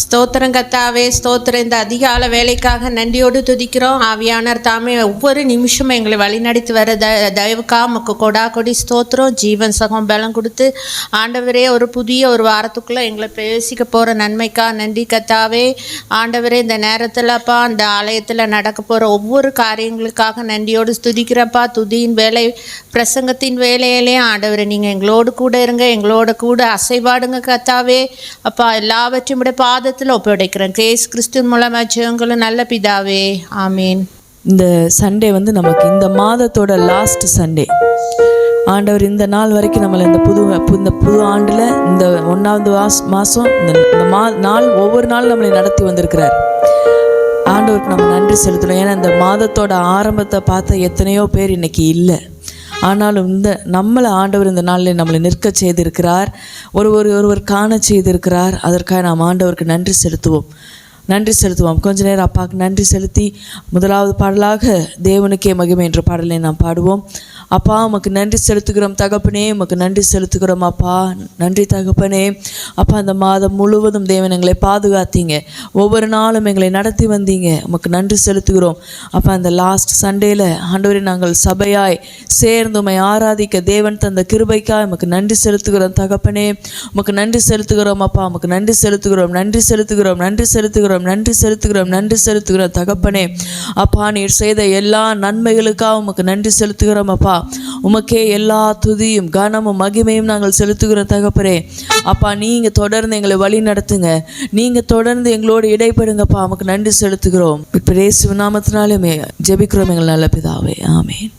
ஸ்தோத்திரம் கர்த்தாவே, ஸ்தோத்திரம். இந்த அதிகால வேலைக்காக நன்றியோடு துதிக்கிறோம். ஆவியானவர் தாமே ஒவ்வொரு நிமிஷமும் எங்களை வழிநடத்தி வர தயவுக்கா நமக்கு கொடா கொடி ஸ்தோத்திரம். ஜீவன் சகம் பலம் கொடுத்து ஆண்டவரே ஒரு புதிய ஒரு வாரத்துக்குள்ளே எங்களை பேசிக்க போகிற நன்மைக்கா நன்றி கர்த்தாவே. ஆண்டவரே இந்த நேரத்தில்ப்பா அந்த ஆலயத்தில் நடக்க போகிற ஒவ்வொரு காரியங்களுக்காக நன்றியோடு துதிக்கிறப்பா. துதியின் வேலை, பிரசங்கத்தின் வேலையிலே ஆண்டவரே நீங்கள் எங்களோடு கூட இருங்க, எங்களோட கூட அசைவாடுங்க கர்த்தாவே. அப்பா எல்லாவற்றையும் விட பாதத்தில் ஒப்படைக்கிறேன். இயேசு கிறிஸ்துவின் மூலமா ஜெபங்களும் நல்ல பிதாவே, ஆமீன். இந்த சண்டே நமக்கு இந்த மாதத்தோட லாஸ்ட் சண்டே. ஆண்டவர் இந்த நாள் வரைக்கும் நம்மளை இந்த புது ஆண்டில் இந்த 1வது மாதம் இந்த நாள் ஒவ்வொரு நாள் நம்மளை நடத்தி வந்திருக்கிறார். ஆண்டவருக்கு நம்ம நன்றி செலுத்தணும். ஏன்னா இந்த மாதத்தோட ஆரம்பத்தை பார்த்த எத்தனையோ பேர் இன்னைக்கு இல்லை. ஆனாலும் நம்மளை ஆண்டவர் இந்த நாளில் நம்மளை நிற்க செய்திருக்கிறார், ஒருவர் காண செய்திருக்கிறார். அதற்காக நாம் ஆண்டவருக்கு நன்றி செலுத்துவோம். கொஞ்ச நேரம் அப்பாவுக்கு நன்றி செலுத்தி முதலாவது பாடலாக தேவனுக்கே மகிமை என்ற பாடலை நாம் பாடுவோம். அப்பா உமக்கு நன்றி செலுத்துகிறோம் தகப்பனே, உமக்கு நன்றி செலுத்துகிறோம் அப்பா. நன்றி தகப்பனே. அப்பா இந்த மாதம் முழுவதும் தேவன் எங்களை பாதுகாத்தீங்க, ஒவ்வொரு நாளும் எங்களை நடத்தி வந்தீங்க. உமக்கு நன்றி செலுத்துகிறோம் அப்பா. அந்த லாஸ்ட் சண்டேல ஆண்டவரே நாங்கள் சபையாய் சேர்ந்து உம்மை ஆராதிக்க தேவன் தந்த கிருபைக்காய் உமக்கு நன்றி செலுத்துகிறோம் தகப்பனே. உமக்கு நன்றி செலுத்துகிறோம் அப்பா. உமக்கு நன்றி செலுத்துகிறோம் தகப்பனே. அப்பா நீர் செய்த எல்லா நன்மைகளுக்காக உமக்கு நன்றி செலுத்துகிறோம் அப்பா. உமக்கே எல்லா துதியும் கனமும் மகிமையும் நாங்கள் செலுத்துகிறோம் தகப்பனே. அப்பா நீங்க தொடர்ந்து எங்களை வழி நடத்துங்க, நீங்க தொடர்ந்து எங்களோடு இடைப்படுங்கப்பா. உமக்கு நன்றி செலுத்துகிறோம். இப்ப இயேசு நாமத்தினாலுமே ஜெபிக்கிறோம் எங்கள் நல்ல பிதாவே, ஆமென்.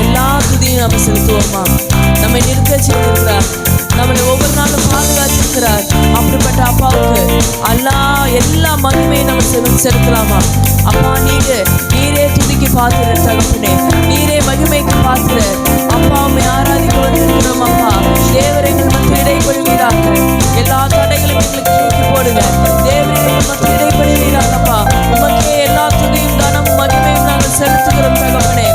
எல்லா துதியும் நம்ம செலுத்துவோமா. நம்மை நிற்க செய்திருக்கிறார், நம்மளை ஒவ்வொரு நாளும் பாதுகாத்திருக்கிறார். அப்படிப்பட்ட அப்பாவுக்கு எல்லா மகிமையும் நம்ம செலுத்தலாமா. அப்பா நீரே துதிக்கு பாத்துற தகப்பனே, நீரே மகிமைக்கு பாத்துற அப்பா. உண்மை ஆராதிக்க வந்திருக்கிறோம் அப்பா. தேவரை எங்கள் மத்தியில் இடைப்படுவீராக. எல்லா தடைகளும் எங்களுக்கு தூக்கி போடுங்க. தேவரை எங்கள் மத்தியில் இடைப்படுவீராகப்பா. உமக்கே எல்லா துதியும் கனமும் மகிமையும் நாங்கள் செலுத்துகிறோம் தகப்பனே.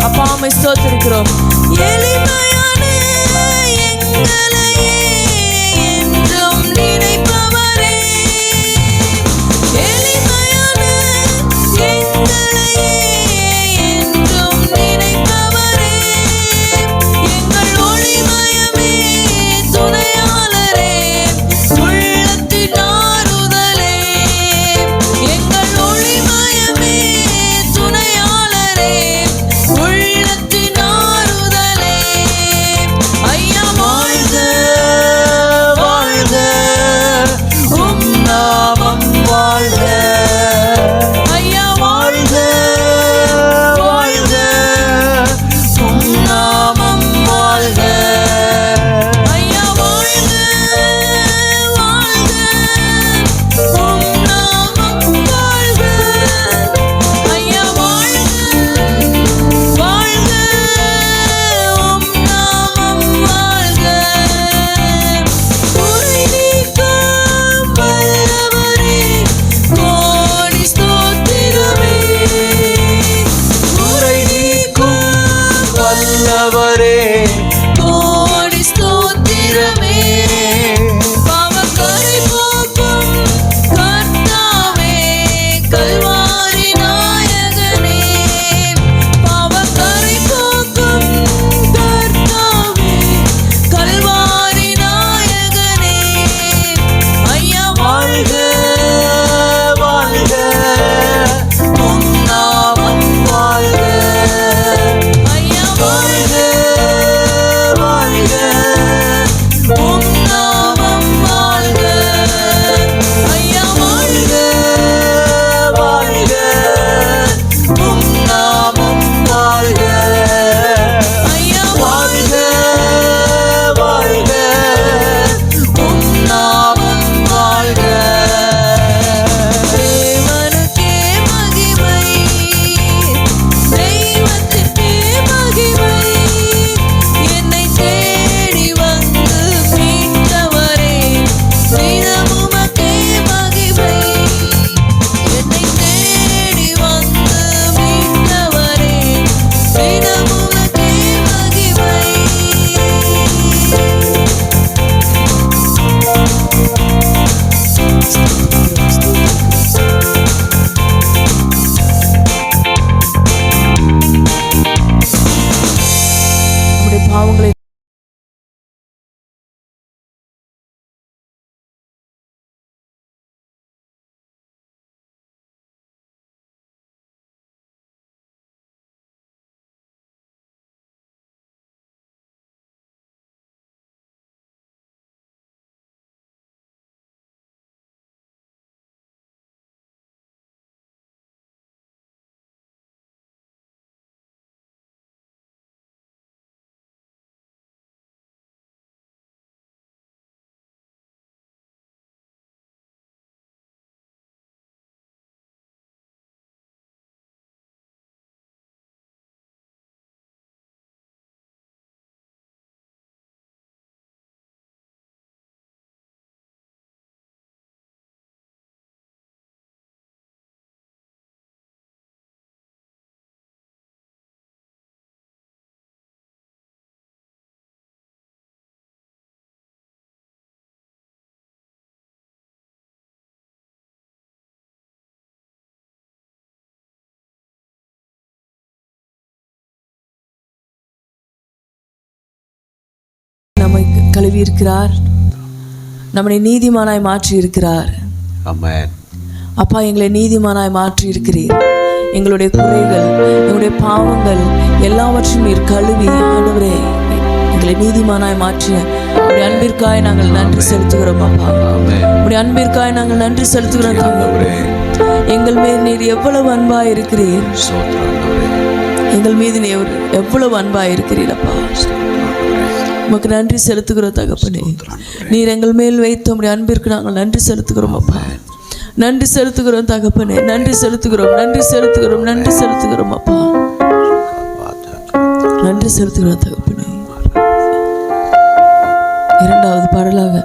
அப்பா உம்மை ஸ்தோத்திரிக்கிறோம். எளிமையான எங்களையே என்றும் கழுவி இருக்கிறார், நம்மை நீதிமானாய் மாற்றி இருக்கிறார். அப்பா, எங்களை நீதிமானாய் மாற்றி இருக்கிறீர். எங்களுடைய குறைகள், எங்களுடைய பாவங்கள் எல்லாவற்றையும் நீர் கழுவி ஆண்டவரே எங்களை நீதிமானாய் மாற்றிய உடைய அன்பிற்காய் நாங்கள் நன்றி செலுத்துகிறோம். அப்பா, உடைய அன்பிற்காய் நாங்கள் நன்றி செலுத்துகிறோம். எங்கள் மேல் நீர் எவ்வளவு அன்பாய் இருக்கிறீர், எங்கள் மீது நீர் எவ்வளவு அன்பாய் இருக்கிறீர். அப்பா, உமக்கு நன்றி செலுத்துகிறோம் தகப்பனே. நீர் எங்கள் மேல் வைத்த உடைய அன்பிற்கு நாங்கள் நன்றி செலுத்துகிறோம். அப்பா, நன்றி செலுத்துகிறோம் தகப்பனே, நன்றி செலுத்துகிறோம், நன்றி செலுத்துகிறோம், நன்றி செலுத்துகிறோம். அப்பா, நன்றி செலுத்துகிறோம் தகப்பனே. இரண்டாவது பாடலாக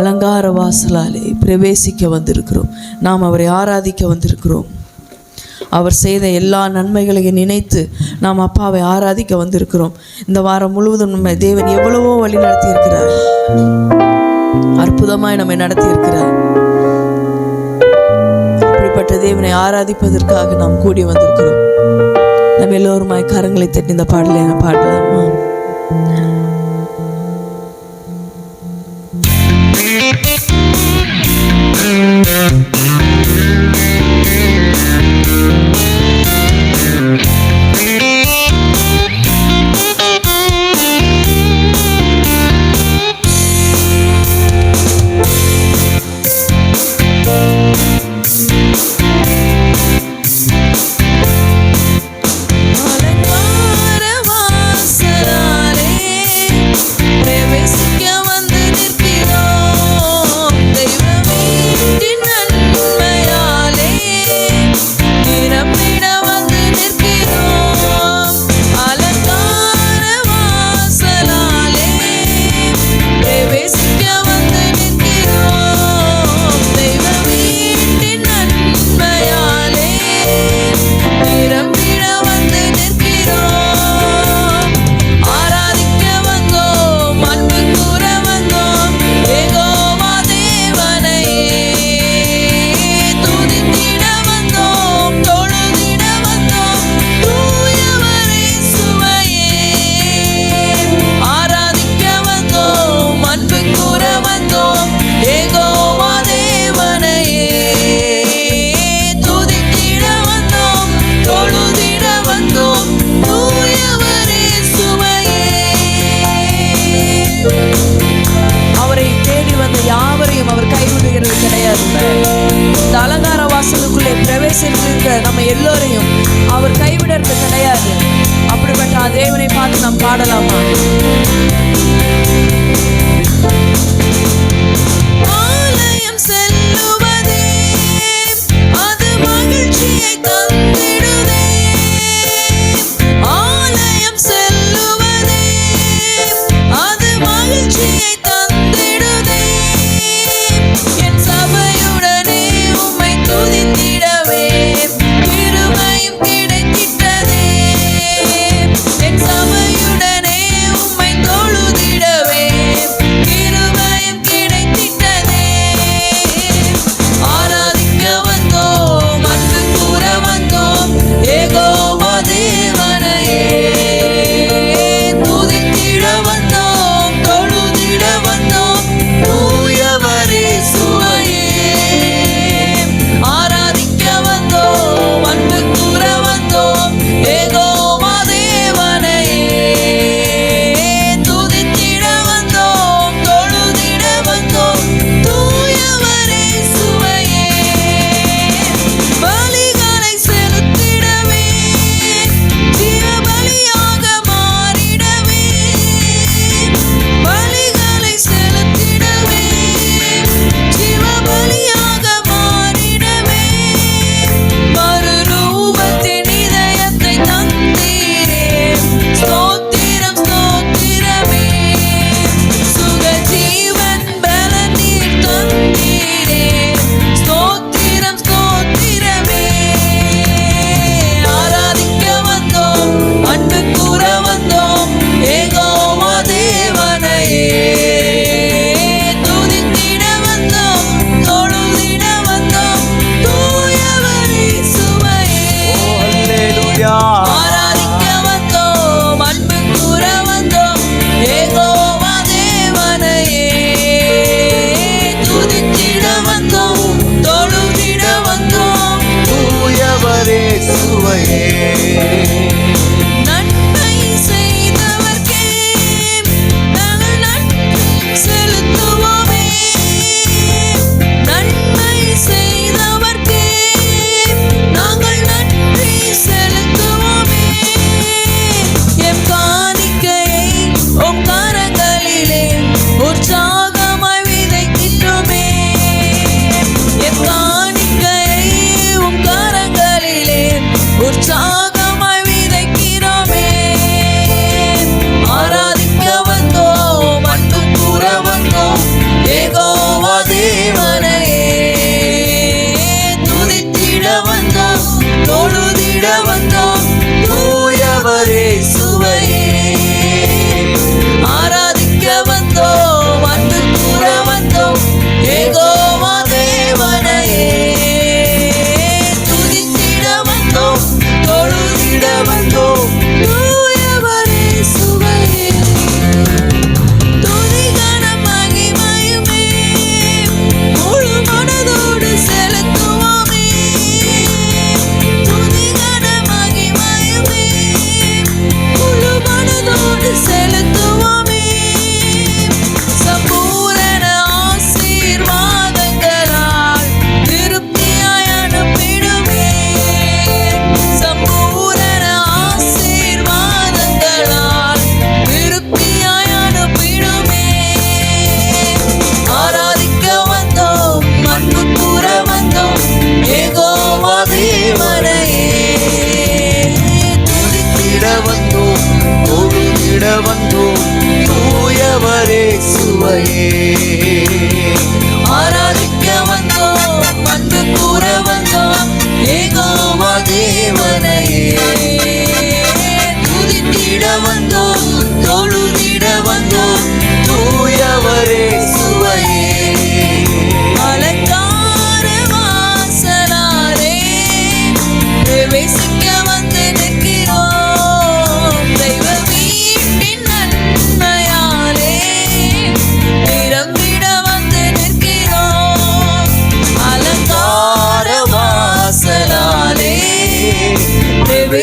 அலங்கார வாசலாலே பிரவேசிக்க வந்திருக்கிறோம். நாம் அவரை ஆராதிக்க வந்திருக்கிறோம். அவர் செய்த எல்லா நன்மைகளையும் நினைத்து நாம் அப்பாவை ஆராதிக்க வந்திருக்கிறோம். இந்த வாரம் முழுவதும் நம்ம தேவன் எவ்வளவோ வழி நடத்தி இருக்கிறார், அற்புதமாய் நம்மை நடத்தி இருக்கிறார். அப்படிப்பட்ட தேவனை ஆராதிப்பதற்காக நாம் கூடி வந்திருக்கிறோம். நம்ம எல்லோருமாய் கரங்களை தட்டி இந்த பாடலை பாடலாமா? இந்த அலங்கார வாசலுக்குள்ளே பிரவேசித்திருக்கிற நம்ம எல்லோரையும் அவர் கைவிடுறது கிடையாது. அப்படிப்பட்ட தேவனை பார்த்து நாம் பாடலாமா? ஆலயம் செல்லுவதே அது மகிழ்ச்சியை தந்திடுதே, ஆலயம் செல்லுவதே அது மகிழ்ச்சியை தந்திடுதே, என் சபையுடனே உம்மை துதித்திடவே கிருபையும் கிடைத்திட்டதே, என் சபையுடனே உம்மை தொழுதிடவே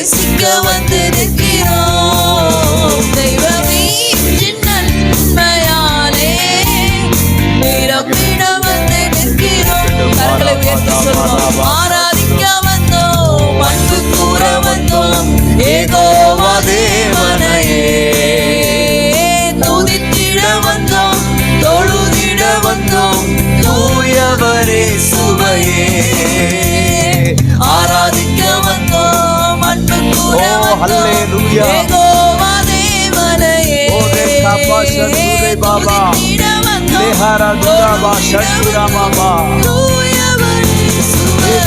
நேசிக்க வந்து நிற்கிறோம். தெய்வமே நன்மையாலே நிரம்பிட வந்து நிற்கிறோம். கரங்களை உயர்த்தி சொல்வோம். ஆராதிக்க வந்தோம், அன்பு கூற வந்தோம், யெகோவா தேவனையே துதித்திட வந்தோம், தொழுதிட வந்தோம், தூயவரே சுவையே. ஆராதிக்க வந்தோம், அன்பு கூற வந்தோம், யெகோவா தேவனையே துதித்திட வந்தோம், தூயவரே சுவையே.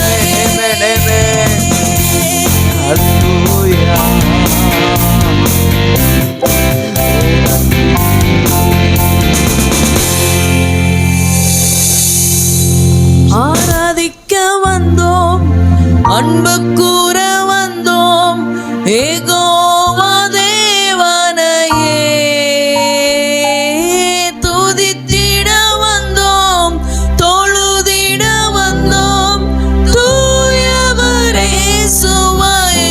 ஆராதிக்க வந்தோம், அன்பு கூற வந்தோம், யெகோவா தேவனையே துதித்திட வந்தோம், தொழுதிட வந்தோம், தூயவரே சுவையே.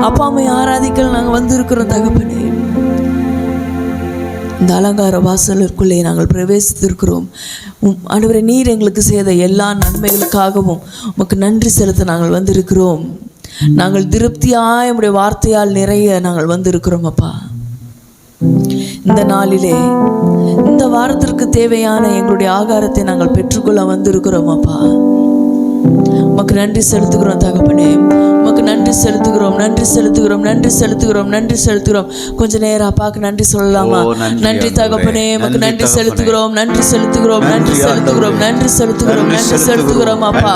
அப்பா அம்மை ஆராதிக்க நாங்கள் வந்திருக்கிறோம் தகப்பனே. இந்த அலங்கார வாசலுக்குள்ளே நாங்கள் பிரவேசித்திருக்கிறோம். ஆண்டவரே, நீர் எங்களுக்கு செய்த எல்லா நன்மைகளுக்காகவும் உமக்கு நன்றி செலுத்த நாங்கள் வந்திருக்கிறோம். நாங்கள் திருப்தியாய் உம்முடைய வார்த்தையால் நிறைய நாங்கள் வந்திருக்கிறோம் அப்பா. இந்த நாளிலே இந்த வாரத்திற்கு தேவையான எங்களுடைய ஆகாரத்தை நாங்கள் பெற்றுக்கொள்ள வந்திருக்கிறோம் அப்பா. உமக்கு நன்றி செலுத்துகிறோம் தகப்பனே. உமக்கு நன்றி செலுத்துகிறோம், நன்றி செலுத்துகிறோம், நன்றி செலுத்துகிறோம், நன்றி செலுத்துகிறோம். கொஞ்ச நேரம் அப்பாவுக்கு நன்றி சொல்லலாமா? நன்றி தகப்பனே, உமக்கு நன்றி செலுத்துகிறோம், நன்றி செலுத்துகிறோம், நன்றி செலுத்துகிறோம், நன்றி செலுத்துகிறோம், நன்றி செலுத்துகிறோம் அப்பா.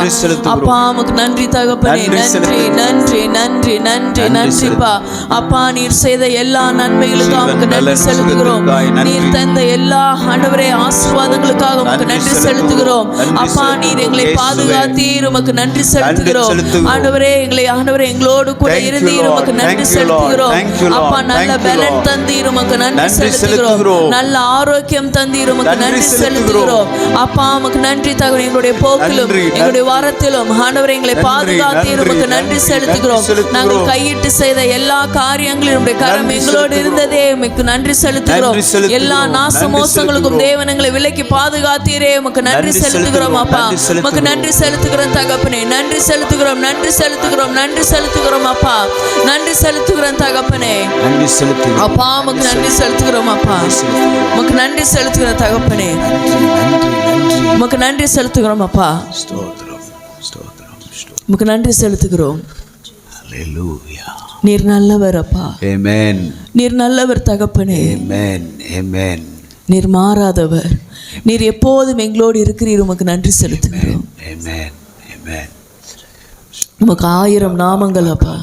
அப்பா உமக்கு நன்றி தகப்பனே, நன்றி நன்றி நன்றி நன்றி நன்றிப்பா. அப்பா நீர் செய்த எல்லா நன்மைகளுக்காக உமக்கு நன்றி செலுத்துகிறோம். நீர் தந்த எல்லா ஆண்டவரே ஆசீர்வாதங்களுக்காக உமக்கு நன்றி செலுத்துகிறோம். அப்பா நீர் எங்களை பாதுகாத்தீர், உமக்கு நன்றி செலுத்துகிறோம். ஆண்டவரே ஆண்டவரே எங்களோடு கூட இருந்தீர், உமக்கு நன்றி செலுத்துகிறோம். அப்பா நல்ல பலன் தந்தீர், உமக்கு நன்றி செலுத்துகிறோம். நல்ல ஆரோக்கியம் தந்தீர், உமக்கு நன்றி செலுத்துகிறோம். அப்பா உமக்கு நன்றி தகவல். எங்களுடைய போக்கிலும் எங்களுடைய வாரத்திலும் ஆண்டவரே எங்களை பாதுகாத்தீர், உமக்கு நன்றி செலுத்துகிறோம். நாங்கள் கையிட்டு செய்த எல்லா காரியங்களிலும் உம்முடைய கரம் எங்களோடு இருந்ததே, உமக்கு நன்றி செலுத்துகிறோம். எல்லா நாச மோசங்களுக்கும் தேவன் எங்களை விலக்கி பாதுகாத்தீரே, உமக்கு நன்றி செலுத்துகிறோம் அப்பா. உமக்கு நன்றி செலுத்துகிறோம் தகப்பனே, நன்றி செலுத்துகிறோம், நன்றி செலுத்துகிறோம், நன்றி செலுத்துகிறோம் அப்பா, நன்றி செலுத்துகிறோம் தகப்பனே. நன்றி செலுத்துகிறோம் அப்பா, உமக்கு நன்றி செலுத்துகிறோம் அப்பா, உமக்கு நன்றி செலுத்துகிறோம் தகப்பனே, உமக்கு நன்றி செலுத்துகிறோம் அப்பா, உமக்கு நன்றி செலுத்துகிறோம். ஹல்லேலூயா. நீர் நல்லவர் அப்பா. ஆமென். நீர் நல்லவர் தகப்பனே. ஆமென். ஆமென். நீர் மாறாதவர். நீர் எப்போதும் எங்களோடு இருக்கிறீர், உமக்கு நன்றி செலுத்துகிறோம். ஆமென். ஆமென். உமக்கு 1000 நாமங்கள் அப்பா.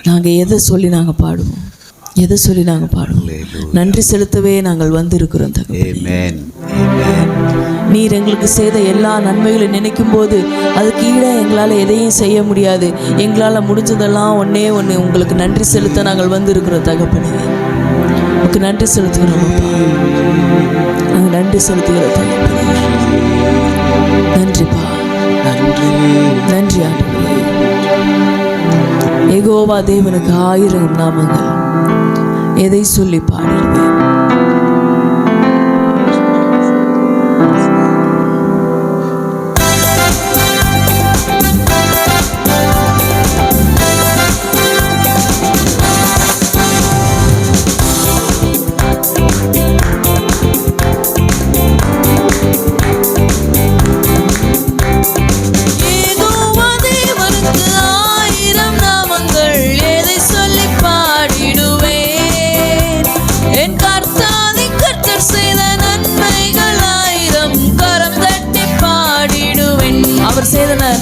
நாங்கள் எதை சொல்லி நாங்கள் பாடுவோம், எதை சொல்லி நாங்கள் பாடுவோம்? நன்றி செலுத்தவே நாங்கள் வந்திருக்கிறோம் தகப்பனே. நீர் எங்களுக்கு செய்த எல்லா நன்மைகளை நினைக்கும் போது அதுக்கு ஈடாக எங்களால் எதையும் செய்ய முடியாது. எங்களால் முடிஞ்சதெல்லாம் ஒன்றே ஒன்று, உங்களுக்கு நன்றி செலுத்த நாங்கள் வந்திருக்கிறோம் தகப்பனே. உங்களுக்கு நன்றி செலுத்துகிறோம் அப்பா, நாங்கள் நன்றி செலுத்துகிறோம் தகப்பனே. நன்றிப்பா, நன்றி நன்றி ஆண்டவரே. யெகோவா தேவனுக்கு 1000 நாமங்கள், எதை சொல்லி பாடுவேன்?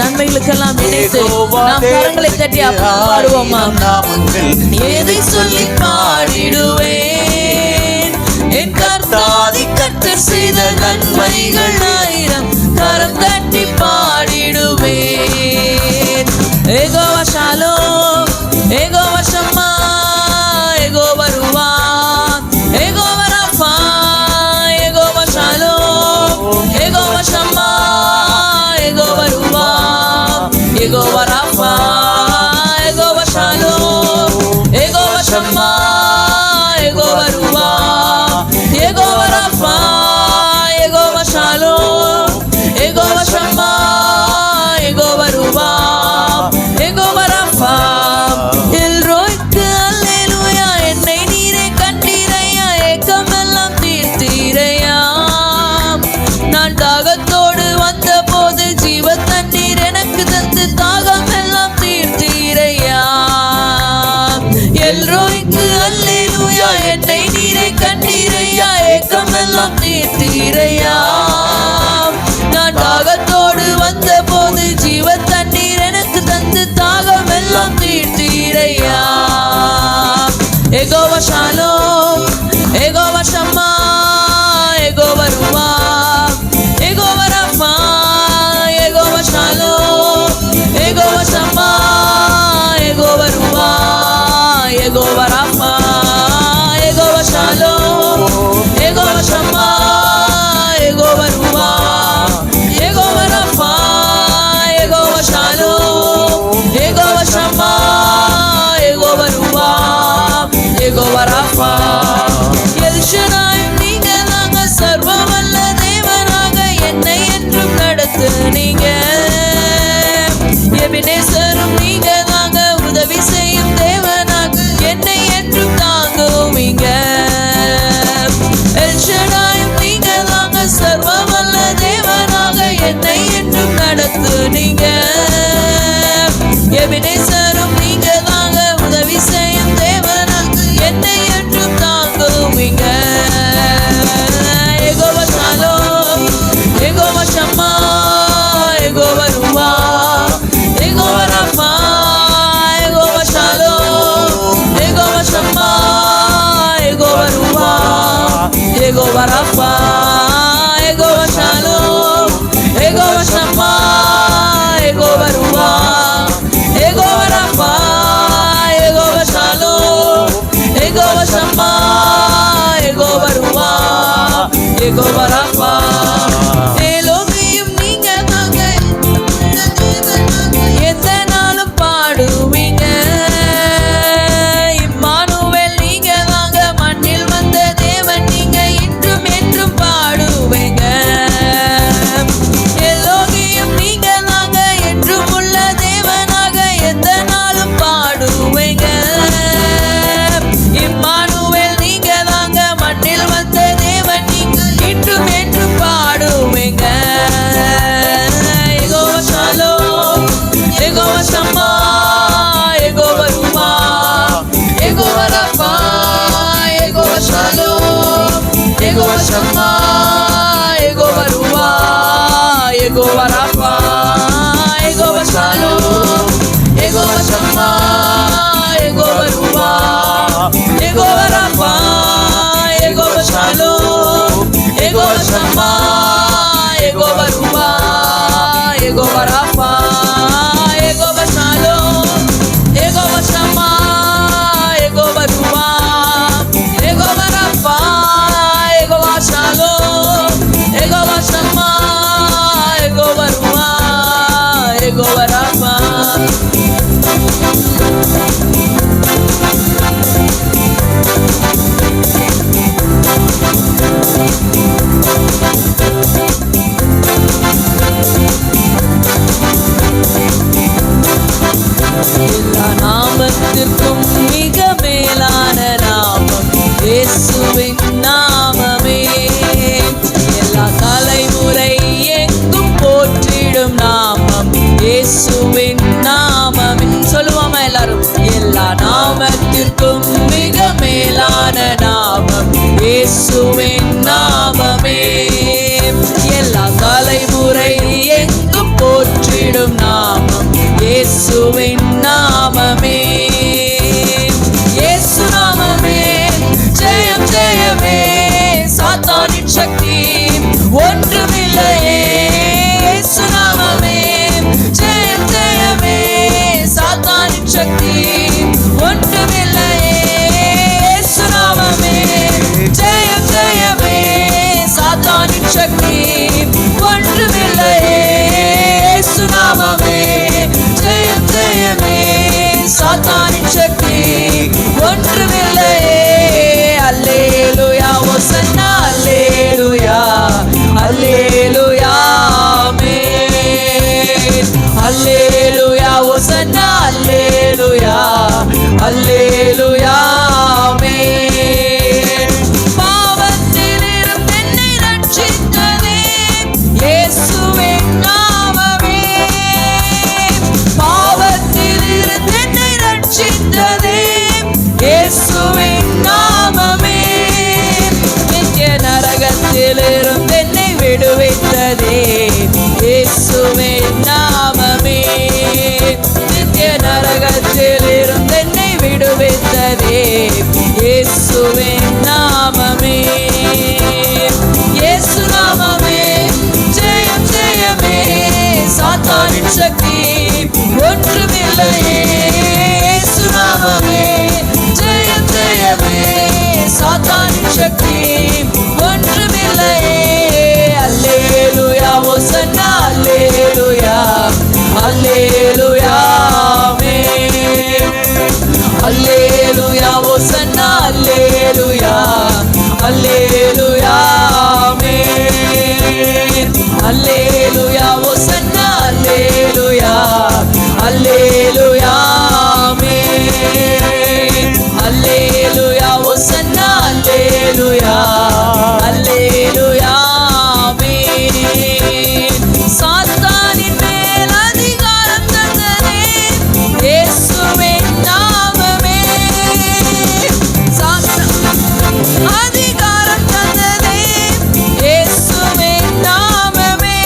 நன்மைகளுக்கெல்லாம் நினைத்து நாம் கரங்களை தட்டி பாடுவோமா? எதை சொல்லி பாடிடுவேன்? என் கர்த்தாதி கர்த்தர் செய்த நன்மைகள் 1000 கரம் தட்டி பாடிடுவேன். யெகோவா ஷாலோம், யெகோவா ஷம்மா, யெகோவா ருவா, யெகோவா ரஃபா, யெகோவா ஷாலோம், யெகோவா ஷம்மா, யெகோவா ருவா, யெகோவா ரஃபா, தீரையா. நான் தாகத்தோடு வந்த போது ஜீவ தண்ணீர் எனக்கு தந்து தாகம் எல்லாம் தீர்த்தீரையா. யெகோவா ஷாலோம், யெகோவா ஷம்மா, யெகோவா ரூவா, யெகோவா ரஃபா, யெகோவா ஷாலோம், யெகோவா ஷம்மா, யெகோவா ரூவா, யெகோவா ரஃபா, யெகோவா ஷாலோம், யெகோவா ஷம்மா, யெகோவா ரூவா, யெகோவா ரஃபா, யெகோவா ஷாலோம், யெகோவா ஷம்மா, யெகோவா ரூவா, யெகோவா ரஃபா. எல் ஷடாய் நீங்க தாங்க, சர்வ வல்ல தேவனாக என்னை என்றும் நடத்துனீங்க. எபினேசரும் நீங்க தாங்க, உதவி செய்யும் தேவனாக என்னை என்றும் தாங்குவீங்க. எல் ஷடாய் நீங்க தாங்க, சர்வ வல்ல தேவனாக என்னை என்றும் நடத்துனீங்க. எபினேசரும் நீங்க தாங்க, உதவி செய்யும் தேவனாக என்னை என்றும் தாங்குவீங்க. யெகோவா ஷாலோம், யெகோவா ஷம்மா, யெகோவா ரூவா, யெகோவா ரஃபா, யெகோவா ஷாலோம், யெகோவா ஷம்மா, யெகோவா ரூவா, யெகோவா ரஃபா, யெகோவா ஷாலோம், யெகோவா ஷம்மா, யெகோவா ரூவா, யெகோவா ரஃபா, யெகோவா ஷாலோம், யெகோவா ஷம்மா, யெகோவா ரூவா, யெகோவா ரஃபா. எலோகியும் நீங்க தாங்க, எந்த நாளும் பாடுவீங்க. இம்மானுவேல் நீங்க தாங்க, மண்ணில் வந்த தேவன் நீங்க இன்றும் என்றும் பாடுவீங்க. எலோகியும் நீங்க தாங்க, என்றும் உள்ள தேவனாக எந்த நாளும் பாடுவீங்க. இம்மானுவேல் நீங்க தாங்க, மண்ணில் வந்த தேவன் நீங்க இன்றும் என்றும் பாடுவீங்க. யெகோவா ஷாலோம், யெகோவா ஷம்மா, யெகோவா ரூவா, யெகோவா ரஃபா, யெகோவா ஷாலோம், யெகோவா ஷம்மா, யெகோவா ரூவா, யெகோவா ரஃபா, யெகோவா ஷாலோம், யெகோவா ஷம்மா, யெகோவா ரூவா, யெகோவா ரஃபா, யெகோவா ஷாலோம், யெகோவா ஷம்மா, யெகோவா ரூவா, யெகோவா ரஃபா, யெகோவா ஷாலோம், யெகோவா ஷம்மா, யெகோவா ரூவா, யெகோவா ரஃபா, யெகோவா ஷாலோம், யெகோவா ஷம்மா, யெகோவா ரூவா, யெகோவா ரஃபா. எல்லா நாமத்திற்கும் மிக மேலான நாமம் இயேசுவின் நாமமே. எல்லா தலைமுறை எங்கும் போற்றிடும் நாமம் இயேசுவின் நாமமே. சொல்லுவோமா எல்லாரும்? எல்லா நாமத்திற்கும் மிக மேலான நாமம் இயேசுவின் நாமமே. எல்லா தலைமுறை எங்கும் போற்றிடும் நாமம் இயேசுவின் நாமமே. இயேசு நாமமே ஜெயம் ஜெயமே, சாத்தானின் சக்தி ஒன்றுமில்லையே. இயேசு நாமமே ஜெயம் ஜெயமே, சாத்தானின் சக்தி ஒன்றுமில்லையே. இயேசு நாமமே ஜெயம் ஜெயமே, சாத்தானின் சக்தி ஒன்றுமில்லையே. இயேசு நாமமே ஜெயம் ஜெயமே, சாத்தானின் சக்தி ஒன்றுமில்லையே. அல்லேலூயா ஹோசன்னா, அல்லேலூயா அல்லேலூயா ஆமென். அல்லேலூயா ஹோசன்னா, அல்லேலூயா அல்லேலூயா ஆமென். பாவத்திலிருந்து என்னை ரட்சித்ததே இயேசுவின் நாமமே. பாவத்திலிருந்து என்னை ரட்சித்ததே இயேசுவின் நாமமே. நித்திய நரகத்திலிருந்து சாத்தானின் சக்தி ஒன்றுமில்லையே. இயேசு நாமமே ஜெயம் ஜெயமே, சாத்தானின் சக்தி ஒன்றுமில்லையே. அல்லேலூயா ஓசன்னா அல்லேலூயா அல்லேலூயா ஆமென். அல்லேலூயா ஓசன்னா அல்லேலூயா அல்லேலூயா ஆமென். அல்லேலூயா ஓசன்னா அல்லேலூயா அல்லேலூயா ஆமென். அல்லேலூயா ஓசன்னா அல்லேலூயா அல்லேலூயா ஆமென். சாத்தானின் மேல் அதிகாரம் தந்ததே இயேசுவின் நாமமே. அதிகாரம் தந்ததே இயேசுவின் நாமமே.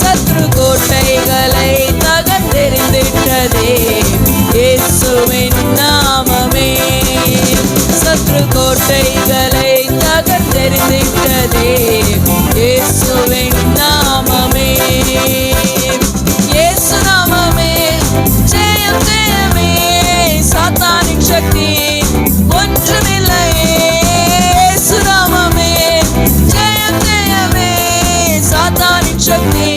சத்ரு கோட்டைகளை தகர்த்தெறிந்திட்டதே இயேசுவின் நாமமே. சத்ரு கோட்டைகளை தகர்த்தெறிந்திட்டதே இயேசுவின் நாமமே. இயேசு நாமமே ஜெயம் ஜெயமே, சாத்தானின் சக்தி ஒன்றுமில்லையே. இயேசு நாமமே ஜெயம் ஜெயமே, சாத்தானின் சக்தி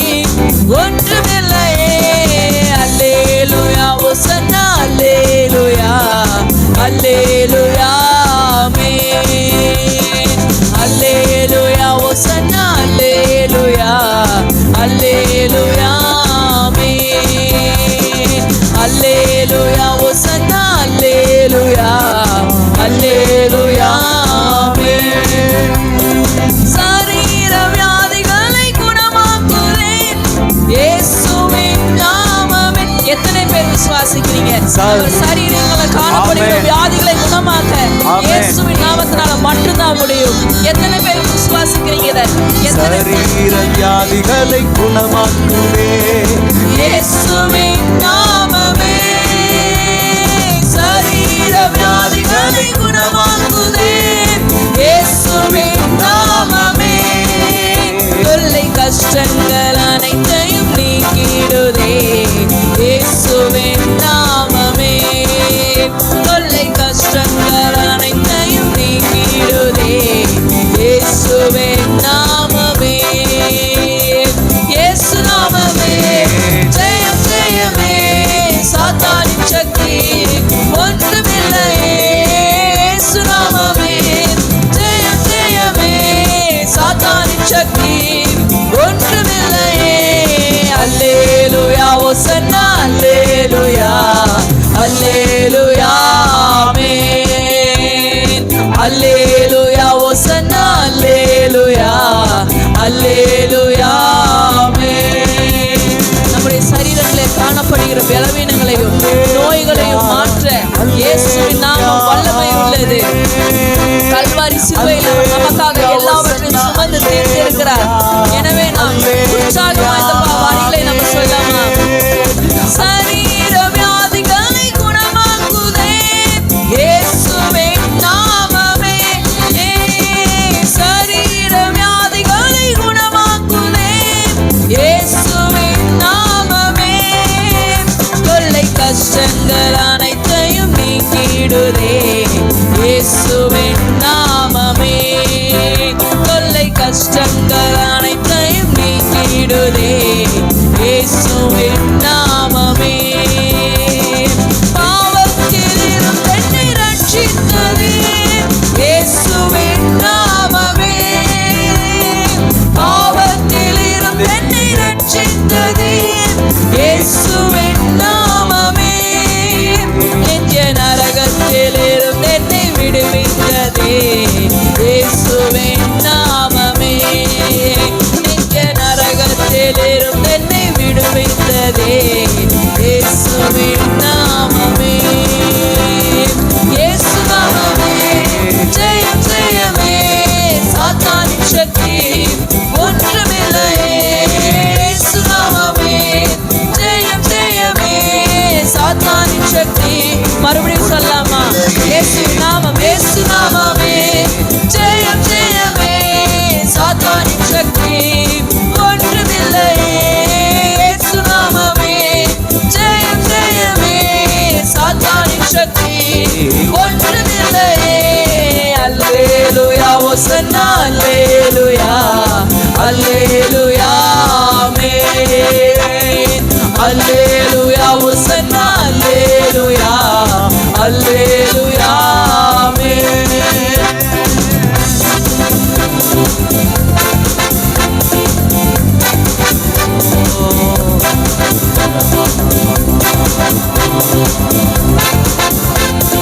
ஒன்றுமில்லையே. அல்லேலூயா ஓசன்னா அல்லேலூயா அல்லேலூயா ஆமென். அல்லேலூயா ஓசன்னா அல்லேலூயா அல்லேலூயா ஆமென். அல்லேலூயா ஓசன்னா அல்லேலூயா அல்லேலூயா ஆமென். சரீர வியாதிகளை குணமாக்குவேன் இயேசுவின் நாமமே. எத்தனை பேர் விசுவாசிக்கிறீங்க? சரீரங்களை காணப்படுகிற வியாதிகளை குணமாக்க இயேசுவின் நாமத்தினால மட்டும்தான் முடியும். எத்தனை பேர் விசுவாசிக்கிறீங்க? சரீர வியாதிகளை குணமாக்குவே இயேசுவின் நாமமே. சரீர வியாதிகளை குணமாக்குதே இயேசுவின் நாமமே. தொல்லை கஷ்டங்கள் அனைத்தையும் நீக்கிடுதே இயேசுவின் நாமமே. தொல்லை கஷ்டங்கள் அனைத்தையும் நீக்கிடுதே இயேசுவின் நாமமே. இயேசு நாமமே ஜெயம் ஜெயமே, சாத்தானின் சக்தி ஒன்றுமில்லையே. இயேசு நாமமே ஜெயம் ஜெயமே, சாத்தானின் சக்தி ஒன்றுமில்லையே. அல்லேலூயா ஓசன்னா அல்லேலூயா அல்லேலூயா ஆமென். அல்லேலூயா ஓசன்னா அல்லேலூயா அல்லேலூயா ஆமென். நம்முடைய சரீரங்களில் காணப்படுகிற பலவீனங்களையும் நோய்களையும் மாற்ற இயேசுவின் நாமம் வல்லமை உள்ளது. கல்வாரி சிலுவையில் அவர் நமக்காக எல்லாவற்றையும் சுமந்து தீர்த்திருக்கிறார். எனவே நாம் உற்சாகமா இந்த வார்த்தைகளை நம்ம சொல்லலாமா? சரீர வியாதிகளை குணமாக்குதே இயேசுவின் நாமமே. சரீர வியாதிகளை குணமாக்குதே இயேசுவின் நாமமே. தொல்லை கஷ்டங்கள் அனைத்தையும் நீக்கிடுதே இயேசுவின் நாமமே. தொல்லை கஷ்டங்கள் அனைத்தையும் நீக்கிடுதே இயேசுவின் நாமமே. பாவத்தில் இருந்து என்னை ரட்சித்ததே இயேசுவின் நாமமே. பாவத்தில் இருந்து என்னை ரட்சித்ததே இயேசுவின் நாமமே. நித்திய நரகத்தில் இருந்து என்னை விடுவித்ததே இயேசுவின் நாமமே. நித்திய நரகத்தில் இருந்து என்னை விடுவித்ததே இயேசுவின் நாமமே. இயேசு நாமமே ஜெயம் ஜெயமே, சாத்தானின் சக்தி ஒன்றுமில்லையே. இயேசு நாமமே ஜெயம் ஜெயமே, சாத்தானின் சக்தி. மறுபடியும் சொல்லலாமா? இயேசு நாமம் இயேசு நாமமே ஜெயம் ஜெயமே, சாத்தானின் சக்தி ஒன்றுமில்லையே. உசன்னா அல்லேலூயா அல்லேலூயா ஆமென் அல்லேலூயா உசன்னா அல்லேலூயா அல்லேலூயா ஆமென்.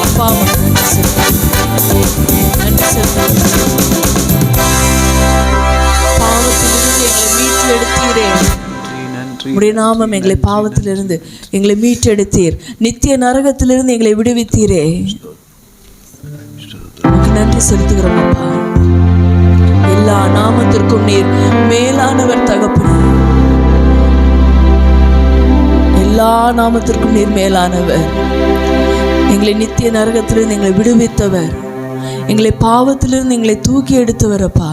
அப்பா நன்றி பாவத்திலிருந்து எங்களை மீட்டு எடுத்தீரே. உடைய நாமம் எங்களை பாவத்திலிருந்து எங்களை மீட்டெடுத்தீர். நித்திய நரகத்திலிருந்து எங்களை விடுவித்தீரே. நன்றி செலுத்துகிறோம் அப்பா. எல்லா நாமத்திற்கும் நீர் மேலானவர் தகப்பனே. எல்லா நாமத்திற்கும் நீர் மேலானவர். எங்களை நித்திய நரகத்திலிருந்து எங்களை விடுவித்தவர். எங்களை பாவத்திலிருந்து எங்களை தூக்கி எடுத்தவர் அப்பா.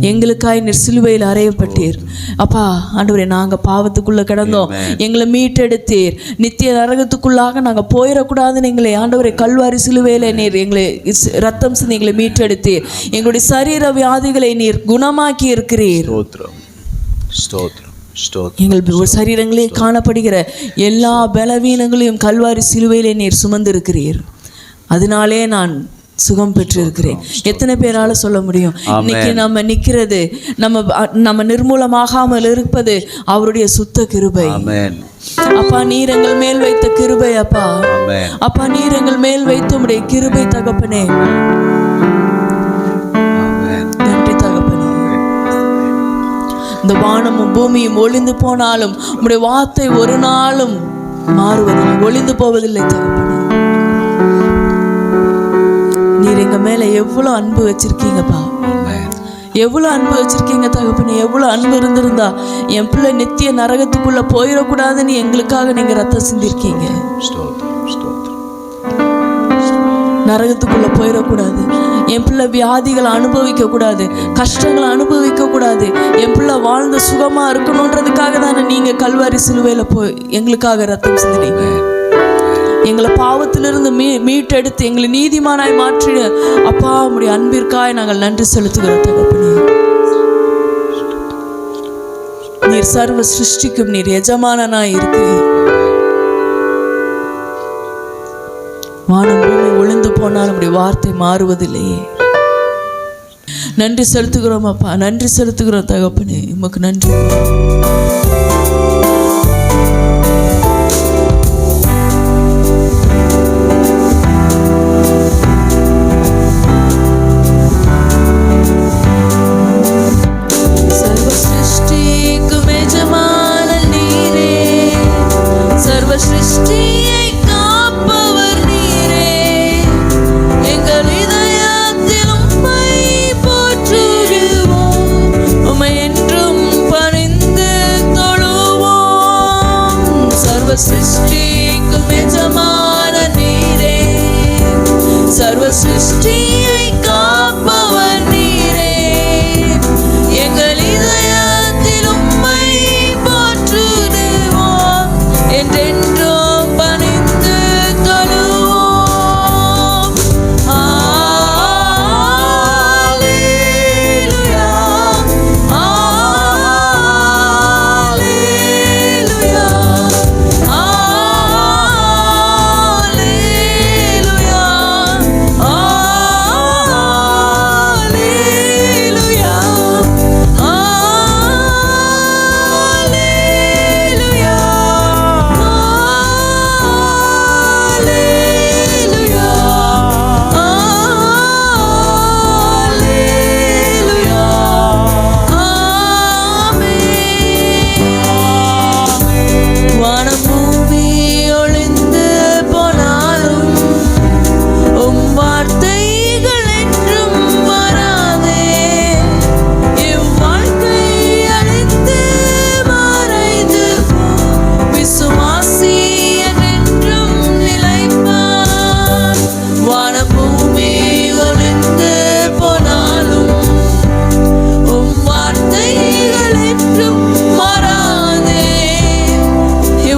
எங்களுக்காய் நீர் சிலுவையில் அறையப்பட்டீர் அப்பா. ஆண்டவரே, நாங்கள் பாவத்துக்குள்ளே கிடந்தோம், எங்களை மீட்டெடுத்தீர். நித்திய நரகத்துக்குள்ளாக நாங்கள் போயிடக்கூடாதுன்னு எங்களை ஆண்டவரே கல்வாரி சிலுவையில் நீர் எங்களை ரத்தம் சிந்தி எங்களை மீட்டெடுத்தீர். எங்களுடைய சரீர வியாதிகளை நீர் குணமாக்கி இருக்கிறீர். எங்கள் சரீரங்களில் காணப்படுகிற எல்லா பலவீனங்களையும் கல்வாரி சிலுவையிலே நீர் சுமந்திருக்கிறீர். அதனாலே நான் சுகம் பெற்றிருக்கிறேன். எத்தனை பேரால சொல்ல முடியும்? இன்னைக்கு நம்ம நிற்கிறது, நம்ம நிர்மூலமாகாமல் இருப்பது அவருடைய சுத்த கிருபை. அப்பா, நீர் எங்கள் மேல் வைத்த கிருபை அப்பா. அப்பா, நீர் எங்கள் மேல் வைத்த உம்முடைய கிருபை தகப்பனே. நன்றி தகப்பனே. இந்த வானமும் பூமியும் ஒளிந்து போனாலும் உம்முடைய வார்த்தை ஒரு நாளும் மாறுவதில்லை, ஒளிந்து போவதில்லை தகப்பனே. நீர் எங்க மேல எவ்வளவு அன்பு வச்சிருக்கீங்கப்பா, எவ்வளவு அன்பு வச்சிருக்கீங்க தகப்பனே. எவ்வளவு அன்பு இருந்திருந்தா என் பிள்ளை நித்திய நரகத்துக்குள்ள போயிடக்கூடாதுன்னு எங்களுக்காக நீங்க ரத்தம் சிந்திருக்கீங்க. நரகத்துக்குள்ள போயிடக்கூடாது, என் பிள்ளை வியாதிகளை அனுபவிக்க கூடாது, கஷ்டங்களை அனுபவிக்க கூடாது, என் பிள்ளை வாழ்ந்து சுகமா இருக்கணும்ன்றதுக்காக தானே நீங்க கல்வாரி சிலுவையில போய் எங்களுக்காக ரத்தம் சிந்தினீங்க. எங்களை பாவத்திலிருந்து மீட்டெடுத்து எங்களை நீதிமானாய் மாற்றிட அப்பா உம்முடைய அன்பிற்காய் நாங்கள் நன்றி செலுத்துகிறோம் தகப்பனே. நீர் சர்வ சிருஷ்டிக்கும் நீர் எஜமானனாய் இருக்கிறீர். வானம் பூமி ஒளிந்து போனால் உம்முடைய வார்த்தை மாறுவதில்லையே. நன்றி செலுத்துகிறோம் அப்பா, நன்றி செலுத்துகிறோம் தகப்பனே. உமக்கு நன்றி. சிருஷ்டிக்கும் எஜமான நீரே, சர்வ சிருஷ்டியை காப்பவர் நீரே. எங்கள் இதயத்தில் உம்மை போற்றுவோம், என்றென்றும் பணிந்து தொழுவோம். அல்லேலூயா, அல்லேலூயா.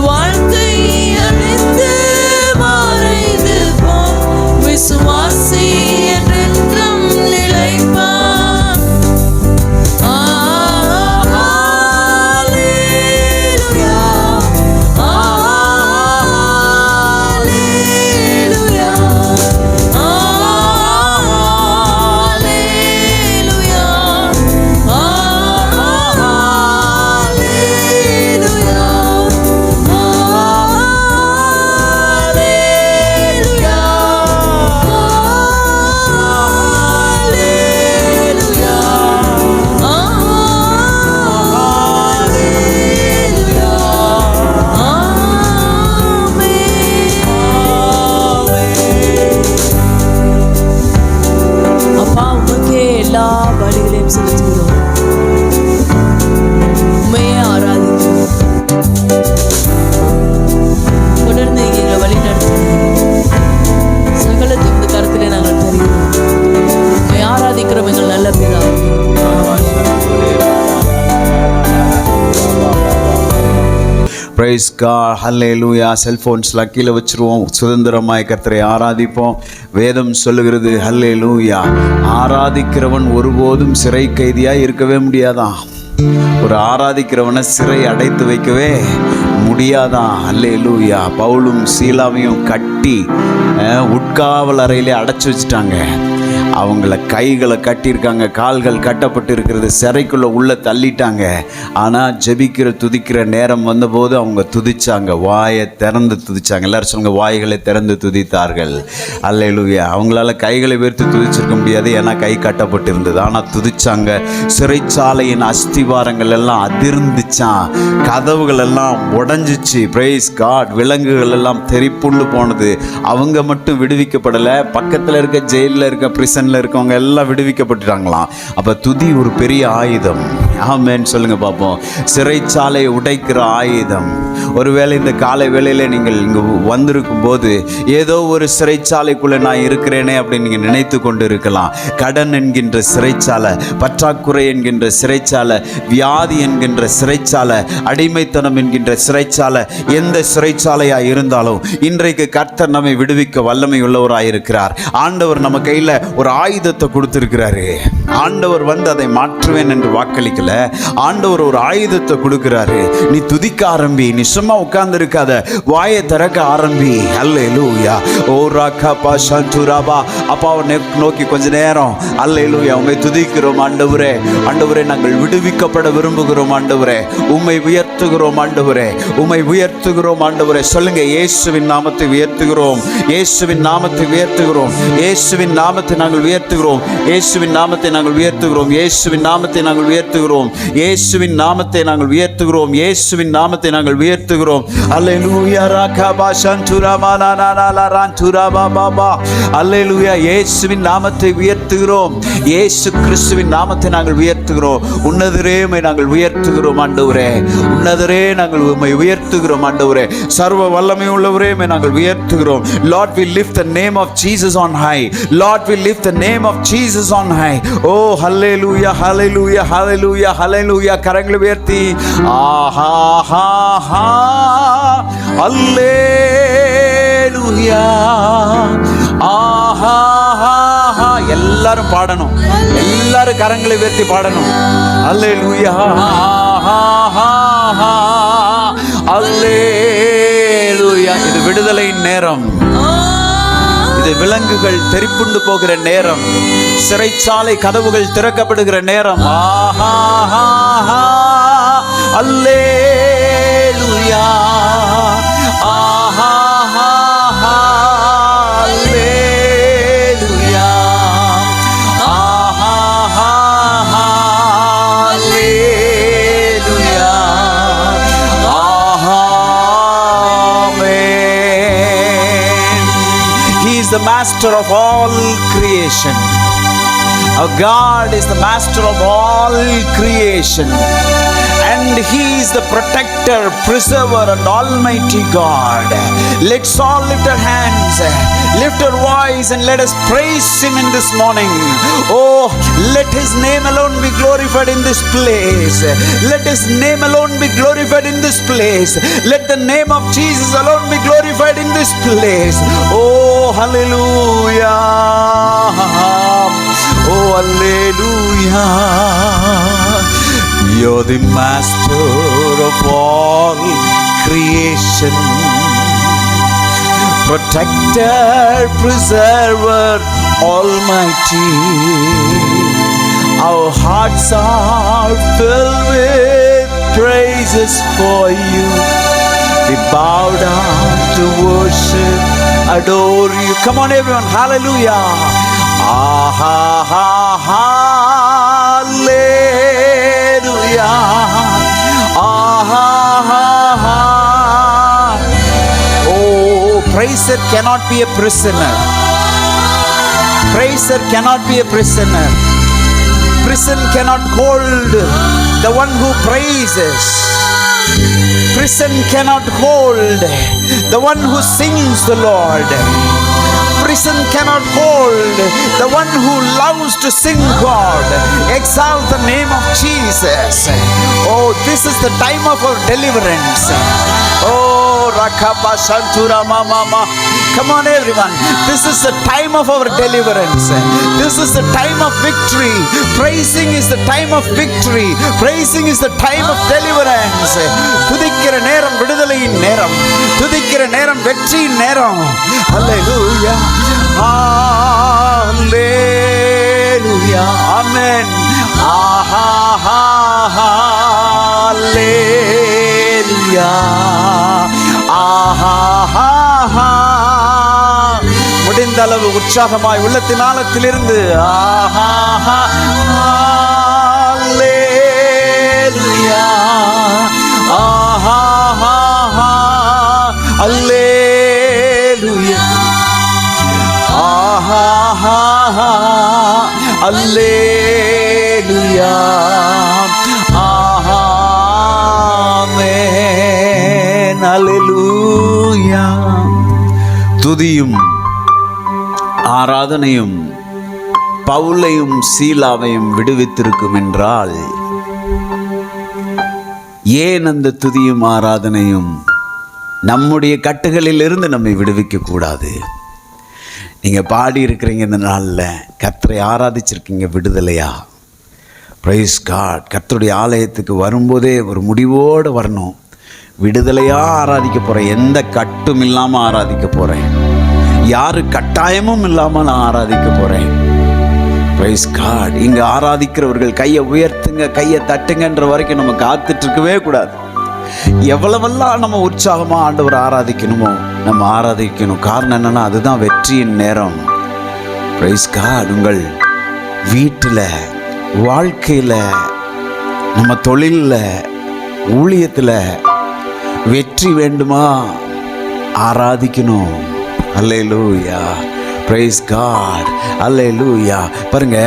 வாழ்க்கை பிரைஸ் காட், ஹல்லேலூயா. செல்போன்ஸ்லாம் கீழே வச்சிருவோம், சுதந்திரமாய் கர்த்தரை ஆராதிப்போம். வேதம் சொல்லுகிறது ஹல்லேலூயா, ஆராதிக்கிறவன் ஒருபோதும் சிறை கைதியாக இருக்கவே முடியாதான். ஒரு ஆராதிக்கிறவனை சிறை அடைத்து வைக்கவே முடியாதான். ஹல்லேலூயா. பவுலும் சீலாவையும் கட்டி உட்காவல் அறையிலே அடைச்சி வச்சுட்டாங்க. அவங்கள கைகளை கட்டியிருக்காங்க, கால்கள் கட்டப்பட்டு இருக்கிறது, சிறைக்குள்ளே உள்ளே தள்ளிட்டாங்க. ஆனால் ஜெபிக்கிற துதிக்கிற நேரம் வந்தபோது அவங்க துதிச்சாங்க, வாயை திறந்து துதிச்சாங்க. எல்லாரும் சொல்லுங்க, வாய்களை திறந்து துதித்தார்கள். அல்லேலூயா. அவங்களால கைகளை உயர்த்தி துதிச்சிருக்க முடியாது, ஏன்னா கை கட்டப்பட்டு இருந்தது. ஆனால் துதிச்சாங்க. சிறைச்சாலையின் அஸ்திவாரங்கள் எல்லாம் அதிர்ந்துச்சான், கதவுகள் எல்லாம் உடஞ்சிச்சு. Price God. விலங்குகள் எல்லாம் தெரிப்புள்ளு போனது. அவங்க மட்டும் விடுவிக்கப்படலை, பக்கத்தில் இருக்க ஜெயிலில் இருக்க பிரிசன்ல இருக்கவங்க எல்லாம் விடுவிக்கப்பட்டுட்டாங்களாம். அப்ப துதி ஒரு பெரிய ஆயுதம். ஆமென் சொல்லுங்க பார்ப்போம். சிறைச்சாலை உடைக்கிற ஆயுதம். ஒருவேளை இந்த காலை வேளையில நீங்கள் இங்கு வந்திருக்கும் போது ஏதோ ஒரு சிறைச்சாலைக்குள்ள நான் இருக்கிறேனே அப்படின்னு நீங்க நினைத்து கொண்டு இருக்கலாம். கடன் என்கின்ற சிறைச்சாலை, பற்றாக்குறை என்கின்ற சிறைச்சாலை, வியாதி என்கின்ற சிறைச்சாலை, அடிமைத்தனம் என்கின்ற சிறைச்சாலை, எந்த சிறைச்சாலையா இருந்தாலும் இன்றைக்கு கர்த்தர் நம்மை விடுவிக்க வல்லமை உள்ளவராயிருக்கிறார். ஆண்டவர் நம்ம கையில ஒரு ஆயுதத்தை கொடுத்திருக்கிறாரு. ஆண்டவர் வந்து அதை மாற்றுவேன் என்று வாக்களிக்கல. ஆண்டவர் ஒரு ஆயுதத்தை கொடுக்கிறாரு. நீ துதிக்க ஆரம்பி, நீ சும்மா உட்கார்ந்து இருக்காத, வாயை திறக்க ஆரம்பி. அல்லேலூயா. ஓ ராகபா சந்துராபா. அப்பாவை நோக்கி கொஞ்ச நேரம் அல்லேலூயா உம்மை துதிக்கிறோம் ஆண்டவரே. ஆண்டவரே, நாங்கள் விடுவிக்கப்பட விரும்புகிறோம் ஆண்டவரே. உம்மை உயர்த்துகிறோம் ஆண்டவரே, உம்மை உயர்த்துகிறோம் ஆண்டவரே. சொல்லுங்க, இயேசுவின் நாமத்தை உயர்த்துகிறோம், இயேசுவின் நாமத்தை உயர்த்துகிறோம், இயேசுவின் நாமத்தை நாங்கள் உயர்த்துகிறோம், இயேசுவின் நாமத்தை நாங்கள் உயர்த்துகிறோம், இயேசுவின் நாமத்தை நாங்கள் உயர்த்துகிறோம், இயேசுவின் நாமத்தை நாங்கள் உயர்த்துகிறோம், இயேசுவின் நாமத்தை நாங்கள் உயர்த்துகிறோம். அல்லேலூயா. ராகபா சந்துராமா நானாலா ராந்துராபா பாபா. அல்லேலூயா. இயேசுவின் நாமத்தை உயர்த்துகிறோம், இயேசு கிறிஸ்துவின் நாமத்தை நாங்கள் உயர்த்துகிறோம். உன்னதரே உம்மை நாங்கள் உயர்த்துகிறோம் ஆண்டவரே, உன்னதரே நாங்கள் உம்மை உயர்த்துகிறோம் ஆண்டவரே. சர்வ வல்லமை உள்ளவரே உம்மை நாங்கள் உயர்த்துகிறோம். Lord, we lift the name of Jesus on high. Lord, we lift the name of Jesus on high. Oh, hallelujah, hallelujah, hallelujah, hallelujah. கரங்களை உயர்த்தி ஆஹா ஹா ஹா அல்லேலூயா ஆஹா ஹா ஹா. எல்லாரும் பாடணும், எல்லாரும் கரங்களை உயர்த்தி பாடணும். அல்லேலூயா ஆஹா ஹா ஹா அல்லேலூயா. இது விடுதலையின் நேரம், இது விலங்குகள் தெரிப்புண்டு போகிற நேரம், சிறைச்சாலை கதவுகள் திறக்கப்படுகிற நேரம். ஆஹா ஹா அல்லேலூயா ஆஹா ஹா அல்லேலூயா ஆஹா ஹா அல்லேலூயா ஆமென். He is the master of all creation. Our God is the master of all creation, and He is the protector, preserver, and almighty God. Let's all lift our hands, lift our voice, and let us praise Him in this morning. Oh, let His name alone be glorified in this place. Let His name alone be glorified in this place. Let the name of Jesus alone be glorified in this place. Oh, hallelujah. Oh, hallelujah. You're the master of all creation, protector, preserver, almighty. Our hearts are filled with praises for you. We bow down to worship, adore you. Come on everyone, hallelujah. Aha ha hallelujah. Aha ha ha. Oh, praiser cannot be a prisoner. Praiser cannot be a prisoner. Prison cannot hold the one who praises. Prison cannot hold the one who sings the Lord. Prison cannot hold the one who loves to sing God. Exalt the name of Jesus. Oh, this is the time of our deliverance. Come on everyone, this is the time of our deliverance. This is the time of victory. Praising is the time of victory. Praising is the time of deliverance. துதிக்கிற நேரம் விடுதலையின் நேரம், துதிக்கிற நேரம் வெற்றியின் நேரம். Hallelujah, hallelujah, amen. முடிந்த அளவு உற்சாகமாய் உள்ளத்தின் ஆழத்திலிருந்து அல்லேலூயா, ஆமென், அல்லேலூயா. துதியும் ஆராதனையும் பவுலையும் சீலாவையும் விடுவித்திருக்கும் என்றால், ஏன் அந்த துதியும் ஆராதனையும் நம்முடைய கட்டுகளில் இருந்து நம்மை விடுவிக்க கூடாது? நீங்க பாடி இருக்கிறீங்க இந்த நாளில், கர்த்தரை ஆராதிச்சிருக்கீங்க விடுதலையா? Price God. கர்த்தருடைய ஆலயத்துக்கு வரும்போதே ஒரு முடிவோடு வரணும். விடுதலையா ஆராதிக்க போறேன், எந்த கட்டும் இல்லாமல் ஆராதிக்க போறேன், யாரு கட்டாயமும் இல்லாமல் நான் ஆராதிக்க போறேன். Praise God. இங்க ஆராதிக்கிறவர்கள் கையை உயர்த்துங்க, கையை தட்டுங்கன்ற வரைக்கும் நம்ம காத்துட்டு இருக்கவே கூடாது. எவ்வளவெல்லாம் நம்ம உற்சாகமா ஆண்டவர் ஆராதிக்கணுமோ நம்ம ஆராதிக்கணும். காரணம் என்னன்னா, அதுதான் வெற்றியின் நேரம். Praise God. உங்கள் வீட்டில், வாழ்க்கையில், நம்ம தொழிலில், ஊழியத்தில் வெற்றி வேண்டுமா? ஆராதிக்கணும். அல்லேலூயா, பிரைஸ் காட், அல்லேலூயா. பாருங்க,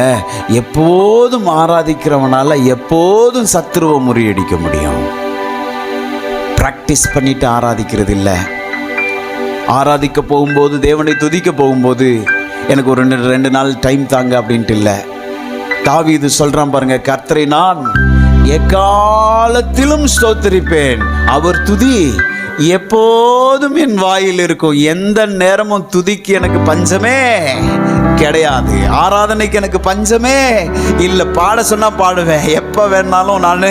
எப்போதும் ஆராதிக்கிறவனால எப்போதும் சத்துருவை முறியடிக்க முடியும். பிராக்டிஸ் பண்ணிட்டு ஆராதிக்கிறது இல்லை. ஆராதிக்க போகும்போது, தேவனை துதிக்க போகும்போது எனக்கு ஒரு ரெண்டு நாள் டைம் தாங்க அப்படின்ட்டு இல்லை. தாவீது சொல்றான் பாருங்க, கர்த்தரை நான் எக்காலத்திலும் ஸ்தோத்திரிப்பேன், அவர் துதி எப்போதும் என் வாயில் இருக்கும். எந்த நேரமும் துதிக்கு எனக்கு பஞ்சமே கிடையாது, ஆராதனைக்கு எனக்கு பஞ்சமே இல்லை. பாட சொன்னா பாடுவேன், எப்போ வேணாலும் நான்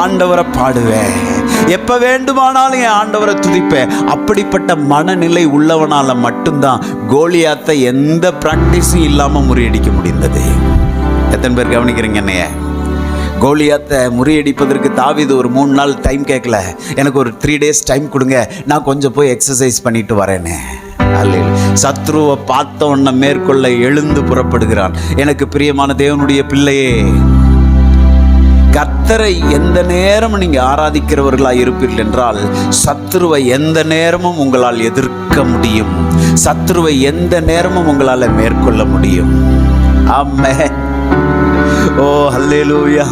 ஆண்டவரை பாடுவேன், எப்போ வேண்டுமானாலும் என் ஆண்டவரை துதிப்பேன். அப்படிப்பட்ட மனநிலை உள்ளவனால மட்டும்தான் கோலியாத்தை எந்த பிராக்டிஸும் இல்லாமல் முறியடிக்க முடிந்தது. எத்தனை பேர் கவனிக்கிறீங்க என்னைய? கோலியாத்தை முறியடிப்பதற்கு தாவீது ஒரு 3 நாள் டைம் கேட்கல. எனக்கு ஒரு 3 days டைம் கொடுங்க, நான் கொஞ்சம் போய் எக்ஸசைஸ் பண்ணிட்டு வரேன்னு. சத்ருவை பார்த்த உடனே மேற்கொள்ள எழுந்து புறப்படுகிறான். எனக்கு பிரியமான தேவனுடைய பிள்ளையே, கர்த்தரை எந்த நேரமும் நீங்க ஆராதிக்கிறவர்களாய் இருப்பீர்கள் என்றால், சத்ருவை எந்த நேரமும் உங்களால் எதிர்க்க முடியும். சத்ருவை எந்த நேரமும் உங்களால் மேற்கொள்ள முடியும். ஆமென். ஓ அல்லேலூயா.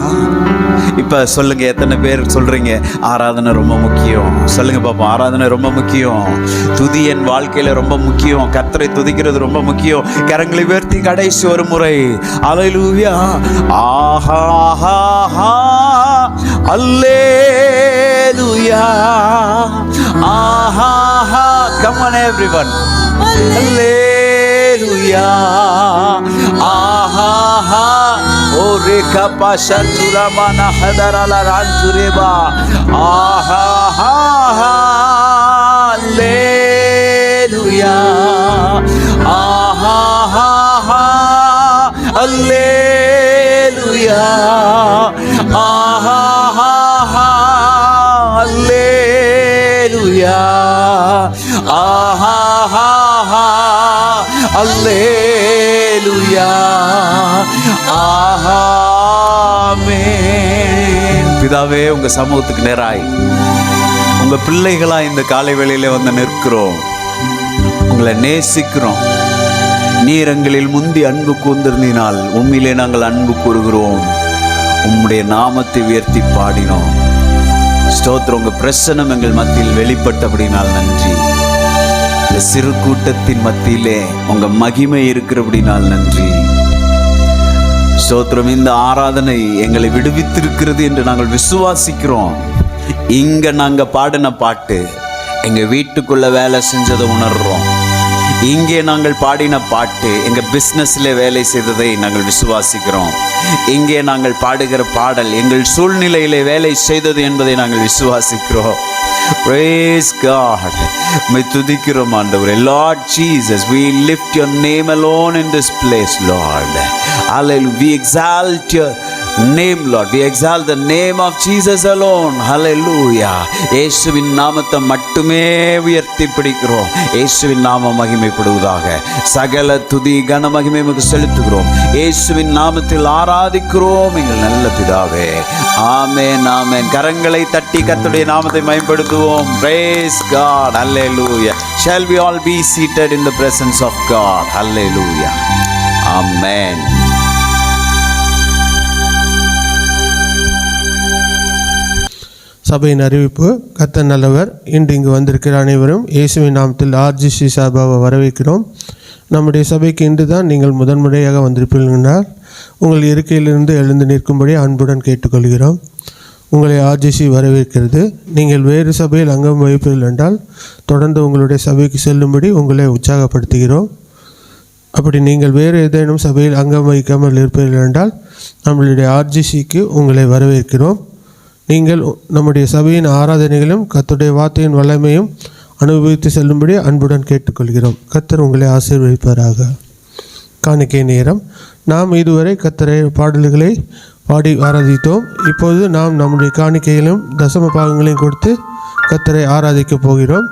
இப்ப சொல்லுங்க, எத்தனை பேர் சொல்றீங்க ஆராதனை ரொம்ப முக்கியம்? சொல்லுங்க பாப்போம். ஆராதனை ரொம்ப முக்கியம், துதி என் வாழ்க்கையில ரொம்ப முக்கியம், கர்த்தரை துதிக்கிறது ரொம்ப முக்கியம். கரங்களை உயர்த்தி கடைசி ஒரு முறை அல்லேலூயா, ஆஹா அல்லேலூயா, ஆஹா. Come on everyone, hallelujah, Aha. O reka pasha turamana hadarala rantureba, aha hallelujah, aha hallelujah, aha hallelujah, aha hallelujah, ஆமென். பிதாவே, உங்க சமூகத்துக்கு நேராய் உங்க பிள்ளைகளா இந்த காலை வேளையில வந்து நிற்கிறோம். உங்களை நேசிக்கிறோம். நீர் எங்களில் முந்தி அன்பு கூர்ந்திருந்தினால் உம்மிலே நாங்கள் அன்பு கூறுகிறோம். உம்முடைய நாமத்தை உயர்த்தி பாடினோம். ஸ்தோத்திரம். உங்க பிரசன்னம் எங்கள் மத்தியில் வெளிப்பட்டபடினால் நன்றி. இந்த சிறு கூட்டத்தின் மத்தியிலே உங்க மகிமை இருக்கிறபடினால் நன்றி. ஸ்தோத்திரம். இந்த ஆராதனை எங்களை விடுவித்திருக்கிறது என்று நாங்கள் விசுவாசிக்கிறோம். இங்க நாங்க பாடின பாட்டு, எங்கள் வீட்டுக்குள்ளே வேலை செஞ்சதை உணர்கிறோம். இங்கே நாங்கள் பாடின பாட்டு எங்கள் பிஸ்னஸில் வேலை செய்ததை நாங்கள் விசுவாசிக்கிறோம். இங்கே நாங்கள் பாடுகிற பாடல் எங்கள் சூழ்நிலையிலே வேலை செய்தது என்பதை நாங்கள் விசுவாசிக்கிறோம். Praise God. உம்மை துதிக்கிறோம் ஆண்டவரே. Lord Jesus, we lift your name alone in this place, Lord. Hallelujah. We exalt your name, Lord. We exalt the name of Jesus alone. Hallelujah. இயேசுவின் நாமத்தை மட்டுமே உயர்த்தி பிடிக்கிறோம். இயேசுவின் நாமம் மகிமைப்படுவதாக. சகல துதி கன மகிமை உமக்கு செலுத்துகிறோம். இயேசுவின் நாமத்தில் ஆராதிக்கிறோம் எங்கள் நல்ல பிதாவே. ஆமென், ஆமென். கரங்களை தட்டி கர்த்தருடைய நாமத்தை மகிமைப்படுத்துவோம். Praise God. Hallelujah. Shall we all be seated in the presence of God? Hallelujah. Amen. சபையின் அறிவிப்பு. கர்த்தர் நல்லவர். இன்று இங்கு வந்திருக்கிற அனைவரும் இயேசுவின் நாமத்தில் RGC சார்பாக வரவேற்கிறோம். நம்முடைய சபைக்கு இன்று தான் நீங்கள் முதன்முறையாக வந்திருப்பீர்கள். உங்கள் இருக்கையிலிருந்து எழுந்து நிற்கும்படி அன்புடன் கேட்டுக்கொள்கிறோம். உங்களை RGC வரவேற்கிறது. நீங்கள் வேறு சபையில் அங்கம் வகிப்பீர்கள் என்றால் தொடர்ந்து உங்களுடைய சபைக்கு செல்லும்படி உங்களை உற்சாகப்படுத்துகிறோம். அப்படி நீங்கள் வேறு ஏதேனும் சபையில் அங்கம் வகிக்காமல் இருப்பீர்கள் என்றால் நம்மளுடைய RGCக்கு உங்களை வரவேற்கிறோம். நீங்கள் நம்முடைய சபையின் ஆராதனைகளும் கர்த்தருடைய வார்த்தையின் வல்லமையும் அனுபவித்து செல்லும்படி அன்புடன் கேட்டுக்கொள்கிறோம். கர்த்தர் உங்களை ஆசீர்வதிப்பாராக. காணிக்கை நேரம். நாம் இதுவரை கர்த்தரை பாடல்களை பாடி ஆராதித்தோம். இப்போது நாம் நம்முடைய காணிக்கையிலும் தசம பாகங்களையும் கொடுத்து கர்த்தரை ஆராதிக்கப் போகிறோம்.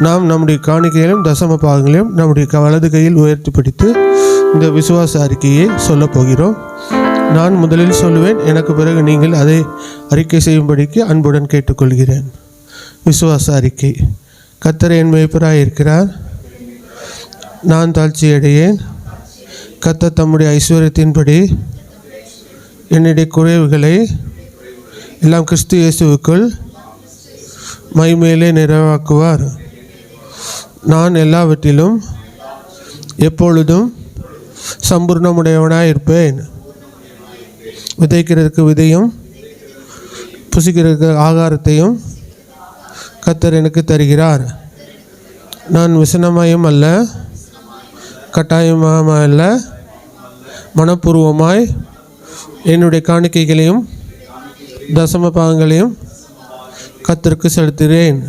நாம் நம்முடைய காணிக்கையிலும் தசம பாகங்களையும் நம்முடைய வலது கையில் உயர்த்தி பிடித்து இந்த விசுவாச அறிக்கையை சொல்லப் போகிறோம். நான் முதலில் சொல்லுவேன், எனக்கு பிறகு நீங்கள் அதை அறிக்கை செய்யும்படிக்கு அன்புடன் கேட்டுக்கொள்கிறேன். விசுவாச அறிக்கை. கர்த்தர் என் மேய்ப்பராய் இருக்கிறார், நான் தாழ்ச்சியடையேன். கர்த்தர் தம்முடைய ஐஸ்வர்யத்தின்படி என்னுடைய குறைவுகளை எல்லாம் கிறிஸ்து இயேசுவுக்குள் மகிமையிலே நிறைவாக்குவார். நான் எல்லாவற்றிலும் எப்பொழுதும் சம்பூர்ணமுடையவனாய் இருப்பேன். விதைக்கிறதுக்கு விதையும் புசிக்கிறதுக்கு ஆகாரத்தையும் கர்த்தர் எனக்கு தருகிறார். நான் விசனமாயும் அல்ல, கட்டாயமாக அல்ல, மனப்பூர்வமாய் என்னுடைய காணிக்கைகளையும் தசம பாகங்களையும் கர்த்தருக்கு செலுத்துகிறேன்.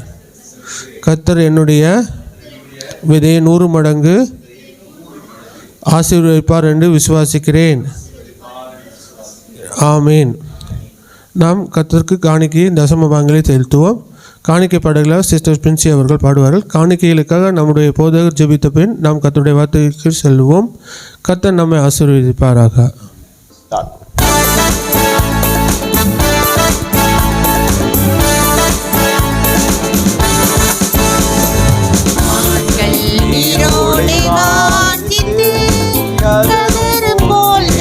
கர்த்தர் என்னுடைய விதையை 100 மடங்கு ஆசீர்வதிப்பார் என்று விசுவாசிக்கிறேன். ஆமீன். நாம் கர்த்தருக்கு காணிக்கையை தசம பாகங்களை செலுத்துவோம். காணிக்கை பாடல்களாக சிஸ்டர் பிரின்சி அவர்கள் பாடுவார்கள். காணிக்கைகளுக்காக நம்முடைய போதகர் ஜெபித்த பின் நாம் கர்த்தருடைய வார்த்தைக்கு செல்வோம். கர்த்தர் நம்மை ஆசீர்வதிப்பாராக. நீரோடி வாஞ்சித்து கதறு போல்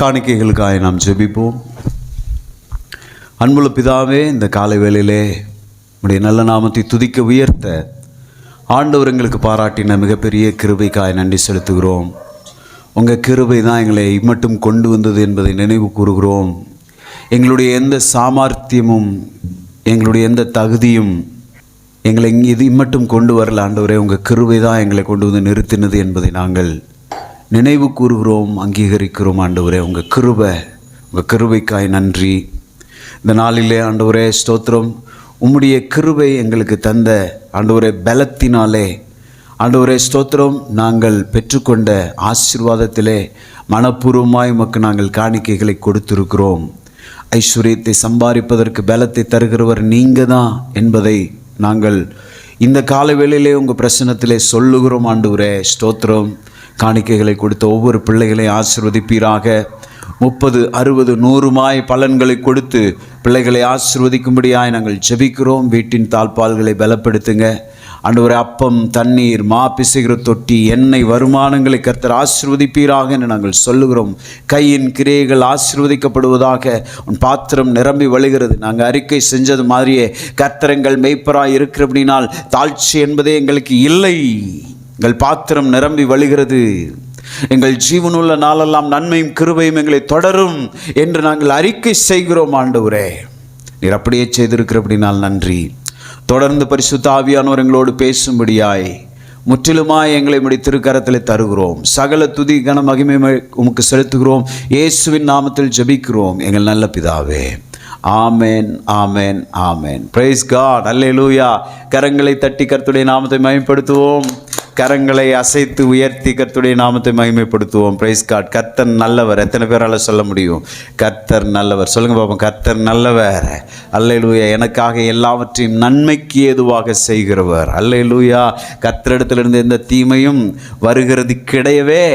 காணிக்கைகளுக்காக நாம் ஜெபிப்போம். அன்புள்ள பிதாவே, இந்த காலை வேளையிலே உம்முடைய நல்ல நாமத்தை துதிக்க உயர்த்த ஆண்டவர் எங்களுக்கு பாராட்டின மிகப்பெரிய கிருபைக்காய் நன்றி செலுத்துகிறோம். உங்கள் கிருபை தான் எங்களை இம்மட்டும் கொண்டு வந்தது என்பதை நினைவு கூறுகிறோம். எங்களுடைய எந்த சாமர்த்தியமும் எங்களுடைய எந்த தகுதியும் எங்களை இது இம்மட்டும் கொண்டு வரல ஆண்டவரே. உங்கள் கிருபை தான் எங்களை கொண்டு வந்து நிறுத்தினது என்பதை நாங்கள் நினைவு கூறுகிறோம், அங்கீகரிக்கிறோம் ஆண்டவரே. உங்கள் கிருபைக்காய் நன்றி. இந்த நாளிலே ஆண்டவரே ஸ்தோத்திரம். உம்முடைய கிருபை எங்களுக்கு தந்த ஆண்டவரே பலத்தினாலே ஆண்டவரே ஸ்தோத்திரம், நாங்கள் பெற்றுக்கொண்ட ஆசீர்வாதத்திலே மனப்பூர்வமாய் உமக்கு நாங்கள் காணிக்கைகளை கொடுத்திருக்கிறோம். ஐஸ்வர்யத்தை சம்பாதிப்பதற்கு பலத்தை தருகிறவர் நீங்கள் தான் என்பதை நாங்கள் இந்த கால வேளையிலே உங்கள் பிரசன்னத்திலே சொல்லுகிறோம் ஆண்டவரே ஸ்தோத்திரம். காணிக்கைகளை கொடுத்த ஒவ்வொரு பிள்ளைகளையும் ஆசீர்வதிப்பீராக. 30, 60, 100 பலன்களை கொடுத்து பிள்ளைகளை ஆசீர்வதிக்கும்படியாய் நாங்கள் ஜெபிக்கிறோம். வீட்டின் தாழ்பால்களை பலப்படுத்துங்க ஆண்டவரே. அப்பம், தண்ணீர், மா பிசைகிற தொட்டி, எண்ணெய், வருமானங்களை கர்த்தர் ஆசீர்வதிப்பீராக என்று நாங்கள் சொல்லுகிறோம். கையின் கிரியைகள் ஆசீர்வதிக்கப்படுவதாக. உன் பாத்திரம் நிரம்பி வழிகிறது. நாங்கள் அறிக்கை செஞ்சது மாதிரியே கர்த்தரங்கள் மெய்ப்பராய் இருக்கிறபடினால் தாழ்ச்சி என்பதே எங்களுக்கு இல்லை. எங்கள் பாத்திரம் நிரம்பி வழிகிறது. எங்கள் ஜீவனுள்ள நாளெல்லாம் நன்மையும் கிருபையும் எங்களை தொடரும் என்று நாங்கள் அறிக்கை செய்கிறோம் ஆண்டவரே. நீர் அப்படியே செய்திருக்கிறபடினால் நன்றி. தொடர்ந்து பரிசுத்த ஆவியானவர் எங்களோடு பேசும்படியாய் முற்றிலுமாய் எங்களை உம்முடைய திருக்கரத்தில் தருகிறோம். சகல துதி கன மகிமை உமக்கு செலுத்துகிறோம். இயேசுவின் நாமத்தில் ஜெபிக்கிறோம் எங்கள் நல்ல பிதாவே. ஆமேன், ஆமேன், ஆமேன். Praise God. அல்லேலூயா. கரங்களை தட்டி கர்த்தருடைய நாமத்தை மகிமைப்படுத்துவோம். கரங்களை அசைத்து உயர்த்தி கர்த்தருடைய நாமத்தை மகிமைப்படுத்துவோம். Praise God. கர்த்தர் நல்லவர். எத்தனை பேரால் சொல்ல முடியும்? கர்த்தர் நல்லவர். சொல்லுங்க பாப்போம். கர்த்தர் நல்லவர். அல்லேலூயா. எனக்காக எல்லாவற்றையும் நன்மைக்கு ஏதுவாக செய்கிறவர். அல்லேலூயா. கர்த்தரிடத்திலிருந்து எந்த தீமையும் வருகிறது கிடையவே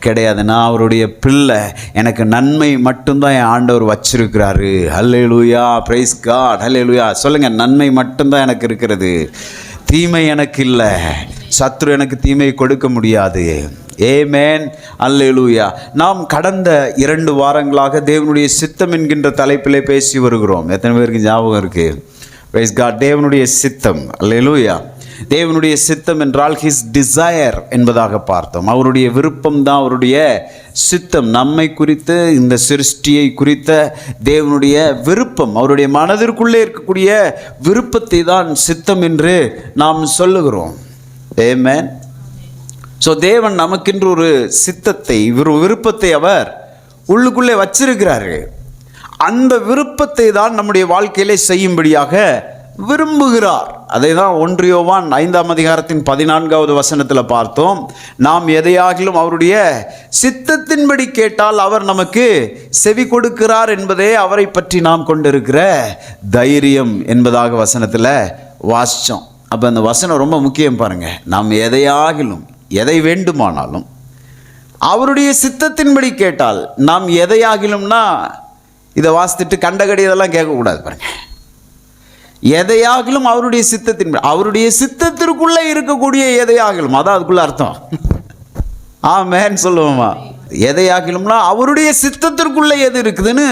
கிடையாது. நான் அவருடைய பிள்ளை. எனக்கு நன்மை மட்டும்தான் என் ஆண்டவர் வச்சிருக்கிறாரு. அல்லேலூயா. Praise God. அல்லேலூயா. சொல்லுங்க, நன்மை மட்டும்தான் எனக்கு இருக்கிறது, தீமை எனக்கு இல்லை. சத்ரு எனக்கு தீமையை கொடுக்க முடியாது. ஆமென். அல்லேலூயா. நாம் கடந்த 2 வாரங்களாக தேவனுடைய சித்தம் என்கின்ற தலைப்பிலே பேசி வருகிறோம். எத்தனை பேருக்கு ஞாபகம் இருக்கு? Praise God. தேவனுடைய சித்தம். அல்லேலூயா. தேவனுடைய சித்தம் என்றால் ஹிஸ் டிசையர் என்பதாக பார்த்தோம். அவருடைய விருப்பம் தான் அவருடைய சித்தம். நம்மை குறித்து, இந்த சிருஷ்டியை குறித்த தேவனுடைய விருப்பம், அவருடைய மனதிற்குள்ளே இருக்கக்கூடிய விருப்பத்தை தான் சித்தம் என்று நாம் சொல்லுகிறோம். ஆமென். ஸோ தேவன் நமக்கென்று ஒரு சித்தத்தை, ஒரு விருப்பத்தை அவர் உள்ளுக்குள்ளே வச்சிருக்கிறாரு. அந்த விருப்பத்தை தான் நம்முடைய வாழ்க்கையிலே செய்யும்படியாக விரும்புகிறார். அதை தான் 1 யோவான் 5ஆம் அதிகாரத்தின் 14வது வசனத்தில் பார்த்தோம். நாம் எதையாகிலும் அவருடைய சித்தத்தின்படி கேட்டால் அவர் நமக்கு செவி கொடுக்கிறார் என்பதே அவரை பற்றி நாம் கொண்டிருக்கிற தைரியம் என்பதாக வசனத்தில் வாசித்தோம். அப்போ அந்த வசனம் ரொம்ப முக்கியம் பாருங்க. நாம் எதையாகிலும், எதை வேண்டுமானாலும் அவருடைய சித்தத்தின்படி கேட்டால், நாம் எதையாகிலும்னா இதை வாசித்துட்டு கண்டகடி இதெல்லாம் கேட்கக்கூடாது பாருங்க. எதையாகிலும் அவருடைய சித்தத்தின், அவருடைய சித்தத்திற்குள்ளே இருக்கக்கூடிய எதையாகிலும், அதான் அதுக்குள்ள அர்த்தம். ஆமென் சொல்லுவோமா? எதையாகிலும்னா அவருடைய சித்தத்திற்குள்ளே எது இருக்குதுன்னு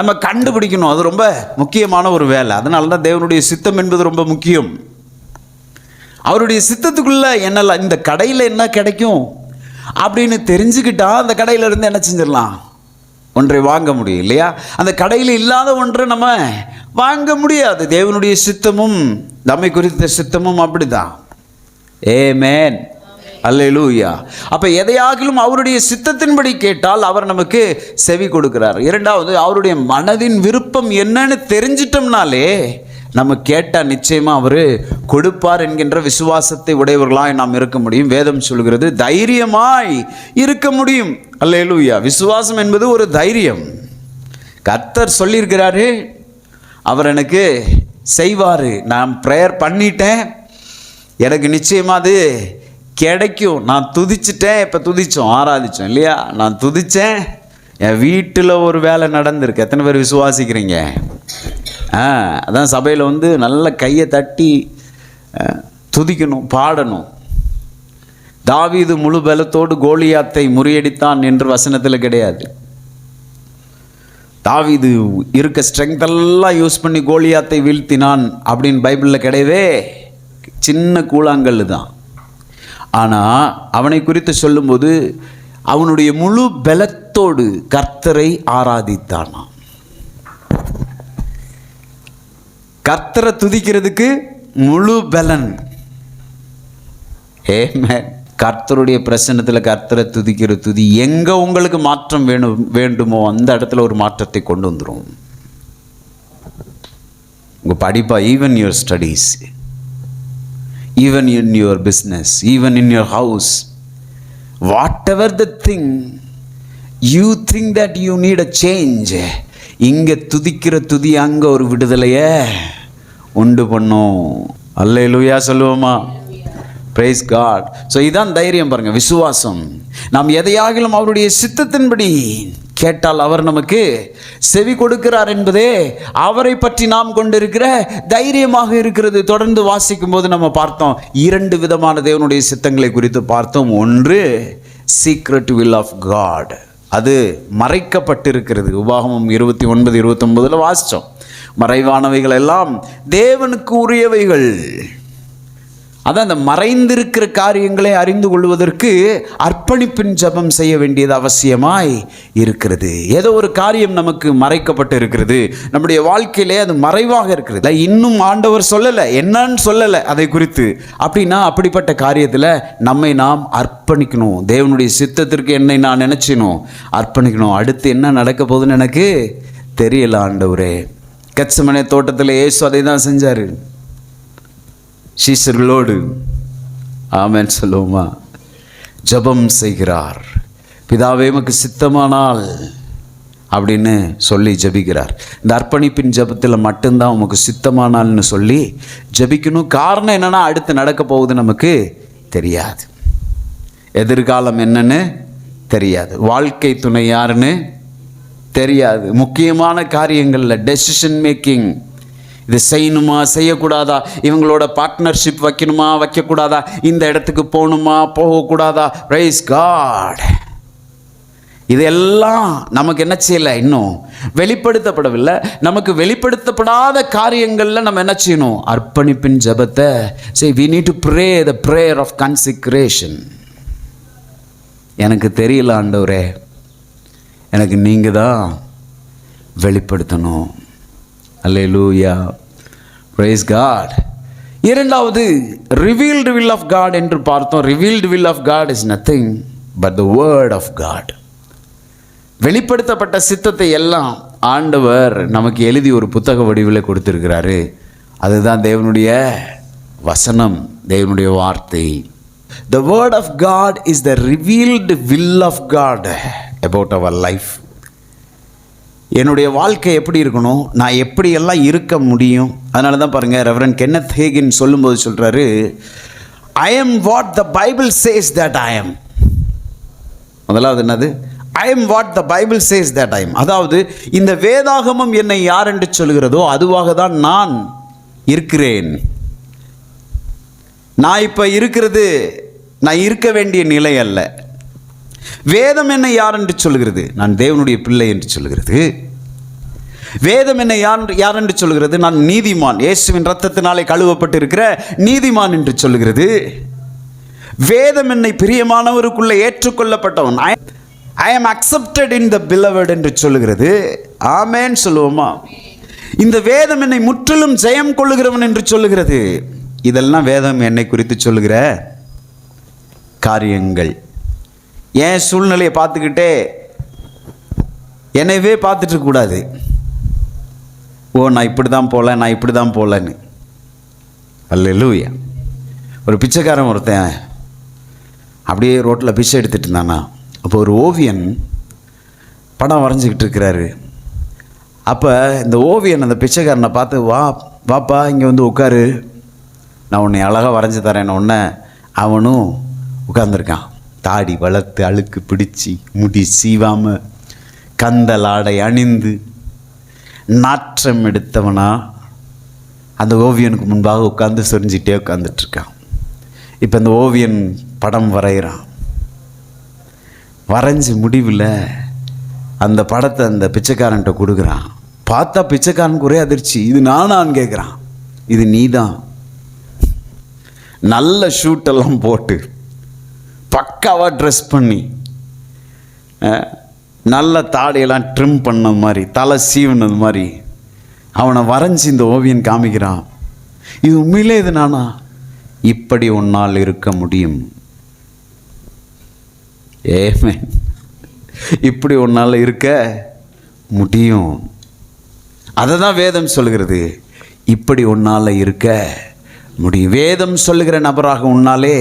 நம்ம கண்டுபிடிக்கணும். அது ரொம்ப முக்கியமான ஒரு வேலை. அதனால தான் தேவனுடைய சித்தம் என்பது ரொம்ப முக்கியம். அவருடைய சித்தத்துக்குள்ள என்னெல்லாம், இந்த கடையில் என்ன கிடைக்கும் அப்படின்னு தெரிஞ்சுக்கிட்டா அந்த கடையில் இருந்து என்ன செஞ்சிடலாம், ஒன்றை வாங்க முடியும் இல்லையா? அந்த கடையில் இல்லாத ஒன்றை நம்ம வாங்க முடியாது. தேவனுடைய சித்தமும் நம்மை குறித்த சித்தமும் அப்படிதான். ஆமென். அல்லேலூயா. அப்போ எதையாகிலும் அவருடைய சித்தத்தின்படி கேட்டால் அவர் நமக்கு செவி கொடுக்கிறார். இரண்டாவது, அவருடைய மனதின் விருப்பம் என்னன்னு தெரிஞ்சிட்டோம்னாலே நம்ம கேட்டால் நிச்சயமாக அவர் கொடுப்பார் என்கின்ற விசுவாசத்தை உடையவர்களாய் நாம் இருக்க முடியும். வேதம் சொல்கிறது தைரியமாய் இருக்க முடியும். அல்லேலூயா. விசுவாசம் என்பது ஒரு தைரியம். கர்த்தர் சொல்லியிருக்கிறாரு, அவர் எனக்கு செய்வார். நான் ப்ரேயர் பண்ணிட்டேன், எனக்கு நிச்சயமாக அது கிடைக்கும். நான் துதிச்சிட்டேன். இப்போ துதித்தோம், ஆராதித்தோம் இல்லையா? நான் துதித்தேன், என் வீட்டில் ஒரு வேலை நடந்திருக்கு. எத்தனை பேர் விசுவாசிக்கிறீங்க? அதான் சபையில் வந்து நல்ல கையை தட்டி துதிக்கணும், பாடணும். தாவீது முழு பலத்தோடு கோலியாத்தை முறியடித்தான் என்று வசனத்தில் கிடையாது. தாவீது இருக்க ஸ்ட்ரெங்க் எல்லாம் யூஸ் பண்ணி கோலியாத்தை வீழ்த்தினான் அப்படின்னு பைபிளில் கிடையவே, சின்ன கூழாங்கல் தான். ஆனால் அவனை குறித்து சொல்லும்போது அவனுடைய முழு பலத்தோடு கர்த்தரை ஆராதித்தானாம். கர்த்தரை துதிக்கிறதுக்கு முழு பலன். கர்த்தருடைய பிரசன்னத்தில் கர்த்தரை துதிக்கிற துதி எங்கே உங்களுக்கு மாற்றம் வேண்டுமோ அந்த இடத்துல ஒரு மாற்றத்தை கொண்டு வந்துடும். உங்கள் படிப்பா, even your studies, even in your business, even in your house, what ever the thing you think that you need a change, இங்கே துதிக்கிற துதி அங்கே ஒரு விடுதலையை உண்டு பண்ணும். அல்லேலூயா சொல்லுவோமா? Praise God. ஸோ இதான் தைரியம் பாருங்க, விசுவாசம். நாம் எதையாகிலும் அவருடைய சித்தத்தின்படி கேட்டால் அவர் நமக்கு செவி கொடுக்கிறார் என்பதே அவரை பற்றி நாம் கொண்டிருக்கிற தைரியமாக இருக்கிறது. தொடர்ந்து வாசிக்கும் போது நம்ம பார்த்தோம், 2 விதமான தேவனுடைய சித்தங்களை குறித்து பார்த்தோம். ஒன்று சீக்ரெட் வில் ஆஃப் காட், அது மறைக்கப்பட்டிருக்கிறது. உபாகமம் 29-29 வாசித்தோம். மறைவானவைகள் எல்லாம் தேவனுக்கு உரியவைகள். அதான் அந்த மறைந்திருக்கிற காரியங்களை அறிந்து கொள்வதற்கு அர்ப்பணிப்பின் ஜெபம் செய்ய வேண்டியது அவசியமாய் இருக்கிறது. ஏதோ ஒரு காரியம் நமக்கு மறைக்கப்பட்டு இருக்கிறது, நம்முடைய வாழ்க்கையிலே அது மறைவாக இருக்கிறது, இன்னும் ஆண்டவர் சொல்லலை, என்னன்னு சொல்லலை அதை குறித்து. அப்படின்னா அப்படிப்பட்ட காரியத்தில் நம்மை நாம் அர்ப்பணிக்கணும். தேவனுடைய சித்தத்திற்கு என்னை நான் நினைச்சினோம், அர்ப்பணிக்கணும். அடுத்து என்ன நடக்க போகுதுன்னு எனக்கு தெரியல ஆண்டவரே. கெத்செமனே தோட்டத்தில் இயேசு அதை தான் செஞ்சார் சீஷர்களோடு. ஆமென் சொல்லுவோமா? ஜெபம் செய்கிறார். பிதாவே உமக்கு சித்தமானால் அப்படின்னு சொல்லி ஜெபிக்கிறார். இந்த அர்ப்பணிப்பின் ஜெபத்தில் மட்டும்தான் உமக்கு சித்தமானால்னு சொல்லி ஜெபிக்கணும். காரணம் என்னன்னா, அடுத்து நடக்க போகுது நமக்கு தெரியாது, எதிர்காலம் என்னன்னு தெரியாது, வாழ்க்கை துணை யாருன்னு தெரியாது, முக்கியமான காரியங்களில் டெசிஷன் மேக்கிங், இது செய்யணுமா செய்யக்கூடாதா, இவங்களோட பார்ட்னர்ஷிப் வைக்கணுமா வைக்கக்கூடாதா, இந்த இடத்துக்கு போகணுமா போகக்கூடாதா. Price God. இதெல்லாம் நமக்கு என்ன செய்யலை, இன்னும் வெளிப்படுத்தப்படவில்லை. நமக்கு வெளிப்படுத்தப்படாத காரியங்களில் நம்ம என்ன செய்யணும், அர்ப்பணிப்பின் ஜெபத்தை செய். we need to pray the prayer of consecration. எனக்கு தெரியல ஆண்டவரே, எனக்கு நீங்கள் தான் வெளிப்படுத்தணும். அல்லேலூயா, பிரைஸ் காட். இரண்டாவது ரிவீல்டு வில் ஆஃப் காட் என்று பார்த்தோம். Revealed will of God is nothing but the word of God. வெளிப்படுத்தப்பட்ட சித்தத்தை எல்லாம் ஆண்டவர் நமக்கு எழுதி ஒரு புத்தக வடிவில் கொடுத்திருக்கிறாரு. அதுதான் தேவனுடைய வசனம், தேவனுடைய வார்த்தை. The word of God is the revealed will of God about our life. என்னுடைய வாழ்க்கை எப்படி இருக்கணும், நான் எப்படியெல்லாம் இருக்க முடியும். அதனால தான் பாருங்கள், ரெவரண்ட் கென்னத் ஹேகின் சொல்லும்போது சொல்கிறாரு, I am what the Bible says that I am. முதலாவது என்னது, I am what the Bible says that I am. அதாவது இந்த வேதாகமம் என்னை யார் என்று சொல்கிறதோ அதுவாக தான் நான் இருக்கிறேன். நான் இப்போ இருக்கிறது நான் இருக்க வேண்டிய நிலை அல்ல. வேதம் என்னை யார் என்று சொல்கிறது, நான் தேவனுடைய பிள்ளை என்று சொல்கிறது. வேதம் என்னை யார் என்று சொல்கிறது, நான் நீதிமான், இயேசுவின் இரத்தத்தினாலே கழுவப்பட்டு இருக்கிற நீதிமான் என்று சொல்கிறது. வேதம் என்னை பிரியமானவருக்குள்ள ஏற்றுக்கொள்ளப்பட்டவன், ஐ ஆம் அக்செப்டட் இன் த பிலவட் என்று சொல்கிறது. ஆமென் சொல்லுவோமா? இந்த வேதம் என்னை முற்றிலும் ஜெயம் கொள்ளுகிறவன் என்று சொல்லுகிறது. இதெல்லாம் வேதம் என்னை குறித்து சொல்லுகிற காரியங்கள். என் சூழ்நிலையை பார்த்துக்கிட்டே என்னைவே பார்த்துட்டு இருக்கக்கூடாது. ஓ, நான் இப்படி தான் போகல, நான் இப்படி தான் போகலன்னு. அல்லேலூயா. ஒரு பிச்சைக்காரன் ஒருத்தன் அப்படியே ரோட்டில் பிச்சை எடுத்துகிட்டு இருந்தானா. அப்போ ஒரு ஓவியன் படம் வரைஞ்சிக்கிட்டு இருக்கிறாரு. அப்போ இந்த ஓவியன் அந்த பிச்சைக்காரனை பார்த்து, வாப்பா இங்கே வந்து உட்காரு, நான் உன்னை அழகாக வரைஞ்சி தரேன். உடனே அவனும் உட்கார்ந்துருக்கான். தாடி வளர்த்து, அழுக்கு பிடிச்சி, முடி சீவாமல், கந்தல் ஆடை அணிந்து, நாற்றம் எடுத்தவனா அந்த ஓவியனுக்கு முன்பாக உட்காந்து சொரிஞ்சிட்டே உட்காந்துட்ருக்கான். இப்போ அந்த ஓவியன் படம் வரைகிறான். வரைஞ்சி முடிவில் அந்த படத்தை அந்த பிச்சைக்காரன்ட்ட கொடுக்குறான். பார்த்தா பிச்சைக்காரனுக்கு ஒரே அதிர்ச்சி. இது நானான்னு கேட்குறான். இது நீ தான். நல்ல ஷூட்டெல்லாம் போட்டு பக்காவாக ட்ரெஸ் பண்ணி நல்ல தாடியெல்லாம் ட்ரிம் பண்ண மாதிரி, தலை சீவுனது மாதிரி அவனை வரைஞ்சி இந்த ஓவியன் காமிக்கிறான். இது உண்மையிலே இது நானா? இப்படி உன்னால் இருக்க முடியும். ஏமே, இப்படி உன்னால் இருக்க முடியும். அதை தான் வேதம் சொல்கிறது. இப்படி உன்னால் இருக்க முடியும். வேதம் சொல்லுகிற நபராக உன்னாலே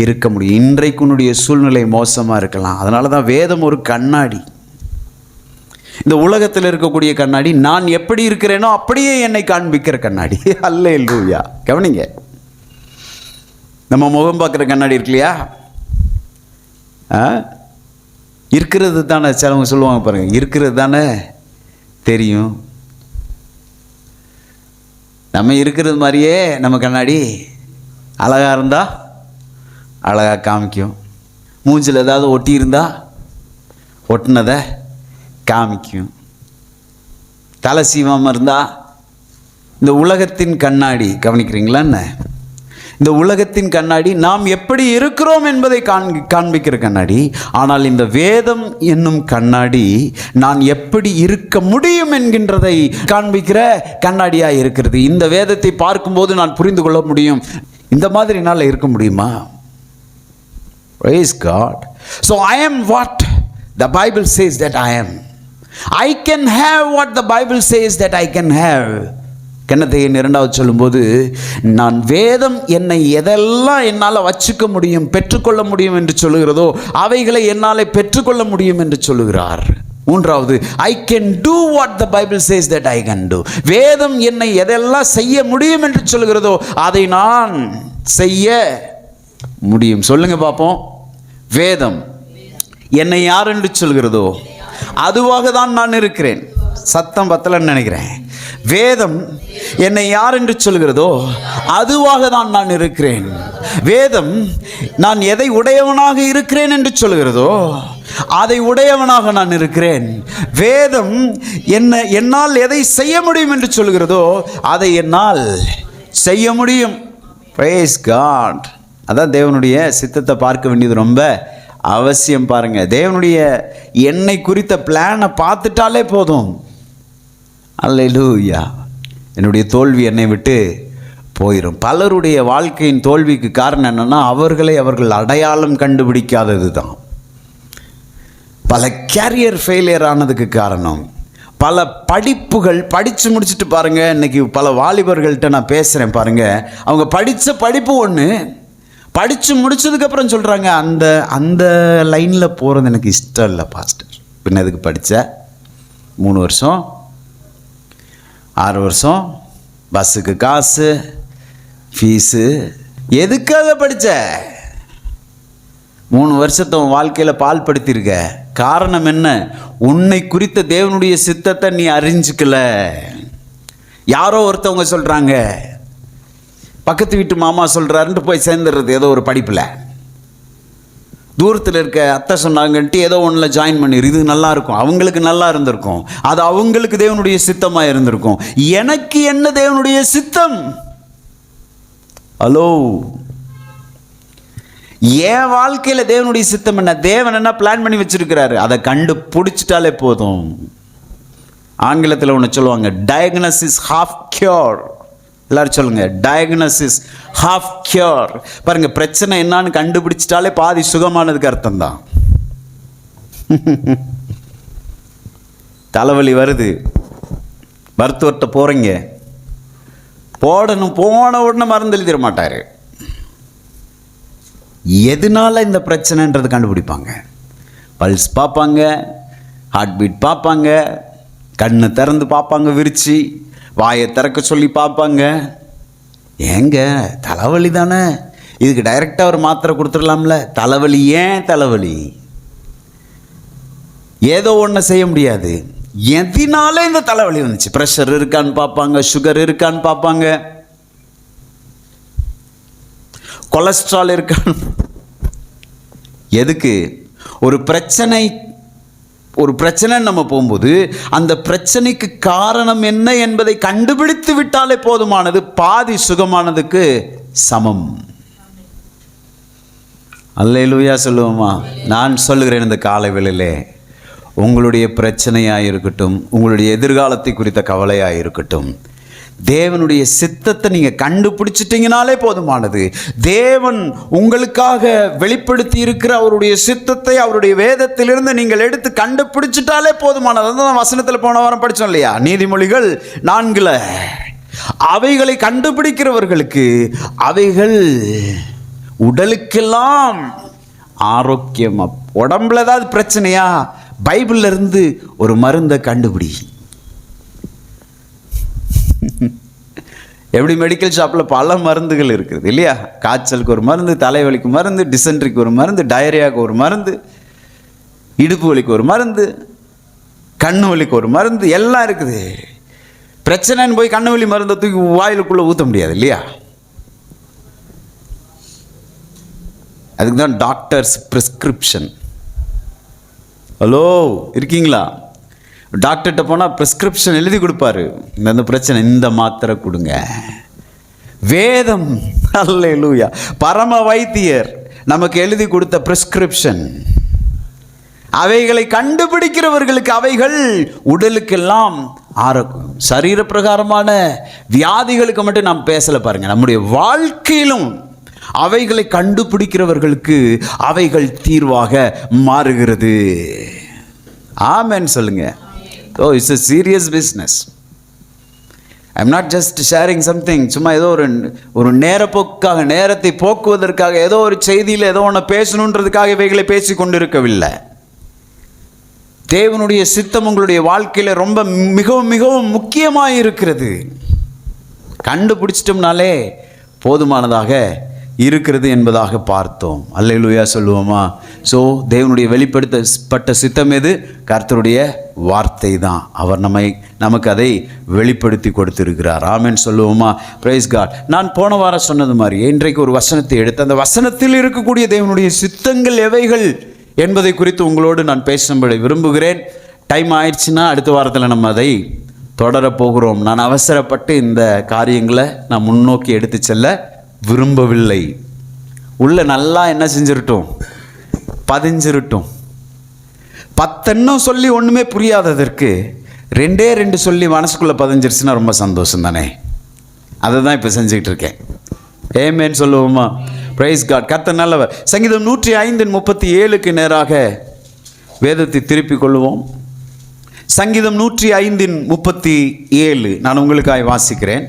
இருக்க முடியும். இன்றைக்கு உன்னுடைய சூழ்நிலை மோசமாக இருக்கலாம். அதனால தான் வேதம் ஒரு கண்ணாடி. இந்த உலகத்தில் இருக்கக்கூடிய கண்ணாடி நான் எப்படி இருக்கிறேனோ அப்படியே என்னை காண்பிக்கிற கண்ணாடி. அல்லேலூயா. கவனிங்க, நம்ம முகம் பார்க்குற கண்ணாடி இருக்கு இல்லையா, இருக்கிறது தானே. சிலவங்க சொல்லுவாங்க பாருங்கள், இருக்கிறது தானே தெரியும். நம்ம இருக்கிறது மாதிரியே நம்ம கண்ணாடி அழகாக இருந்தால் அழகாக காமிக்கும். மூஞ்சில் ஏதாவது ஒட்டி இருந்தால் ஒட்டினதை காமிக்கும். தலை சீவாமல் இருந்தால், இந்த உலகத்தின் கண்ணாடி கவனிக்கிறீங்களா என்ன? இந்த உலகத்தின் கண்ணாடி நாம் எப்படி இருக்கிறோம் என்பதை காண்பிக்கிற கண்ணாடி. ஆனால் இந்த வேதம் என்னும் கண்ணாடி நான் எப்படி இருக்க முடியும் என்கின்றதை காண்பிக்கிற கண்ணாடியாக இருக்கிறது. இந்த வேதத்தை பார்க்கும்போது நான் புரிந்து கொள்ள முடியும், இந்த மாதிரி என்னால் இருக்க முடியுமா? Praise God. So I am what the Bible says that I am. I can have what the Bible says that I can have. கன்னத்தையின் 2வது சொல்லும்போது, நான் வேதம் என்னை எதெல்லாம் என்னால் வச்சுக்க முடியும், பெற்றுக்கொள்ள முடியும் என்று சொல்லுகிறதோ அவைகளை என்னால் பெற்றுக்கொள்ள முடியும் என்று சொல்லுகிறார். 3வது, I can do what the Bible says that I can do. வேதம் என்னை எதெல்லாம் செய்ய முடியும் என்று சொல்லுகிறதோ அதை நான் செய்ய முடியும். சொல்லுங்க பார்ப்போம். வேதம் என்னை யார் என்று சொல்கிறதோ அதுவாக தான் நான் இருக்கிறேன். சத்தம் பத்தலன்னு நினைக்கிறேன். வேதம் என்னை யார் என்று சொல்கிறதோ அதுவாக தான் நான் இருக்கிறேன். வேதம் நான் எதை உடையவனாக இருக்கிறேன் என்று சொல்கிறதோ அதை உடையவனாக நான் இருக்கிறேன். வேதம் என்னால் எதை செய்ய முடியும் என்று சொல்கிறதோ அதை என்னால் செய்ய முடியும். Praise God. அதான் தேவனுடைய சித்தத்தை பார்க்க வேண்டியது ரொம்ப அவசியம். பாருங்க, தேவனுடைய என்னை குறித்த பிளானை பார்த்துட்டாலே போதும். அல்லேலூயா. என்னுடைய தோல்வி என்னை விட்டு போயிடும். பலருடைய வாழ்க்கையின் தோல்விக்கு காரணம் என்னன்னா, அவர்களை அவர்கள் அடையாளம் கண்டுபிடிக்காதது தான். பல கேரியர் ஃபெயிலியர் ஆனதுக்கு காரணம், பல படிப்புகள் படித்து முடிச்சுட்டு பாருங்கள். இன்றைக்கி பல வாலிபர்கள்ட்ட நான் பேசுகிறேன் பாருங்கள். அவங்க படித்த படிப்பு ஒன்று, படித்து முடித்ததுக்கப்புறம் சொல்கிறாங்க, அந்த லைனில் போகிறது எனக்கு இஷ்டம் இல்லை பாஸ்டர். பின்ன எதுக்கு படித்த? 3 வருஷம் 6 வருஷம் பஸ்ஸுக்கு காசு, ஃபீஸு, எதுக்காக படித்த? 3 வருஷத்தை உன் வாழ்க்கையில் பால் படுத்தியிருக்க. காரணம் என்ன? உன்னை குறித்த தேவனுடைய சித்தத்தை நீ அறிஞ்சிக்கல. யாரோ ஒருத்தவங்க சொல்கிறாங்க, பக்கத்து வீட்டு மாமா சொல்கிறாருன்ட்டு போய் சேர்ந்துடுறது ஏதோ ஒரு படிப்பில். தூரத்தில் இருக்க அத்தை சொன்னாங்கன்ட்டு ஏதோ ஒன்றில் ஜாயின் பண்ணிடு. இது நல்லா இருக்கும், அவங்களுக்கு நல்லா இருந்திருக்கும், அது அவங்களுக்கு தேவனுடைய சித்தமாக இருந்திருக்கும். எனக்கு என்ன தேவனுடைய சித்தம்? ஹலோ, என் வாழ்க்கையில் தேவனுடைய சித்தம் என்ன? தேவன் என்ன பிளான் பண்ணி வச்சிருக்கிறாரு, அதை கண்டு பிடிச்சிட்டாலே போதும். ஆங்கிலத்தில் ஒன்று சொல்லுவாங்க, டயக்னோசிஸ் ஹாஃப் கியூர். எல்லாரும் சொல்லுங்க, டயக்னோசிஸ் ஹாஃப் கியூர். பாருங்க, பிரச்சனை என்னன்னு கண்டுபிடிச்சிட்டாலே பாதி சுகமானதுக்கு அர்த்தம் தான். தலைவலி வருது, மருத்துவர்கிட்ட போறீங்க, போடணும், போன உடனே மருந்து எழுதிட மாட்டாரு. எதனால இந்த பிரச்சனைன்றது கண்டுபிடிப்பாங்க. பல்ஸ் பார்ப்பாங்க, ஹார்ட் பீட் பார்ப்பாங்க, கண்ணு திறந்து பார்ப்பாங்க, விரிச்சு வாயை திறக்க சொல்லி பார்ப்பாங்க. ஏங்க தலைவலி தானே, இதுக்கு டைரெக்டாக ஒரு மாத்திரை கொடுத்துடலாம்ல. தலைவலி, ஏன் தலைவலி? ஏதோ ஒன்று செய்ய முடியாது. எதனால இந்த தலைவலி வந்துச்சு? ப்ரெஷர் இருக்கான்னு பார்ப்பாங்க, சுகர் இருக்கான்னு பார்ப்பாங்க, கொலஸ்ட்ரால் இருக்கான்னு. எதுக்கு? ஒரு பிரச்சனை ஒரு பிரச்சனைன்னு நம்ம போகும்போது அந்த பிரச்சனைக்கு காரணம் என்ன என்பதை கண்டுபிடித்து விட்டாலே போதுமானது, பாதி சுகமானதுக்கு சமம். அல்லேலூயா சொல்லுவோமா? நான் சொல்லுகிறேன், இந்த காலை வேளையிலே உங்களுடைய பிரச்சனையாக இருக்கட்டும், உங்களுடைய எதிர்காலத்தை குறித்த கவலையாக இருக்கட்டும், தேவனுடைய சித்தத்தை நீங்கள் கண்டுபிடிச்சிட்டிங்கனாலே போதுமானது. தேவன் உங்களுக்காக வெளிப்படுத்தி இருக்கிற அவருடைய சித்தத்தை அவருடைய வேதத்திலிருந்து நீங்கள் எடுத்து கண்டுபிடிச்சிட்டாலே போதுமானது. அதுதான் வசனத்தில் போன வாரம் படித்தோம் இல்லையா, நீதிமொழிகள் 4 அவைகளை கண்டுபிடிக்கிறவர்களுக்கு அவைகள் உடலுக்கெல்லாம் ஆரோக்கியமா. உடம்புல ஏதாவது பிரச்சனையா, பைபிள்ல இருந்து ஒரு மருந்தை கண்டுபிடி. எப்படி மெடிக்கல் ஷாப்பில் பல மருந்துகள் இருக்குது இல்லையா? காய்ச்சலுக்கு ஒரு மருந்து, தலைவலிக்கு மருந்து, டிசென்ட்ரிக்கு ஒரு மருந்து, டயரியாவுக்கு ஒரு மருந்து, இடுப்பு வலிக்கு ஒரு மருந்து, கண்ணு வலிக்கு ஒரு மருந்து, எல்லாம் இருக்குது. பிரச்சனைன்னு போய் கண்ணு வலி மருந்தை தூக்கி வாயிலுக்குள்ளே ஊற்ற முடியாது இல்லையா? அதுக்கு தான் டாக்டர்ஸ் ப்ரிஸ்கிரிப்ஷன். ஹலோ, இருக்கீங்களா? டாக்டர்கிட்ட போனால் ப்ரிஸ்கிரிப்ஷன் எழுதி கொடுப்பாரு. இந்த பிரச்சனை, இந்த மாத்திரை கொடுங்க. வேதம், அல்லேலூயா, பரம வைத்தியர் நமக்கு எழுதி கொடுத்த ப்ரிஸ்கிரிப்ஷன். அவைகளை கண்டுபிடிக்கிறவர்களுக்கு அவைகள் உடலுக்கெல்லாம் ஆரோக்கியம். சரீர பிரகாரமான வியாதிகளுக்கு மட்டும் நாம் பேசலை பாருங்க, நம்முடைய வாழ்க்கையிலும் அவைகளை கண்டுபிடிக்கிறவர்களுக்கு அவைகள் தீர்வாக மாறுகிறது. ஆமென் சொல்லுங்க. ஓ, it's a serious business. I'm not just sharing something. சும்மா ஏதோ ஒரு நேரப்போக்காக, நேரத்தை போக்குவதற்காக, ஏதோ ஒரு செய்தியில் ஏதோ ஒன்று பேசணுன்றதுக்காக இவைகளை பேசி கொண்டிருக்கவில்லை. தேவனுடைய சித்தம் உங்களுடைய வாழ்க்கையில் ரொம்ப மிகவும் மிகவும் முக்கியமாக இருக்கிறது. கண்டுபிடிச்சிட்டோம்னாலே போதுமானதாக இருக்கிறது என்பதாக பார்த்தோம். அல்லேலூயா சொல்லுவோமா? ஸோ தேவனுடைய வெளிப்படுத்தப்பட்ட சித்தம் எது? கர்த்தருடைய வார்த்தை தான். அவர் நமக்கு அதை வெளிப்படுத்தி கொடுத்திருக்கிறார். ஆமென் சொல்லுவோமா? Praise God. நான் போன வாரம் சொன்னது மாதிரி இன்றைக்கு ஒரு வசனத்தை எடுத்து அந்த வசனத்தில் இருக்கக்கூடிய தேவனுடைய சித்தங்கள் எவைகள் என்பதை குறித்து உங்களோடு நான் பேசும்படி விரும்புகிறேன். டைம் ஆயிடுச்சுன்னா அடுத்த வாரத்தில் நம்ம அதை தொடரப்போகிறோம். நான் அவசரப்பட்டு இந்த காரியங்களை நான் முன்னோக்கி எடுத்து செல்ல விரும்பவில்லை. உள்ள நல்லா என்ன செஞ்சிருட்டும், பதிஞ்சிருட்டும். 10 சொல்லி ஒன்றுமே புரியாததற்கு 2 சொல்லி மனசுக்குள்ளே பதிஞ்சிருச்சுன்னா ரொம்ப சந்தோஷம் தானே? அதை தான் இப்போ செஞ்சுக்கிட்டு இருக்கேன். ஏமேன் சொல்லுவோமா? Praise God. கர்த்தர் நல்லவர். சங்கீதம் 105:37 நேராக வேதத்தை திருப்பிக் கொள்வோம். சங்கீதம் 105:37 நான் உங்களுக்காக வாசிக்கிறேன்.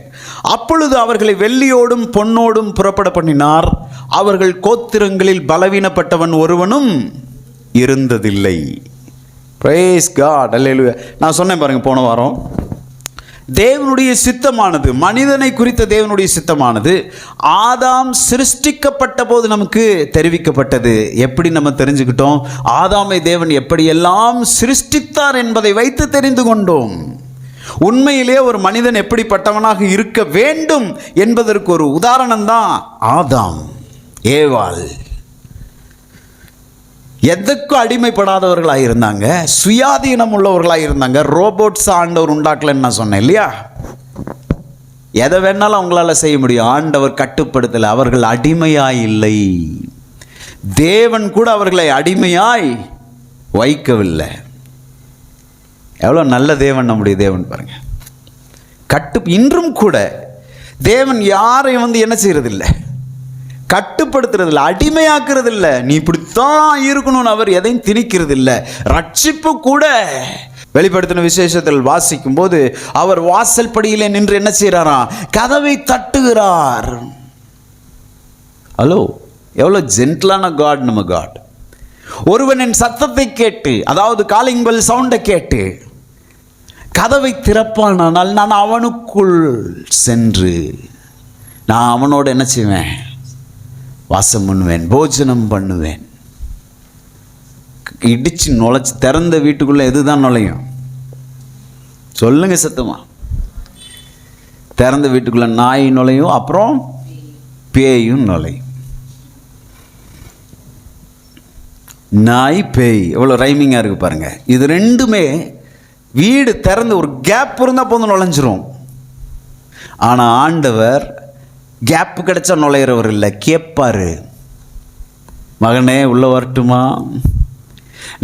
அப்பொழுது அவர்களை வெள்ளியோடும் பொன்னோடும் புறப்பட பண்ணினார், அவர்கள் கோத்திரங்களில் பலவீனப்பட்டவன் ஒருவனும் இருந்ததில்லை. Praise God. அல்லேலூயா. நான் சொன்னேன் பாருங்க போன வாரம், தேவனுடைய சித்தமானது, மனிதனை குறித்த தேவனுடைய சித்தமானது ஆதாம் சிருஷ்டிக்கப்பட்ட போது நமக்கு தெரிவிக்கப்பட்டது. எப்படி நம்ம தெரிஞ்சுக்கிட்டோம்? ஆதாமை தேவன் எப்படியெல்லாம் சிருஷ்டித்தார் என்பதை வைத்து தெரிந்து கொண்டோம். உண்மையிலே ஒரு மனிதன் எப்படிப்பட்டவனாக இருக்க வேண்டும் என்பதற்கு ஒரு உதாரணம் தான் ஆதாம், ஏவாள். எதற்கும் அடிமைப்படாதவர்களாக இருந்தாங்க, சுயாதீனம் உள்ளவர்களாக இருந்தாங்க. ரோபோட்ஸ் ஆண்டவர் உண்டாக்கலன்னு நான் சொன்னேன் இல்லையா? எதை வேணாலும் அவங்களால செய்ய முடியும். ஆண்டவர் கட்டுப்படுத்தலை. அவர்கள் அடிமையாய் இல்லை. தேவன் கூட அவர்களை அடிமையாய் வைக்கவில்லை. எவ்வளோ நல்ல தேவன் நம்முடைய தேவன் பாருங்க. இன்றும் கூட தேவன் யாரையும் என்ன செய்யறதில்லை, கட்டுப்படுத்துறதில்லை, அடிமையாக்குறதில்லை. நீ இப்படித்தான் இருக்கணும்னு அவர் எதையும் திணிக்கிறது இல்லை. ரட்சிப்பு கூட வெளிப்படுத்தின விசேஷத்தில் வாசிக்கும் போது அவர் வாசல் படியிலே நின்று என்ன செய்யறாராம்? கதவை தட்டுகிறார். ஹலோ, எவ்வளோ ஜென்டிலான காட் நம்ம காட். ஒருவனின் சத்தத்தை கேட்டு, அதாவது காலிங் பெல் சவுண்டை கேட்டு கதவை திறப்பானால் நான் அவனுக்குள் சென்று நான் அவனோடு என்ன செய்வேன்? வாசம் பண்ணுவேன், போஜனம் பண்ணுவேன். இடிச்சு நுழைச்சி திறந்த வீட்டுக்குள்ள எதுதான் நுழையும்? சொல்லுங்க சத்தமா. திறந்த வீட்டுக்குள்ள நாய் நுழையும், அப்புறம் பேயும் நுழையும். நாய் பேய். எவ்வளோ ரைமிங்காக இருக்குது பாருங்க. இது ரெண்டுமே வீடு திறந்து ஒரு கேப் இருந்தால் போதும் நுழைஞ்சிரும். ஆனால் ஆண்டவர் கேப்பு கிடைச்சா நுழையிறவர் இல்லை, கேட்பாரு. மகனே உள்ள வரட்டுமா,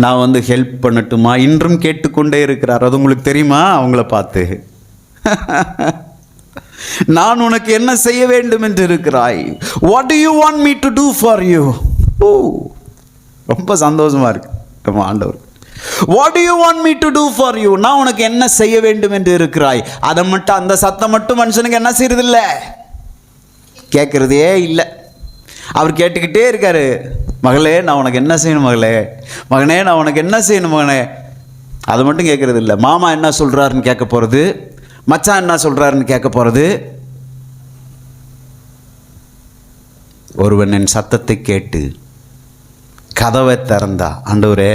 நான் ஹெல்ப் பண்ணட்டுமா, இன்றும் கேட்டுக்கொண்டே இருக்கிறார். அது உங்களுக்கு தெரியுமா? அவங்கள பார்த்து நான் உனக்கு என்ன செய்ய வேண்டும் என்று இருக்கிறாய், what do you want me to do for you? ரொம்ப சந்தோஷமா இருக்கு நம்ம ஆண்டவர். what do you want me to do for you? நான் உனக்கு என்ன செய்ய வேண்டும் என்று இருக்கிறாய். அதை மட்டும், அந்த சத்தம் மட்டும் மனுஷனுக்கு என்ன செய்யறது இல்லை, கேட்கறதே இல்லை. அவர் கேட்டுக்கிட்டே இருக்காரு, மகளே நான் உனக்கு என்ன செய்யணும், மகளே மகனே நான் உனக்கு என்ன செய்யணும் மகனே. அதை மட்டும் கேட்கறது இல்லை. மாமா என்ன சொல்றாருன்னு கேட்க போறது, மச்சான் என்ன சொல்றாருன்னு கேட்க போறது. ஒருவன் என் சத்தத்தை கேட்டு கதவை திறந்தா, ஆண்டவரே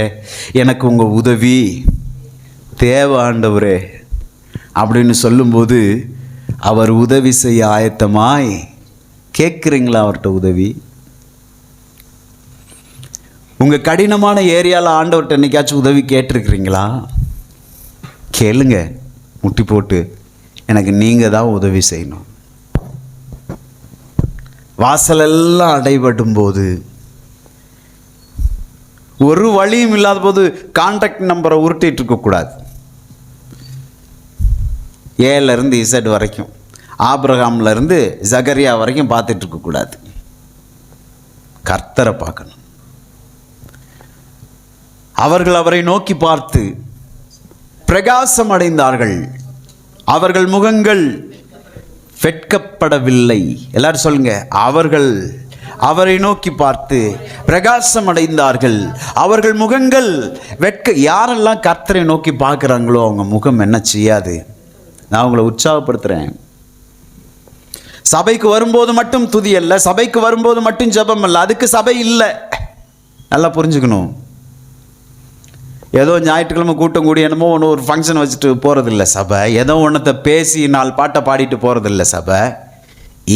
எனக்கு உங்க உதவி தேவை ஆண்டவரே அப்படின்னு சொல்லும்போது, அவர் உதவி செய்ய ஆயத்தமாய் கேட்குறீங்களா அவர்கிட்ட உதவி? உங்க கடினமான ஏரியாவில் ஆண்டவர்கிட்ட என்னைக்காச்சும் உதவி கேட்டிருக்கிறீங்களா? கேளுங்க முட்டி போட்டு, எனக்கு நீங்க தான் உதவி செய்யணும். வாசலெல்லாம் அடைபடும் போது, ஒரு வழியும் இல்லாத போது கான்டாக்ட் நம்பரை உருட்டிட்டு இருக்கக்கூடாது. ஏலேருந்து இசட் வரைக்கும், ஆபிரகாம்லேருந்து ஜகரியா வரைக்கும் பார்த்துட்டு இருக்கக்கூடாது. கர்த்தரை பார்க்கணும். அவர்கள் அவரை நோக்கி பார்த்து பிரகாசம் அடைந்தார்கள், அவர்கள் முகங்கள் வெட்கப்படவில்லை. எல்லாரும் சொல்லுங்க, அவர்கள் அவரை நோக்கி பார்த்து பிரகாசம் அடைந்தார்கள், அவர்கள் முகங்கள் யாரெல்லாம் கர்த்தரை நோக்கி பார்க்குறாங்களோ அவங்க முகம் என்ன செய்யாது. நான் உங்களை உற்சாகப்படுத்துகிறேன். சபைக்கு வரும்போது மட்டும் துதி அல்ல, சபைக்கு வரும்போது மட்டும் ஜெபம் அல்ல, அதுக்கு சபை இல்லை. நல்லா புரிஞ்சுக்கணும். ஏதோ ஞாயிற்றுக்கிழமை கூட்டம் கூடி என்னமோ ஒன்று ஒரு ஃபங்க்ஷன் வச்சுட்டு போகிறதில்ல சபை. ஏதோ ஒன்றத்தை பேசி 4 பாட்டை பாடிட்டு போகிறதில்ல சபை.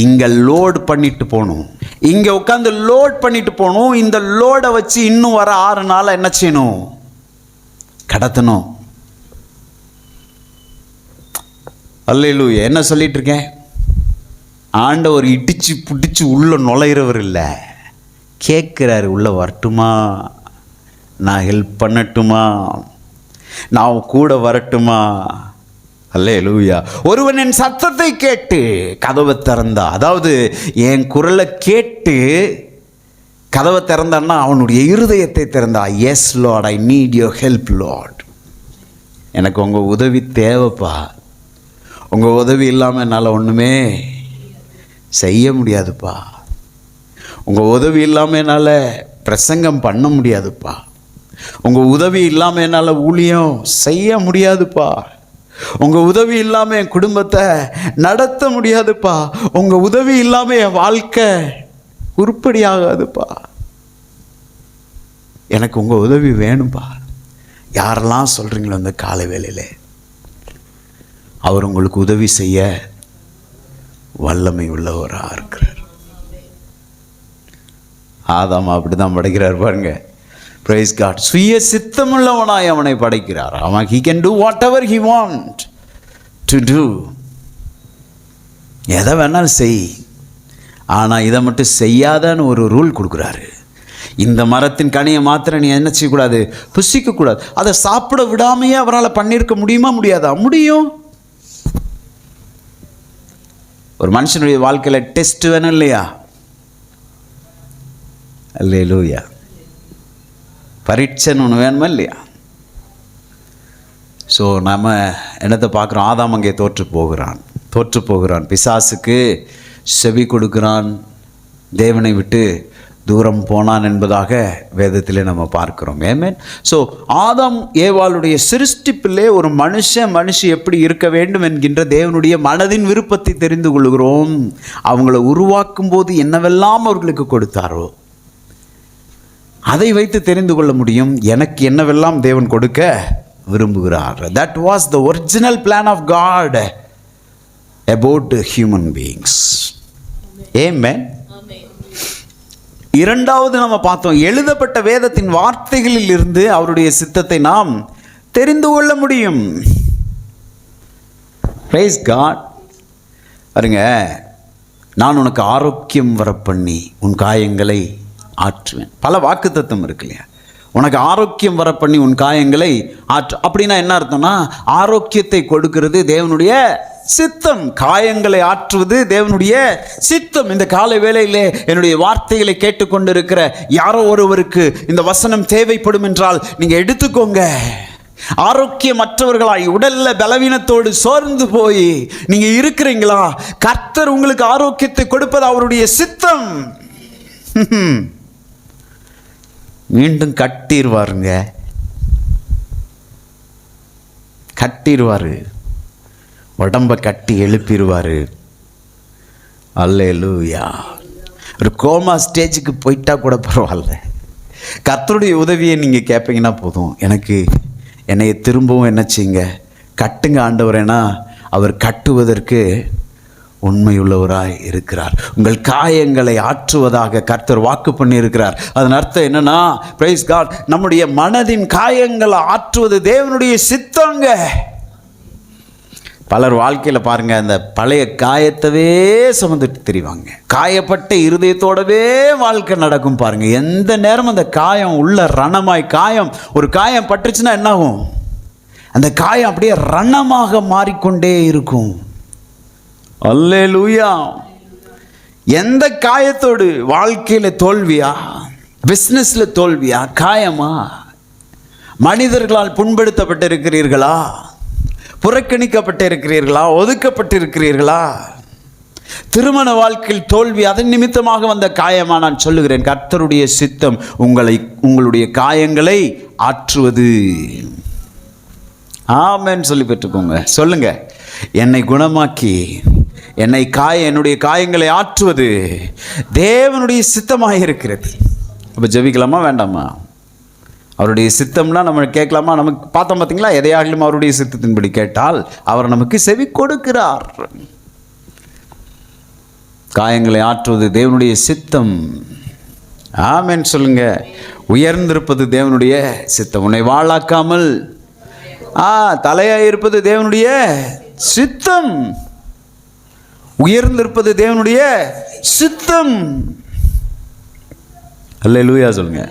இங்கே லோட் பண்ணிட்டு போகணும், இங்கே உட்காந்து லோட் பண்ணிட்டு போகணும். இந்த லோடை வச்சு இன்னும் வர 6 நாள் என்ன செய்யணும், கடத்தணும். அல்லேலூயா. என்ன சொல்லிட்டு இருக்கேன்? ஆண்டவர் இடிச்சு பிடிச்சி உள்ள நுழையிறவர் இல்லை, கேட்குறாரு உள்ள வரட்டுமா, நான் ஹெல்ப் பண்ணட்டுமா, நான் கூட வரட்டுமா. அல்லேலூயா. ஒருவன் என் சத்தத்தை கேட்டு கதவை திறந்தா, அதாவது என் குரலை கேட்டு கதவை திறந்தான்னா அவனுடைய இருதயத்தை திறந்தா. Yes Lord, I need your help Lord. எனக்கு உங்கள் உதவி தேவைப்பா. உங்கள் உதவி இல்லாமல் என்னால் ஒன்றுமே செய்ய முடியாதுப்பா. உங்கள் உதவி இல்லாமல் என்னால் பிரசங்கம் பண்ண முடியாதுப்பா. உங்கள் உதவி இல்லாமல் என்னால் ஊழியம் செய்ய முடியாதுப்பா. உங்கள் உதவி இல்லாமல் என் குடும்பத்தை நடத்த முடியாதுப்பா. உங்கள் உதவி இல்லாமல் என் வாழ்க்கை உருப்படி ஆகாதுப்பா. எனக்கு உங்கள் உதவி வேணும்பா. யாரெல்லாம் சொல்கிறீங்களோ அந்த காலை வேளையிலே அவர் உங்களுக்கு உதவி செய்ய வல்லமை உள்ளவராக இருக்கிறார். ஆதாம் அப்படிதான் படைக்கிறார் பாருங்க. Praise God. சுய சித்தமுள்ளவனாய் அவனை படைக்கிறார். அவன் he can do whatever he want to do. எதை வேணாலும் செய், ஆனால் இதை மட்டும் செய்யாதன்னு ஒரு ரூல் கொடுக்குறாரு. இந்த மரத்தின் கனியை மாத்திரம் நீ என்ன செய்யக்கூடாது, புசிக்கக்கூடாது. அதை சாப்பிட விடாமையே அவரால் பண்ணியிருக்க முடியுமா, முடியாதா? முடியும். ஒரு மனுஷனுடைய வாழ்க்கையில் டெஸ்ட் வேணும் இல்லையா? அல்லேலூயா. பரீட்சைன்னு ஒன்று வேணுமா இல்லையா? ஸோ நம்ம என்னத்தை பார்க்குறோம்? ஆதாம் அங்கே தோற்று போகிறான், பிசாசுக்கு செவி கொடுக்கிறான், தேவனை விட்டு தூரம் போனான் என்பதாக வேதத்திலே நம்ம பார்க்கிறோம். ஆமென். ஸோ ஆதாம் ஏவாளுடைய சிருஷ்டிப்பிலே ஒரு மனுஷி எப்படி இருக்க வேண்டும் என்கின்ற தேவனுடைய மனதின் விருப்பத்தை தெரிந்து கொள்கிறோம். அவங்கள உருவாக்கும் போது என்னவெல்லாம் அவர்களுக்கு கொடுத்தாரோ அதை வைத்து தெரிந்து கொள்ள முடியும் எனக்கு என்னவெல்லாம் தேவன் கொடுக்க விரும்புகிறார். That was the original plan of God about human beings. Amen. இரண்டாவது நம்ம பார்த்தோம், எழுதப்பட்ட வேதத்தின் வார்த்தைகளில் இருந்து அவருடைய சித்தத்தை நாம் தெரிந்து கொள்ள முடியும். Praise God. பாருங்க, நான் உனக்கு ஆரோக்கியம் வர பண்ணி உன் காயங்களை ஆற்றுவேன். பல வாக்குத்தத்தம் இருக்கு இல்லையா? உனக்கு ஆரோக்கியம் வர பண்ணி உன் காயங்களை ஆற்று. அப்படின்னா என்ன அர்த்தம்னா, ஆரோக்கியத்தை கொடுக்கிறது தேவனுடைய சித்தம், காயங்களை ஆற்றுவது தேவனுடைய சித்தம். இந்த காலை வேளையிலே என்னுடைய வார்த்தைகளை கேட்டுக்கொண்டிருக்கிற யாரோ ஒருவருக்கு இந்த வசனம் தேவைப்படும் என்றால் நீங்க எடுத்துக்கோங்க. ஆரோக்கியமற்றவர்களாய், உடல்ல பலவீனத்தோடு சோர்ந்து போய் நீங்க இருக்கிறீங்களா? கர்த்தர் உங்களுக்கு ஆரோக்கியத்தை கொடுப்பது அவருடைய சித்தம். மீண்டும் கட்டிடுவாருங்க, கட்டிடுவாரு, உடம்ப கட்டி எழுப்பிடுவாரு. அல்லேலூயா. ஒரு கோமா ஸ்டேஜுக்கு போயிட்டா கூட பரவாயில்ல, கர்த்தருடைய உதவியை நீங்கள் கேட்பீங்கன்னா போதும். என்னை திரும்பவும் என்ன செய்யுங்க, கட்டுங்க ஆண்டவரேனா அவர் கட்டுவதற்கு உண்மையுள்ளவராய் இருக்கிறார். உங்கள் காயங்களை ஆற்றுவதாக கர்த்தர் வாக்கு பண்ணியிருக்கிறார். அதன் அர்த்தம் என்னன்னா, பிரைஸ் காட், நம்முடைய மனதின் காயங்களை ஆற்றுவது தேவனுடைய சித்தங்க. பலர் வாழ்க்கையில் பாருங்க, அந்த பழைய காயத்தவே சுமந்துட்டு தெரிவாங்க. காயப்பட்ட இருதயத்தோடவே வாழ்க்கை நடக்கும் பாருங்க. எந்த நேரம் அந்த காயம் உள்ள ரணமாய், ஒரு காயம் பட்டுச்சுன்னா என்ன ஆகும்? அந்த காயம் அப்படியே ரணமாக மாறிக்கொண்டே இருக்கும். அல்லேலூயா. எந்த காயத்தோடு? வாழ்க்கையில் தோல்வியா, பிஸ்னஸ்ல தோல்வியா, காயமா, மனிதர்களால் புண்படுத்தப்பட்டிருக்கிறீர்களா, புறக்கணிக்கப்பட்டிருக்கிறீர்களா, ஒதுக்கப்பட்டிருக்கிறீர்களா, திருமண வாழ்க்கையில் தோல்வி, அதன் நிமித்தமாக வந்த காயமா? நான் சொல்லுகிறேன், கர்த்தருடைய சித்தம் உங்களுடைய காயங்களை ஆற்றுவது. ஆமென் சொல்லி பெற்றுக்கோங்க. சொல்லுங்க, என்னை குணமாக்கி என்னுடைய காயங்களை ஆற்றுவது தேவனுடைய சித்தமாக இருக்கிறது. அப்போ ஜெபிக்கலாமா வேண்டாமா? அவருடைய சித்தம்னா நம்ம கேட்கலாமா? நமக்கு பார்த்தோம் பார்த்தீங்களா, எதையாகிலும் அவருடைய சித்தத்தின்படி கேட்டால் அவர் நமக்கு செவி கொடுக்கிறார். காயங்களை ஆற்றுவது தேவனுடைய சித்தம். ஆமென் சொல்லுங்க. உயர்ந்திருப்பது தேவனுடைய சித்தம். உன்னை வாழாக்காமல் தலையாய் இருப்பது தேவனுடைய சித்தம். உயர்ந்திருப்பது தேவனுடைய சித்தம். அல்லேலூயா சொல்லுங்க.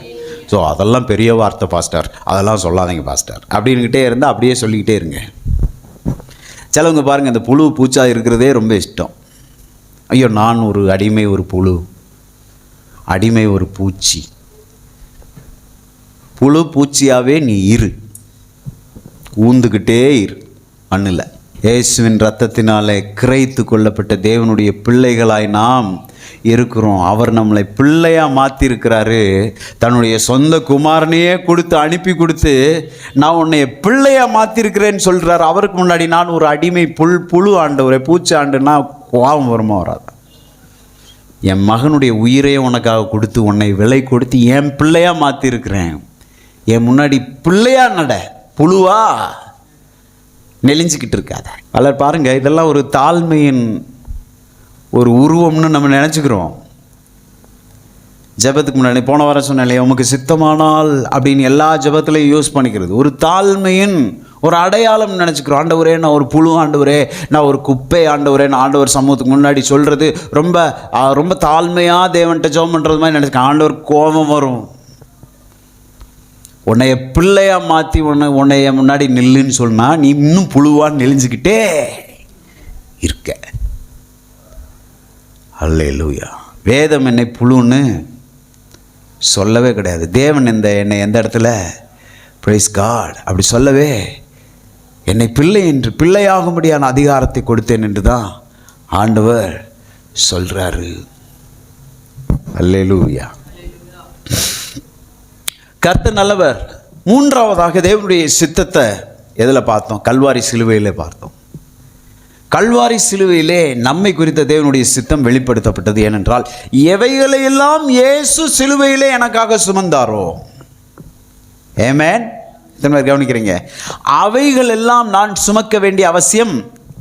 ஸோ அதெல்லாம் பெரிய வார்த்தை பாஸ்டர், அதெல்லாம் சொல்லாதீங்க பாஸ்டர் அப்படின்னுக்கிட்டே இருந்தால் அப்படியே சொல்லிக்கிட்டே இருங்க. சிலவங்க பாருங்கள், இந்த புழு பூச்சா இருக்கிறதே ரொம்ப இஷ்டம். ஐயோ, நான் ஒரு அடிமை, ஒரு புழு, அடிமை ஒரு பூச்சி. புழு பூச்சியாகவே நீ இரு, ஊந்துக்கிட்டே இரு மண்ணில். இயேசுவின் இரத்தத்தினாலே கிரைத்து கொள்ளப்பட்ட தேவனுடைய பிள்ளைகளாய் நாம் இருக்கிறோம். அவர் நம்மளை பிள்ளையாக மாற்றிருக்கிறாரு. தன்னுடைய சொந்த குமாரனையே அனுப்பி கொடுத்து நான் உன்னை பிள்ளையாக மாற்றிருக்கிறேன்னு சொல்கிறார். அவருக்கு முன்னாடி நான் ஒரு அடிமை புழு ஆண்டவரே, பூச்சி ஆண்டுன்னா கோபம் வருமா வராது? என் மகனுடைய உயிரையே உனக்காக கொடுத்து உன்னை விலை கொடுத்து என் பிள்ளையாக மாற்றிருக்கிறேன். என் முன்னாடி பிள்ளையா நட, புழுவா நெளிஞ்சிக்கிட்டு இருக்காத. பலர் பாருங்க, இதெல்லாம் ஒரு தாழ்மையின் ஒரு உருவம்னு நம்ம நினச்சிக்கிறோம். ஜெபத்துக்கு முன்னாடி போன வாரம் சொன்னாலே, உமக்கு சித்தமானால் அப்படின்னு எல்லா ஜெபத்திலையும் யூஸ் பண்ணிக்கிறது ஒரு தாழ்மையின் ஒரு அடையாளம் நினச்சிக்கிறோம். ஆண்டவரே நான் ஒரு புழு, ஆண்டவரே நான் ஒரு குப்பை, ஆண்டவரே நான் ஆண்டவர் சமூகத்துக்கு முன்னாடி சொல்கிறது ரொம்ப ரொம்ப தாழ்மையாக தேவன்கிட்ட ஜெபம் பண்ணுறது மாதிரி நினச்சிக்கிறேன். ஆண்டவர் கோபம் வரும். உன்னைய பிள்ளையாக மாற்றி உன்னைய முன்னாடி நில்லுன்னு சொன்னால் நீ இன்னும் புழுவாக நெளிஞ்சிக்கிட்டே இருக்க. அல்லேலூயா. வேதம் என்னை புழுன்னு சொல்லவே கிடையாது. தேவன் என்னை எந்த இடத்துல பிரைஸ் காட் அப்படி சொல்லவே, என்னை பிள்ளை என்று பிள்ளையாகும்படியான அதிகாரத்தை கொடுத்தேன் என்று தான் ஆண்டவர் சொல்கிறாரு. அல்லேலூயா. கர்த்தர் நல்லவர். மூன்றாவதாக தேவனுடைய சித்தத்தை எதில் பார்த்தோம்? கல்வாரி சிலுவையிலே பார்த்தோம். கல்வாரி சிலுவையிலே நம்மை குறித்த தேவனுடைய சித்தம் வெளிப்படுத்தப்பட்டது. ஏனென்றால் எவைகளையெல்லாம் இயேசு சிலுவையிலே எனக்காக சுமந்தாரோ, ஆமென், கவனிக்கிறீங்க, அவைகள் எல்லாம் நான் சுமக்க வேண்டிய அவசியம்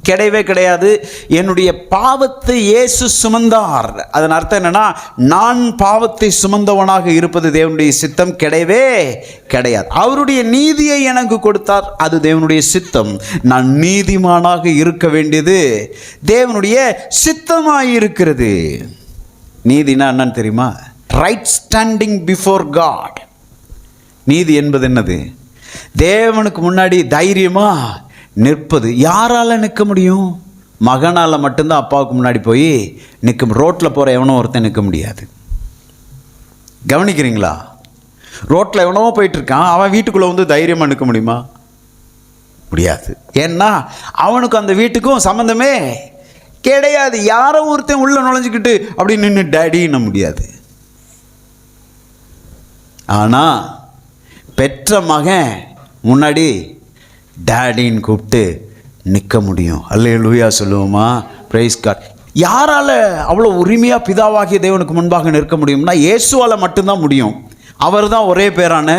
கிடையவே கிடையாது. என்னுடைய பாவத்தை இயேசு சுமந்தார். அதன் அர்த்தம் என்னன்னா, நான் பாவத்தை சுமந்தவனாக இருப்பது தேவனுடைய சித்தம் கிடையவே கிடையாது. அவருடைய நீதியை எனக்கு கொடுத்தார், அது தேவனுடைய சித்தம். நான் நீதிமானாக இருக்க வேண்டியது தேவனுடைய சித்தமாய் இருக்கிறது. நீதினா என்னன்னு தெரியுமா? Right standing before God. நீதி என்பது என்னது? தேவனுக்கு முன்னாடி தைரியமா நிற்பது. யாரால நிற்க முடியும்? மகனால் மட்டும்தான் அப்பாவுக்கு முன்னாடி போய் நிற்க. ரோட்டில் போகிற எவனோ ஒருத்தன் நிற்க முடியாது. கவனிக்கிறீங்களா? ரோட்டில் எவனோ போயிட்டுருக்கான், அவன் வீட்டுக்குள்ளே வந்து தைரியமாக நிற்க முடியுமா? முடியாது. ஏன்னா அவனுக்கு அந்த வீட்டுக்கும் சம்மந்தமே கிடையாது. யாரோ ஒருத்தன் உள்ளே நுழைஞ்சிக்கிட்டு அப்படி நின்று டேடின்னு முடியாது. ஆனால் பெற்ற மகன் முன்னாடி டேடின்னு கூப்பிட்டு நிற்க முடியும். அல்லேலூயா சொல்லுவோமா? Praise God. யாரால அவ்வளோ உரிமையாக பிதாவாகிய தேவனுக்கு முன்பாக நிற்க முடியும்னா இயேசுவால் மட்டும்தான் முடியும். அவர் தான் ஒரே பேரான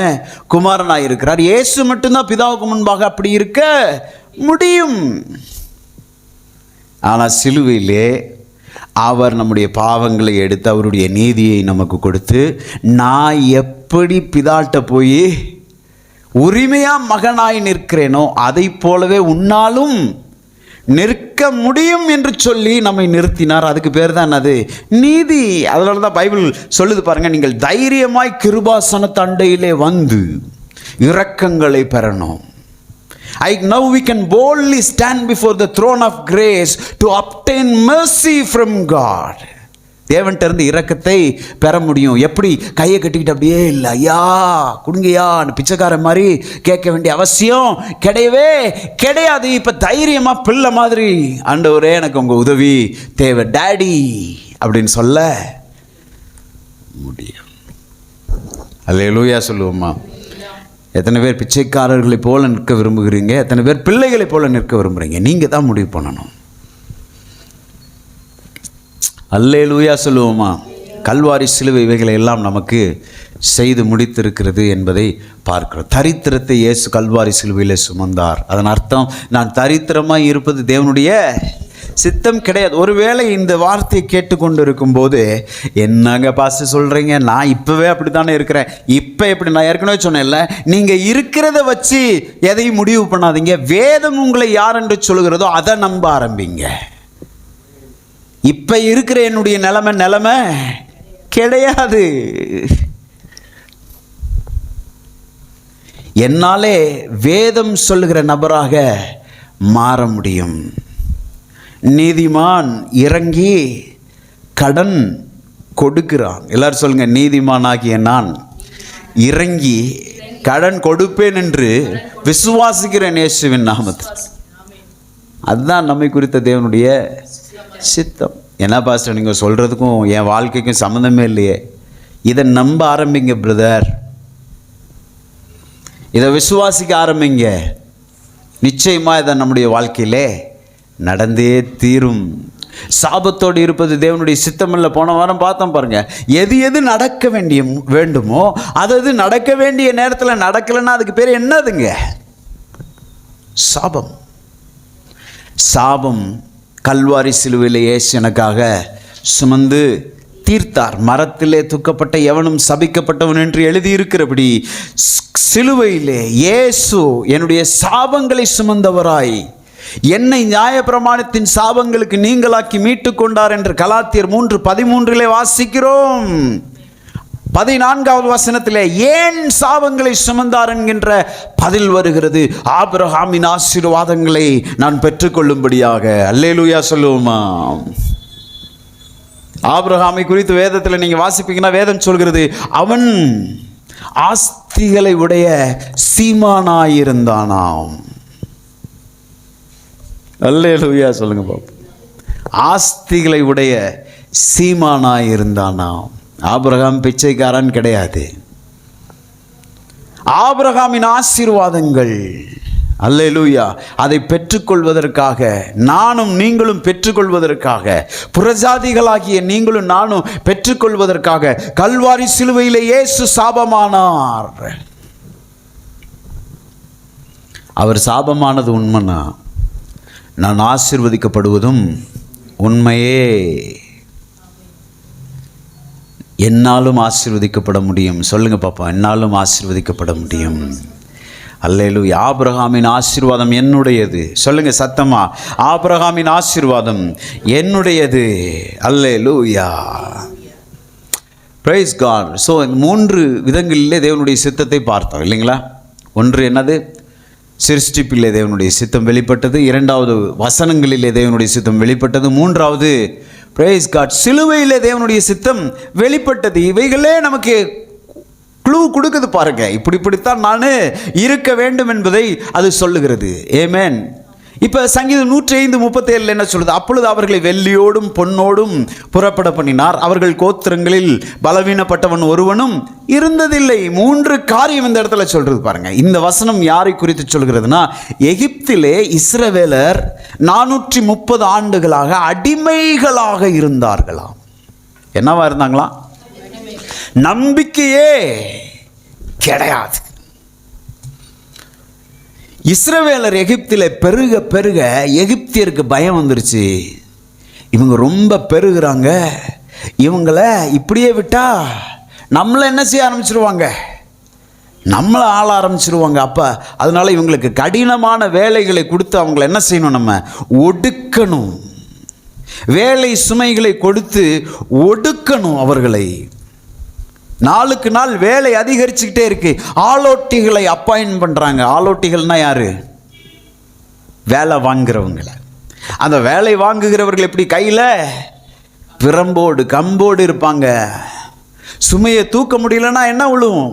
குமாரனாக இருக்கிறார். இயேசு மட்டும்தான் பிதாவுக்கு முன்பாக அப்படி இருக்க முடியும். ஆனால் சிலுவையிலே அவர் நம்முடைய பாவங்களை எடுத்து அவருடைய நீதியை நமக்கு கொடுத்து, நான் எப்படி பிதாட்ட போய் உரிமையாக மகனாய் நிற்கிறேனோ அதை போலவே உன்னாலும் நிற்க முடியும் என்று சொல்லி நம்மை நிறுத்தினார். அதுக்கு பேர் தான் அது நீதி. அதனால தான் பைபிள் சொல்லுது பாருங்க, நீங்கள் தைரியமாய் கிருபாசன தண்டையிலே வந்து இரக்கங்களை பெறணும். Now we can boldly stand before the throne of grace to obtain mercy from God. தேவன்கிட்ட இருந்து இரக்கத்தை பெற முடியும். எப்படி? கையை கட்டிக்கிட்டு அப்படியே இல்லை, ஐயா கொடுங்கய்யான்னு பிச்சைக்கார மாதிரி கேட்க வேண்டிய அவசியம் கிடையவே கிடையாது. இப்போ தைரியமாக பிள்ளை மாதிரி, ஆண்டவரே எனக்கு உங்கள் உதவி தேவை டேடி அப்படின்னு சொல்ல முடியும். அல்லேலூயா சொல்லுவோமா? எத்தனை பேர் பிச்சைக்காரர்களை போல நிற்க விரும்புகிறீங்க? எத்தனை பேர் பிள்ளைகளை போல நிற்க விரும்புகிறீங்க? நீங்கள் தான் முடிவு பண்ணணும். அல்லேலூயா சொல்லுவோமா? கல்வாரி சிலுவை இவைகளை எல்லாம் நமக்கு செய்து முடித்திருக்கிறது என்பதை பார்க்கிறோம். தரித்திரத்தை இயேசு கல்வாரி சிலுவையில் சுமந்தார். அதன் அர்த்தம், நான் தரித்திரமாக இருப்பது தேவனுடைய சித்தம் கிடையாது. ஒருவேளை இந்த வார்த்தையை கேட்டுக்கொண்டு இருக்கும்போது, என்னங்க பாஸ்டர் சொல்கிறீங்க, நான் இப்போவே அப்படி தானே இருக்கிறேன். இப்போ எப்படி? நான் ஏற்கனவே சொன்னேன்ல, நீங்கள் இருக்கிறத வச்சு எதையும் முடிவு பண்ணாதீங்க. வேதம் உங்களை யார் என்று சொல்கிறதோ அதை நம்ப ஆரம்பிங்க. இப்போ இருக்கிற என்னுடைய நிலைமை கிடையாது. என்னாலே வேதம் சொல்லுகிற நபராக மாற முடியும். நீதிமான் இறங்கி கடன் கொடுக்கிறான். எல்லாரும் சொல்லுங்க, நீதிமானாகிய நான் இறங்கி கடன் கொடுப்பேன் என்று விசுவாசிக்கிறேன் இயேசுவின் நாமத்தில். அதுதான் நம்மை குறித்த தேவனுடைய சித்தம். என்ன பாஸ்டர் நீங்கள் சொல்கிறதுக்கும் என் வாழ்க்கைக்கும் சம்மந்தமே இல்லையே. இதை நம்ப ஆரம்பிங்க பிரதர், இதை விசுவாசிக்க ஆரம்பிங்க. நிச்சயமாக இதை நம்முடைய வாழ்க்கையிலே நடந்தே தீரும். சாபத்தோடு இருப்பது தேவனுடைய சித்தமல்ல. போன வாரம் பார்த்தோம் பாருங்க, எது எது நடக்க வேண்டுமோ அது நடக்க வேண்டிய நேரத்தில் நடக்கலைன்னா அதுக்கு பேர் என்னதுங்க? சாபம். சாபம் கல்வாரி சிலுவையில் இயேசு எனக்காக சுமந்து தீர்த்தார். மரத்திலே தூக்கப்பட்ட எவனும் சபிக்கப்பட்டவன் என்று எழுதியிருக்கிறபடி சிலுவையிலே இயேசு என்னுடைய சாபங்களை சுமந்தவராய் என்னை நியாயப்பிரமாணத்தின் சாபங்களுக்கு நீங்களாக்கி மீட்டு கொண்டார் என்று கலாத்தியர் 3:13 வாசிக்கிறோம். 14வது வசனத்திலே ஏன் சாபங்களை சுமந்தார் என்கின்ற பதில் வருகிறது. ஆபிரகாமின் ஆசீர்வாதங்களை நான் பெற்றுக்கொள்ளும்படியாக. அல்லேலூயா சொல்லுவோமா? ஆபிரகாமை குறித்து வேதத்தில் நீங்கள் வாசிப்பீங்கன்னா வேதம் சொல்கிறது, அவன் ஆஸ்திகளை உடைய சீமானாயிருந்தானாம். அல்லேலூயா சொல்லுங்க பாப்போம். ஆஸ்திகளை உடைய சீமானாயிருந்தானாம். ஆபிரகாம் பிச்சைக்காரன் கிடையாது. ஆபிரகாமின் ஆசீர்வாதங்கள், அல்லேலூயா, அதை பெற்றுக்கொள்வதற்காக, நானும் நீங்களும் பெற்றுக்கொள்வதற்காக, புறஜாதிகளாகிய நீங்களும் நானும் பெற்றுக்கொள்வதற்காக கல்வாரி சிலுவையிலே இயேசு சாபமானார். அவர் சாபமானது உண்மைனா நான் ஆசீர்வதிக்கப்படுவதும் உண்மையே. என்னாலும் ஆசீர்வதிக்கப்பட முடியும். சொல்லுங்க பாப்பா, என்னாலும் ஆசீர்வதிக்கப்பட முடியும். அல்லேலூயா. ஆபிரகாமின் ஆசீர்வாதம் என்னுடையது. சொல்லுங்க சத்தமா, ஆபிரகாமின் ஆசீர்வாதம் என்னுடையது. அல்லேலூயா. Praise God. ஸோ 3 விதங்களிலே தேவனுடைய சித்தத்தை பார்த்தோம் இல்லைங்களா? ஒன்று என்னது? சிருஷ்டிப்பிலே தேவனுடைய சித்தம் வெளிப்பட்டது. 2வது வசனங்களிலே தேவனுடைய சித்தம் வெளிப்பட்டது. 3வது பிரைஸ் காட், சிலுவையிலே தேவனுடைய சித்தம் வெளிப்பட்டது. இவைகளே நமக்கு க்ளூ கொடுக்குது பாருங்க, இப்படித்தான் நான் இருக்க வேண்டும் என்பதை அது சொல்லுகிறது. ஆமென். இப்போ சங்கீதம் 105:37 என்ன சொல்லுது? அப்பொழுது அவர்களை வெள்ளியோடும் பொன்னோடும் புறப்பட பண்ணினார், அவர்கள் கோத்திரங்களில் பலவீனப்பட்டவன் ஒருவனும் இருந்ததில்லை. 3 காரியம் இந்த இடத்துல சொல்றது பாருங்க. இந்த வசனம் யாரை குறித்து சொல்கிறதுனா, எகிப்திலே இஸ்ரவேலர் 430 ஆண்டுகளாக அடிமைகளாக இருந்தார்களாம். என்னவா இருந்தாங்களாம்? நம்பிக்கையே கிடையாது. இஸ்ரவேலர் எகிப்தில் பெருக பெருக எகிப்தியருக்கு பயம் வந்துருச்சு. இவங்க ரொம்ப பெருகிறாங்க, இவங்களை இப்படியே விட்டா நம்மளை என்ன செய்ய ஆரம்பிச்சிருவாங்க, நம்மளை ஆள ஆரம்பிச்சிருவாங்க. அப்போ அதனால இவங்களுக்கு கடினமான வேலைகளை கொடுத்து அவங்கள என்ன செய்யணும், நம்ம ஒடுக்கணும். வேலை சுமைகளை கொடுத்து ஒடுக்கணும் அவர்களை. நாளுக்கு நாள் வேலை அதிகரிச்சுக்கிட்டே இருக்கு. ஆலோட்டிகளை அப்பாயின்ட் பண்ணுறாங்க. ஆலோட்டிகள்னா யாரு? வேலை வாங்குறவங்களை. அந்த வேலை வாங்குகிறவர்கள் எப்படி? கையில் பிரம்போடு கம்போடு இருப்பாங்க. சுமையை தூக்க முடியலன்னா என்ன விழும்?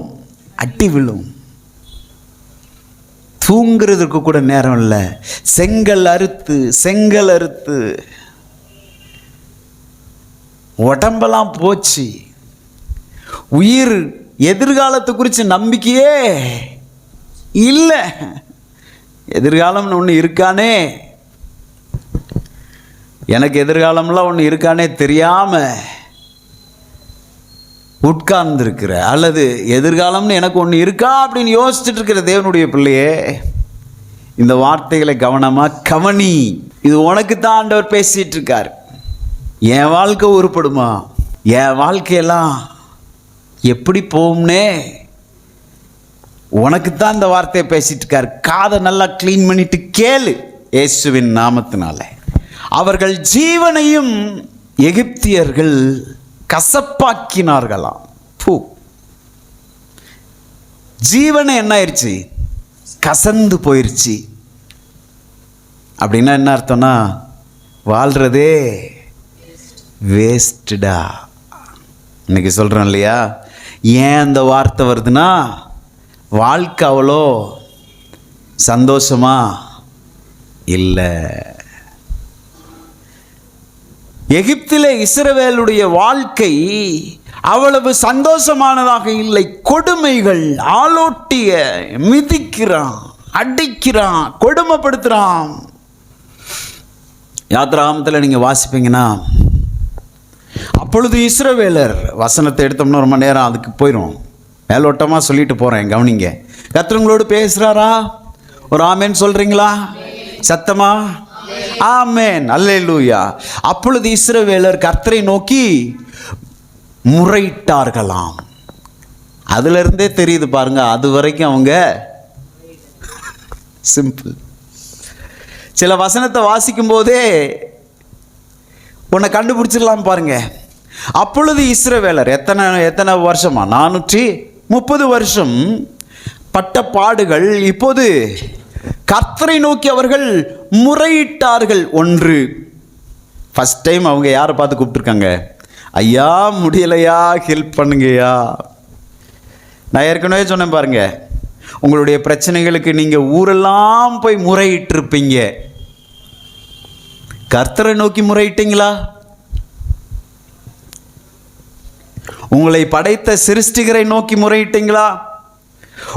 அட்டி விழும். தூங்குறதுக்கு கூட நேரம் இல்லை. செங்கல் அறுத்து உடம்பெல்லாம் போச்சு. உயிர் எதிர்காலத்தை குறித்து நம்பிக்கையே இல்லை. எதிர்காலம்னு ஒன்று இருக்கானே, எனக்கு எதிர்காலம்லாம் ஒன்று இருக்கானே தெரியாம உட்கார்ந்துருக்கிற, அல்லது எதிர்காலம்னு எனக்கு ஒன்று இருக்கா அப்படின்னு யோசிச்சுட்டு இருக்கிற தேவனுடைய பிள்ளையே, இந்த வார்த்தைகளை கவனமாக கவனி. இது உனக்கு தான் ஆண்டவர் பேசிட்டு இருக்கார். என் வாழ்க்கை உருப்படுமா? என் வாழ்க்கையெல்லாம் எப்படி போகும்னே உனக்கு தான் இந்த வார்த்தையை பேசிட்டு இருக்கார். காதை நல்லா க்ளீன் பண்ணிட்டு கேளு. இயேசுவின் நாமத்தினால. அவர்கள் ஜீவனையும் எகிப்தியர்கள் கசப்பாக்கினார்களாம். ஜீவனை என்ன ஆயிடுச்சு? கசந்து போயிருச்சு. அப்படின்னா என்ன அர்த்தம்னா, வாழ்றதே வேஸ்டா. இன்னைக்கு சொல்கிறோம் இல்லையா? ஏன் அந்த வார்த்தை வருதுன்னா, வாழ்க்கை அவ்வளோ சந்தோஷமா இல்லை. எகிப்திலே இஸ்ரவேலுடைய வாழ்க்கை அவ்வளவு சந்தோஷமானதாக இல்லை. கொடுமைகள், ஆலோட்டிய மிதிக்கிறான், அடிக்கிறான், கொடுமைப்படுத்துகிறான். யாத்திராகமத்தில் நீங்கள் வாசிப்பீங்கன்னா, அப்பொழுது இஸ்ரவேலர், வசனத்தை எடுத்தோம்னா ரொம்ப நேரம் அதுக்கு போயிடும், மேலோட்டமாக சொல்லிட்டு போகிறேன், கவனிங்க. கர்த்தர் உங்களோடு பேசுகிறாரா? ஒரு ஆமேன் சொல்கிறீங்களா? சத்தமா ஆமேன். அல்லேலூயா. அப்பொழுது இஸ்ரவேலர் கர்த்தரை நோக்கி முறையிட்டார்களாம். அதிலிருந்தே தெரியுது பாருங்க, அது வரைக்கும் அவங்க சிம்பிள். சில வசனத்தை வாசிக்கும் போதே உன்னை கண்டுபிடிச்சிடலாம் பாருங்க. அப்பொழுது இஸ்ரவேலர் எத்தனை வருஷமா? 430 வருஷம் பட்ட பாடுகள். இப்போது கர்த்தரை நோக்கி அவர்கள் முறையிட்டார்கள். ஒன்று, ஃபர்ஸ்ட் டைம் அவங்க யாரை பார்த்து கூப்பிட்டுருக்காங்க? ஐயா முடியலையா, ஹெல்ப் பண்ணுங்கய்யா. நான் ஏற்கனவே சொன்னேன் பாருங்க, உங்களுடைய பிரச்சனைகளுக்கு நீங்கள் ஊரெல்லாம் போய் முறையிட்டிருப்பீங்க. கர்த்தரை நோக்கி முறையிட்டீங்களா? உங்களை படைத்த சிருஷ்டிகரை நோக்கி முறையிட்டீங்களா?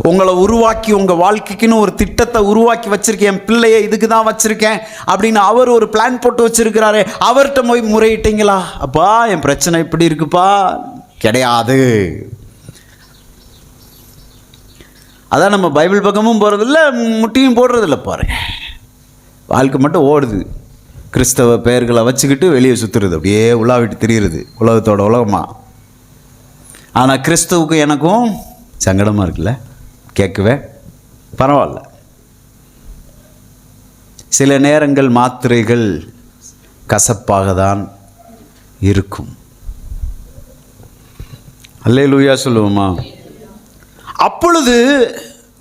உங்களை உருவாக்கி உங்கள் வாழ்க்கைக்குன்னு ஒரு திட்டத்தை உருவாக்கி வச்சிருக்கேன், என் பிள்ளையை இதுக்கு தான் வச்சிருக்கேன் அப்படின்னு அவர் ஒரு பிளான் போட்டு வச்சிருக்கிறாரு, அவர்கிட்ட போய் முறையிட்டீங்களா? அப்பா என் பிரச்சனை இப்படி இருக்குப்பா. கிடையாது. அதான் நம்ம பைபிள் பக்கமும் போகிறதில்ல, முட்டியும் போடுறதில்ல பாருங்க. வாழ்க்கை மட்டும் ஓடுது. கிறிஸ்தவ பெயர்களை வச்சுக்கிட்டு வெளியே சுற்றுறது, அப்படியே உலாவிட்டு திரியிறது உலகத்தோட உலகமாக. ஆனால் கிறிஸ்துவுக்கு எனக்கும் சங்கடமாக இருக்குல்ல, கேட்கவே பரவாயில்ல. சில நேரங்கள் மாத்திரைகள் கசப்பாக தான் இருக்கும். அல்லேலூயா சொல்லுவோமா? அப்பொழுது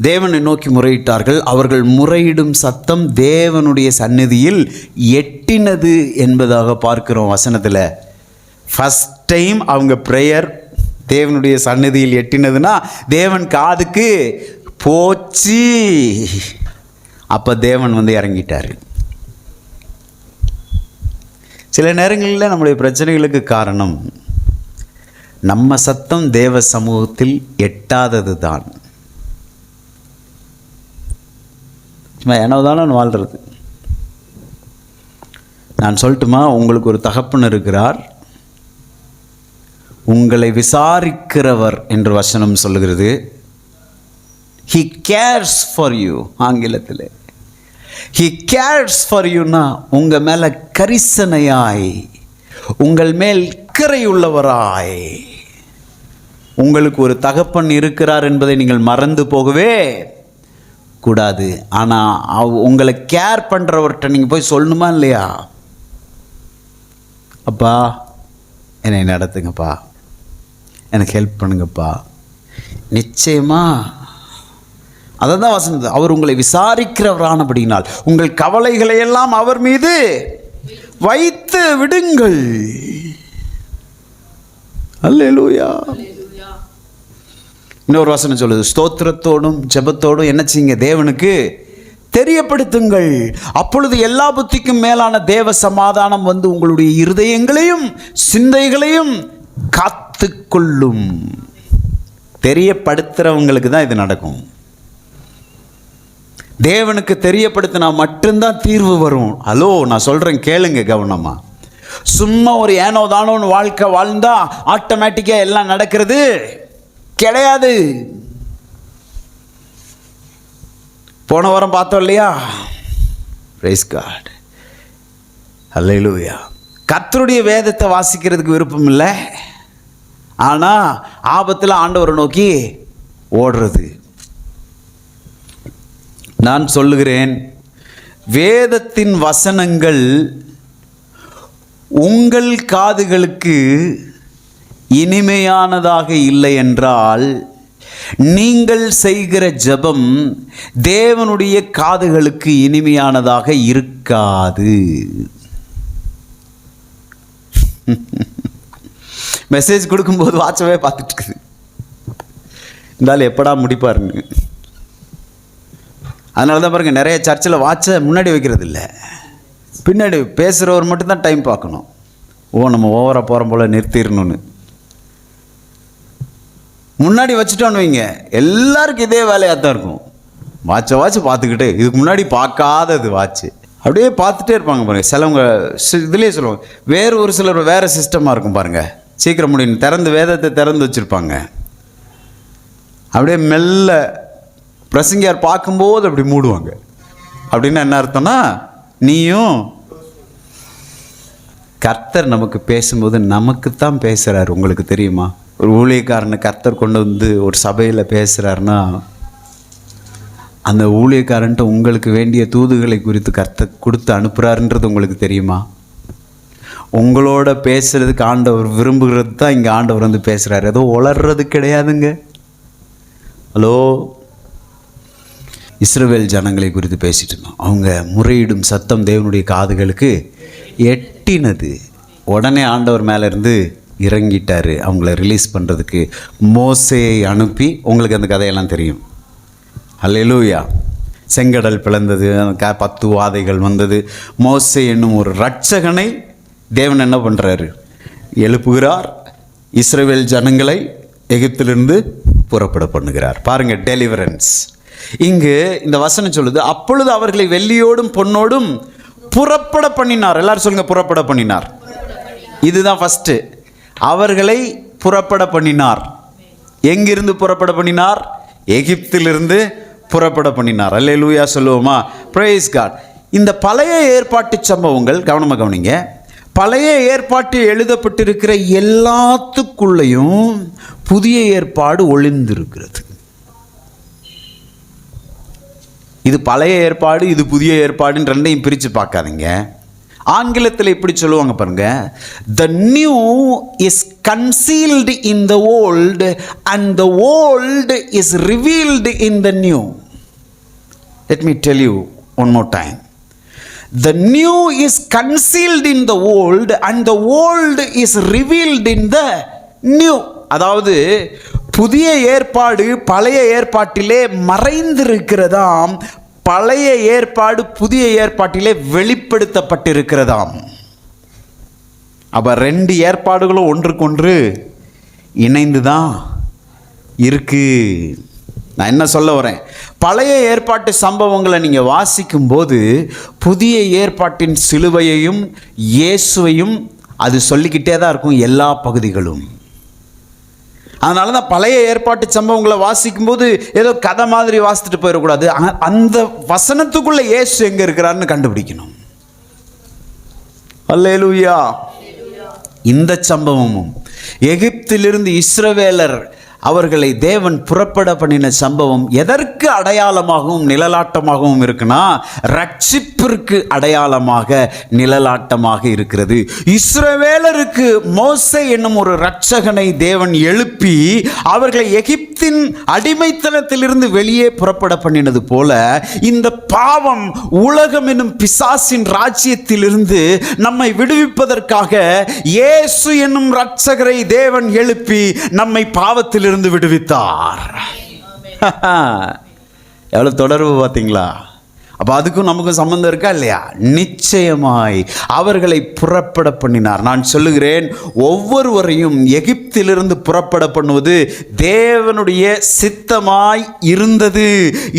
தேவனை நோக்கி முறையிட்டார்கள். அவர்கள் முறையிடும் சத்தம் தேவனுடைய சந்நிதியில் எட்டினது என்பதாக பார்க்கிறோம் வசனத்தில். ஃபஸ்ட் டைம் அவங்க ப்ரேயர் தேவனுடைய சந்நிதியில் எட்டினதுன்னா தேவன் காதுக்கு போச்சு. அப்போ தேவன் வந்து இறங்கிட்டார். சில நேரங்களில் நம்முடைய பிரச்சனைகளுக்கு காரணம் நம்ம சத்தம் தேவ சமூகத்தில் எட்டாதது தான். ஏனோதானே வாழ்கிறது. நான் சொல்லட்டுமா, உங்களுக்கு ஒரு தகப்பன் இருக்கிறார், உங்களை விசாரிக்கிறவர் என்று வசனம் சொல்லுகிறது. He cares for you. ஆங்கிலத்தில் He cares for youனா உங்கள் மேலே கரிசனையாய், உங்கள் மேல் அக்கறை உள்ளவராய் உங்களுக்கு ஒரு தகப்பன் இருக்கிறார் என்பதை நீங்கள் மறந்து போகவே கூடாது. ஆனால் உங்களை கேர் பண்ணுறவர்கிட்ட நீங்கள் போய் சொல்லணுமா இல்லையா? அப்பா என்னை நடத்துங்கப்பா, எனக்கு ஹெல்ப் பண்ணுங்கப்பா. நிச்சயமாக அதை தான் வசனம். அவர் உங்களை விசாரிக்கிறவரானபடினால் உங்கள் கவலைகளை எல்லாம் அவர் மீது வைத்து விடுங்கள். அல்லேலூயா. இன்னொரு வசனம் சொல்லுது, ஸ்தோத்திரத்தோடும் ஜெபத்தோடும் என்ன செய்யுங்க, தேவனுக்கு தெரியப்படுத்துங்கள். அப்பொழுது எல்லா புத்திக்கும் மேலான தேவ சமாதானம் வந்து உங்களுடைய இருதயங்களையும் சிந்தைகளையும் காத்துக்கொள்ளும். தெரியப்படுத்துறவங்களுக்கு தான் இது நடக்கும். தேவனுக்கு தெரியப்படுத்தினா மட்டும்தான் தீர்வு வரும். ஹலோ, நான் சொல்கிறேன் கேளுங்க கவனமா. சும்மா ஒரு ஏனோ தானோன்னு வாழ்க்கை வாழ்ந்தா ஆட்டோமேட்டிக்காக எல்லாம் நடக்கிறது கிடையாது. போன வாரம் பார்த்தோம் இல்லையா? பிரைஸ் காட், அல்லேலூயா. கர்த்தருடைய வேதத்தை வாசிக்கிறதுக்கு விருப்பம் இல்லை, ஆனால் ஆபத்தில் ஆண்டவரை நோக்கி ஓடுறது. நான் சொல்லுகிறேன், வேதத்தின் வசனங்கள் உங்கள் காதுகளுக்கு இனிமையானதாக இல்லை என்றால் நீங்கள் செய்கிற ஜெபம் தேவனுடைய காதுகளுக்கு இனிமையானதாக இருக்காது. மெசேஜ் கொடுக்கும்போது வாட்சவே பார்த்துட்டு இருக்குது, இருந்தாலும் எப்படா முடிப்பாருங்க. அதனால தான் பாருங்கள், நிறைய சர்ச்சில் வாட்சை முன்னாடி வைக்கிறது இல்லை, பின்னாடி பேசுகிறவர் மட்டும்தான் டைம் பார்க்கணும். நம்ம ஓவராக போகிற போல் நிறுத்திடணும்னு முன்னாடி வச்சுட்டோன்னு வைங்க, எல்லாருக்கும் இதே வேலையாக தான் இருக்கும். வாட்சை பார்த்துக்கிட்டே, இதுக்கு முன்னாடி பார்க்காதது வாட்சு அப்படியே பார்த்துட்டே இருப்பாங்க பாருங்கள். சிலவங்க இதுலேயே சொல்லுவாங்க, வேறு ஒரு சிலர் வேறு சிஸ்டமாக இருக்கும் பாருங்கள். சீக்கிரம் முடியும், திறந்து வேதத்தை திறந்து வச்சுருப்பாங்க. அப்படியே மெல்ல பிரசங்கியார் பார்க்கும்போது அப்படி மூடுவாங்க. அப்படின்னா என்ன அர்த்தம்னா, நீயும் கர்த்தர் நமக்கு பேசும்போது நமக்குத்தான் பேசுகிறார். உங்களுக்கு தெரியுமா? ஒரு ஊழியக்காரனை கர்த்தர் கொண்டு வந்து ஒரு சபையில் பேசுகிறாருன்னா அந்த ஊழியக்காரன்ட்ட உங்களுக்கு வேண்டிய தூதுகளை குறித்து கர்த்தர் கொடுத்து அனுப்புகிறாருன்றது உங்களுக்கு தெரியுமா? உங்களோட பேசுகிறதுக்கு ஆண்டவர் விரும்புகிறது தான் இங்கே ஆண்டவர் வந்து பேசுகிறார். ஏதோ உளர்றது கிடையாதுங்க. ஹலோ, இஸ்ரவேல் ஜனங்களை குறித்து பேசிட்டு இருந்தோம். அவங்க முறையிடும் சத்தம் தேவனுடைய காதுகளுக்கு எட்டினது. உடனே ஆண்டவர் மேலேருந்து இறங்கிட்டார் அவங்கள ரிலீஸ் பண்ணுறதுக்கு. மோசேயை அனுப்பி, உங்களுக்கு அந்த கதையெல்லாம் தெரியும். அல்லேலூயா. செங்கடல் பிளந்தது, 10 வாதைகள் வந்தது. மோசே என்னும் ஒரு இரட்சகனை தேவன் என்ன பண்ணுறாரு? எழுப்புகிறார். இஸ்ரவேல் ஜனங்களை எகிப்திலிருந்து புறப்பட பண்ணுகிறார். பாருங்கள், டெலிவரன்ஸ். இங்கு இந்த வசனம் சொல்லுது, அப்பொழுது அவர்களை வெள்ளியோடும் பொன்னோடும் புறப்பட பண்ணினார். எல்லாரும் சொல்லுங்க, புறப்பட பண்ணினார். இதுதான் ஃபஸ்ட்டு. அவர்களை புறப்பட பண்ணினார். எங்கிருந்து புறப்பட பண்ணினார்? எகிப்திலிருந்து புறப்பட பண்ணினார். அல்லேலூயா சொல்லுவோமா? Praise God. இந்த பழைய ஏற்பாட்டு சம்பவங்கள், கவனமாக கவனிங்க, பழைய ஏற்பாட்டில் எழுதப்பட்டிருக்கிற எல்லாத்துக்குள்ளேயும் புதிய ஏற்பாடு ஒளிந்திருக்கிறது. இது பழைய ஏற்பாடு, இது புதிய ஏற்பாடுன்னு ரெண்டையும் பிரித்து பார்க்காதீங்க. ஆங்கிலத்தில் இப்படி சொல்லுவாங்க பாருங்க, the new is concealed in the old and the old is revealed in the new. Let me tell you one more time. The new is concealed in the old and the old is revealed in the new. அதாவது புதிய ஏற்பாடு பழைய ஏற்பாட்டிலே மறைந்திருக்கிறதாம், பழைய ஏற்பாடு புதிய ஏற்பாட்டிலே வெளிப்படுத்தப்பட்டிருக்கிறதாம். அப்ப ரெண்டு ஏற்பாடுகளும் ஒன்றுக்கொன்று இணைந்து தான் இருக்கு. நான் என்ன சொல்ல வரேன், பழைய ஏற்பாட்டு சம்பவங்களை நீங்கள் வாசிக்கும் போது புதிய ஏற்பாட்டின் சிலுவையையும் இயேசுவையும் அது சொல்லிக்கிட்டே தான் இருக்கும் எல்லா பகுதிகளும். அதனால தான் பழைய ஏற்பாட்டு சம்பவங்களை வாசிக்கும் போது ஏதோ கதை மாதிரி வாசித்துட்டு போயிடக்கூடாது. அந்த வசனத்துக்குள்ள இயேசு எங்க இருக்கிறான்னு கண்டுபிடிக்கணும். அல்லேலூயா. இந்த சம்பவமும் எகிப்திலிருந்து இஸ்ரவேலர் அவர்களை தேவன் புறப்பட பண்ணின சம்பவம் எதற்கு அடையாளமாகவும் நிழலாட்டமாகவும் இருக்குன்னா, ரட்சிப்பிற்கு அடையாளமாக நிழலாட்டமாக இருக்கிறது. இஸ்ரவேலருக்கு மோசே என்னும் ஒரு இரட்சகனை தேவன் எழுப்பி அவர்களை எகிப்தின் அடிமைத்தனத்திலிருந்து வெளியே புறப்பட பண்ணினது போல, இந்த பாவம் உலகம் என்னும் பிசாசின் ராஜ்யத்திலிருந்து நம்மை விடுவிப்பதற்காக இயேசு என்னும் இரட்சகரை தேவன் எழுப்பி நம்மை பாவத்தில் இருந்து விடுவித்தார். எவ்வளவு தொடர்பு பார்த்தீங்களா? அப்போ அதுக்கும் நமக்கும் சம்பந்தம் இருக்கா இல்லையா? நிச்சயமாய் அவர்களை புறப்பட பண்ணினார். நான் சொல்லுகிறேன், ஒவ்வொருவரையும் எகிப்திலிருந்து புறப்பட பண்ணுவது தேவனுடைய சித்தமாய் இருந்தது.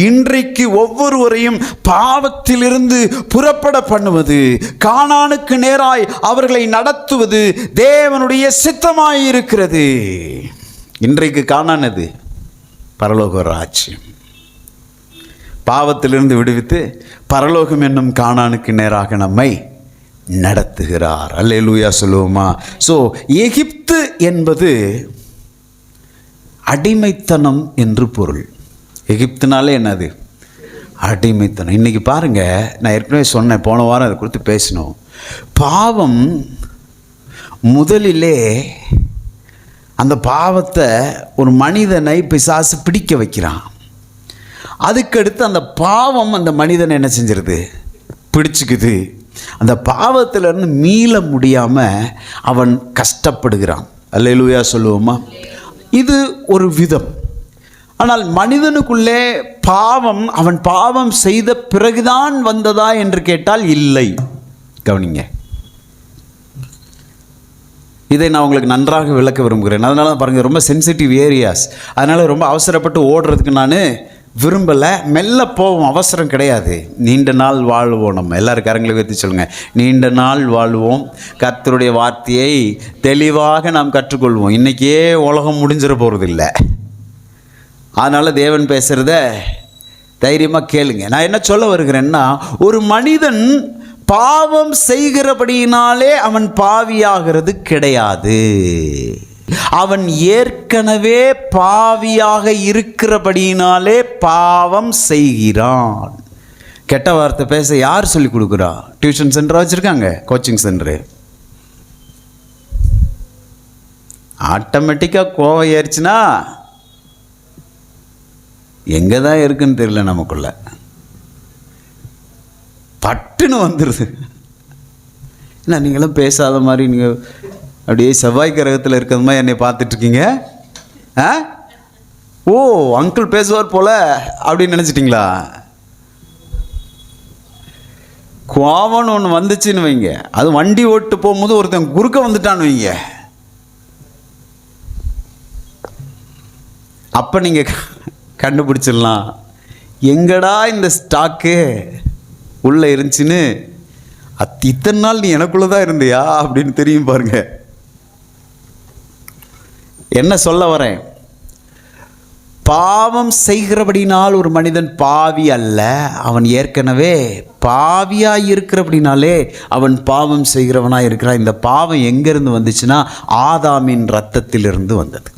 இன்றைக்கு ஒவ்வொருவரையும் பாவத்திலிருந்து புறப்பட பண்ணுவது, கானானுக்கு நேராய் அவர்களை நடத்துவது தேவனுடைய சித்தமாய் இருக்கிறது. இன்றைக்கு காணானது பரலோக ராஜ்யம். பாவத்திலிருந்து விடுவித்து பரலோகம் என்னும் கானானுக்கு நேராக நம்மை நடத்துகிறார். அல்லேலூயா சொல்லுவோமா? ஸோ எகிப்து என்பது அடிமைத்தனம் என்று பொருள். எகிப்துனாலே என்னது? அடிமைத்தனம். இன்னைக்கு பாருங்க, நான் ஏற்கனவே சொன்னேன், போன வாரம் அதை குறித்து பேசினோம். பாவம் முதலிலே அந்த பாவத்தை ஒரு மனிதனை பிசாசு பிடிக்க வைக்கிறான். அதுக்கடுத்து அந்த பாவம் அந்த மனிதனை என்ன செஞ்சிருது? பிடிச்சிக்குது. அந்த பாவத்திலிருந்து மீள முடியாமல் அவன் கஷ்டப்படுகிறான். அல்லேலூயா சொல்லுவோமா? இது ஒரு விதம். ஆனால் மனிதனுக்குள்ளே பாவம் அவன் பாவம் செய்த பிறகுதான் வந்ததா என்று கேட்டால் இல்லை. கவனிங்க, இதை நான் உங்களுக்கு நன்றாக விளக்க விரும்புகிறேன். அதனால தான் பாருங்கள், ரொம்ப சென்சிட்டிவ் ஏரியாஸ். அதனால் ரொம்ப அவசரப்பட்டு ஓடுறதுக்கு நான் விரும்பலை. மெல்ல போவோம், அவசரம் கிடையாது. நீண்ட நாள் வாழ்வோம். நம்ம எல்லாரும் கரங்களை உயர்த்தி சொல்லுங்கள், நீண்ட நாள் வாழ்வோம். கர்த்தருடைய வார்த்தையை தெளிவாக நாம் கற்றுக்கொள்வோம். இன்றைக்கே உலகம் முடிஞ்சிட போகிறது இல்லை. அதனால் தேவன் பேசுகிறத தைரியமாக கேளுங்க. நான் என்ன சொல்ல வருகிறேன்னா, ஒரு மனிதன் பாவம் செய்கிறபடியினாலே அவன் பாவியாகிறது கிடையாது. அவன் ஏற்கனவே பாவியாக இருக்கிறபடியினாலே பாவம் செய்கிறான். கெட்ட வார்த்தை பேச யார் சொல்லி கொடுக்குறா? டியூஷன் சென்டர் வச்சுருக்காங்க, கோச்சிங் சென்டரு. ஆட்டோமேட்டிக்காக கோவம் ஏறிச்சுன்னா எங்கே தான் இருக்குன்னு தெரியல, நமக்குள்ள பட்டுன்னு வந்துடுது. என்ன நீங்களும் பேசாத மாதிரி, நீங்கள் அப்படியே செவ்வாய் கிரகத்தில் இருக்கிறது மாதிரி என்னை பார்த்துட்ருக்கீங்க. ஓ, அங்கிள் பேசுவார் போல அப்படின்னு நினச்சிட்டிங்களா? கோவம்னு ஒன்று வந்துச்சுன்னு வைங்க, அது வண்டி ஓட்டு போகும்போது ஒருத்தன் குறுக்க வந்துட்டான்னு வைங்க, அப்போ நீங்கள் கண்டுபிடிச்சிடலாம் எங்கடா இந்த ஸ்டாக்கு உள்ளே இருந்துச்சுன்னு. இத்தனை நாள் நீ எனக்குள்ளே தான் இருந்தியா அப்படின்னு தெரியும் பாருங்க. என்ன சொல்ல வரேன், பாவம் செய்கிறபடினால் ஒரு மனிதன் பாவி அல்ல, அவன் ஏற்கனவே பாவியாய் இருக்கிறபடினாலே அவன் பாவம் செய்கிறவனாய் இருக்கிறான். இந்த பாவம் எங்கிருந்து வந்துச்சுன்னா ஆதாமின் இரத்தத்திலிருந்து வந்தது.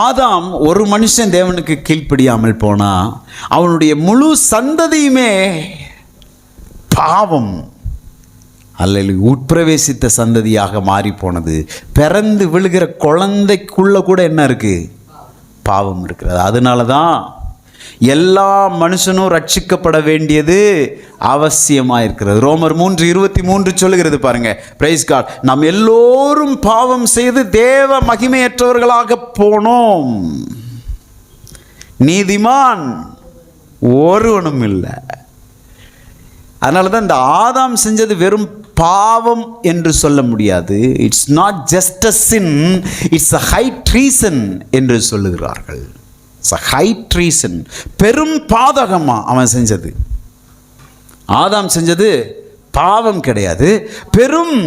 ஆதாம் ஒரு மனுஷன் தேவனுக்கு கீழ்ப்படியாமல் போனா அவனுடைய முழு சந்ததியுமே பாவம் அல்லது உட்பிரவேசித்த சந்ததியாக மாறி போனது. பிறந்து விழுகிற குழந்தைக்குள்ள கூட என்ன இருக்கு? பாவம் இருக்கிறது. அதனால தான் எல்லா மனுஷனும் ரட்சிக்கப்பட வேண்டியது அவசியமாக இருக்கிறது. ரோமர் 3:23 சொல்லுகிறது பாருங்க. Praise God. நாம் எல்லோரும் பாவம் செய்து தேவ மகிமையற்றவர்களாக போனோம், நீதிமான் ஒருவனும் இல்லை. அதனால தான் இந்த ஆதாம் செஞ்சது வெறும் பாவம் என்று சொல்ல முடியாது. It's not just a sin, it's a high treason என்று சொல்லுகிறார்கள். It's a high treason. பெரும் பாதகமா அவன் செஞ்சது. ஆதாம் செஞ்சது பாவம் கிடையாது, பெரும்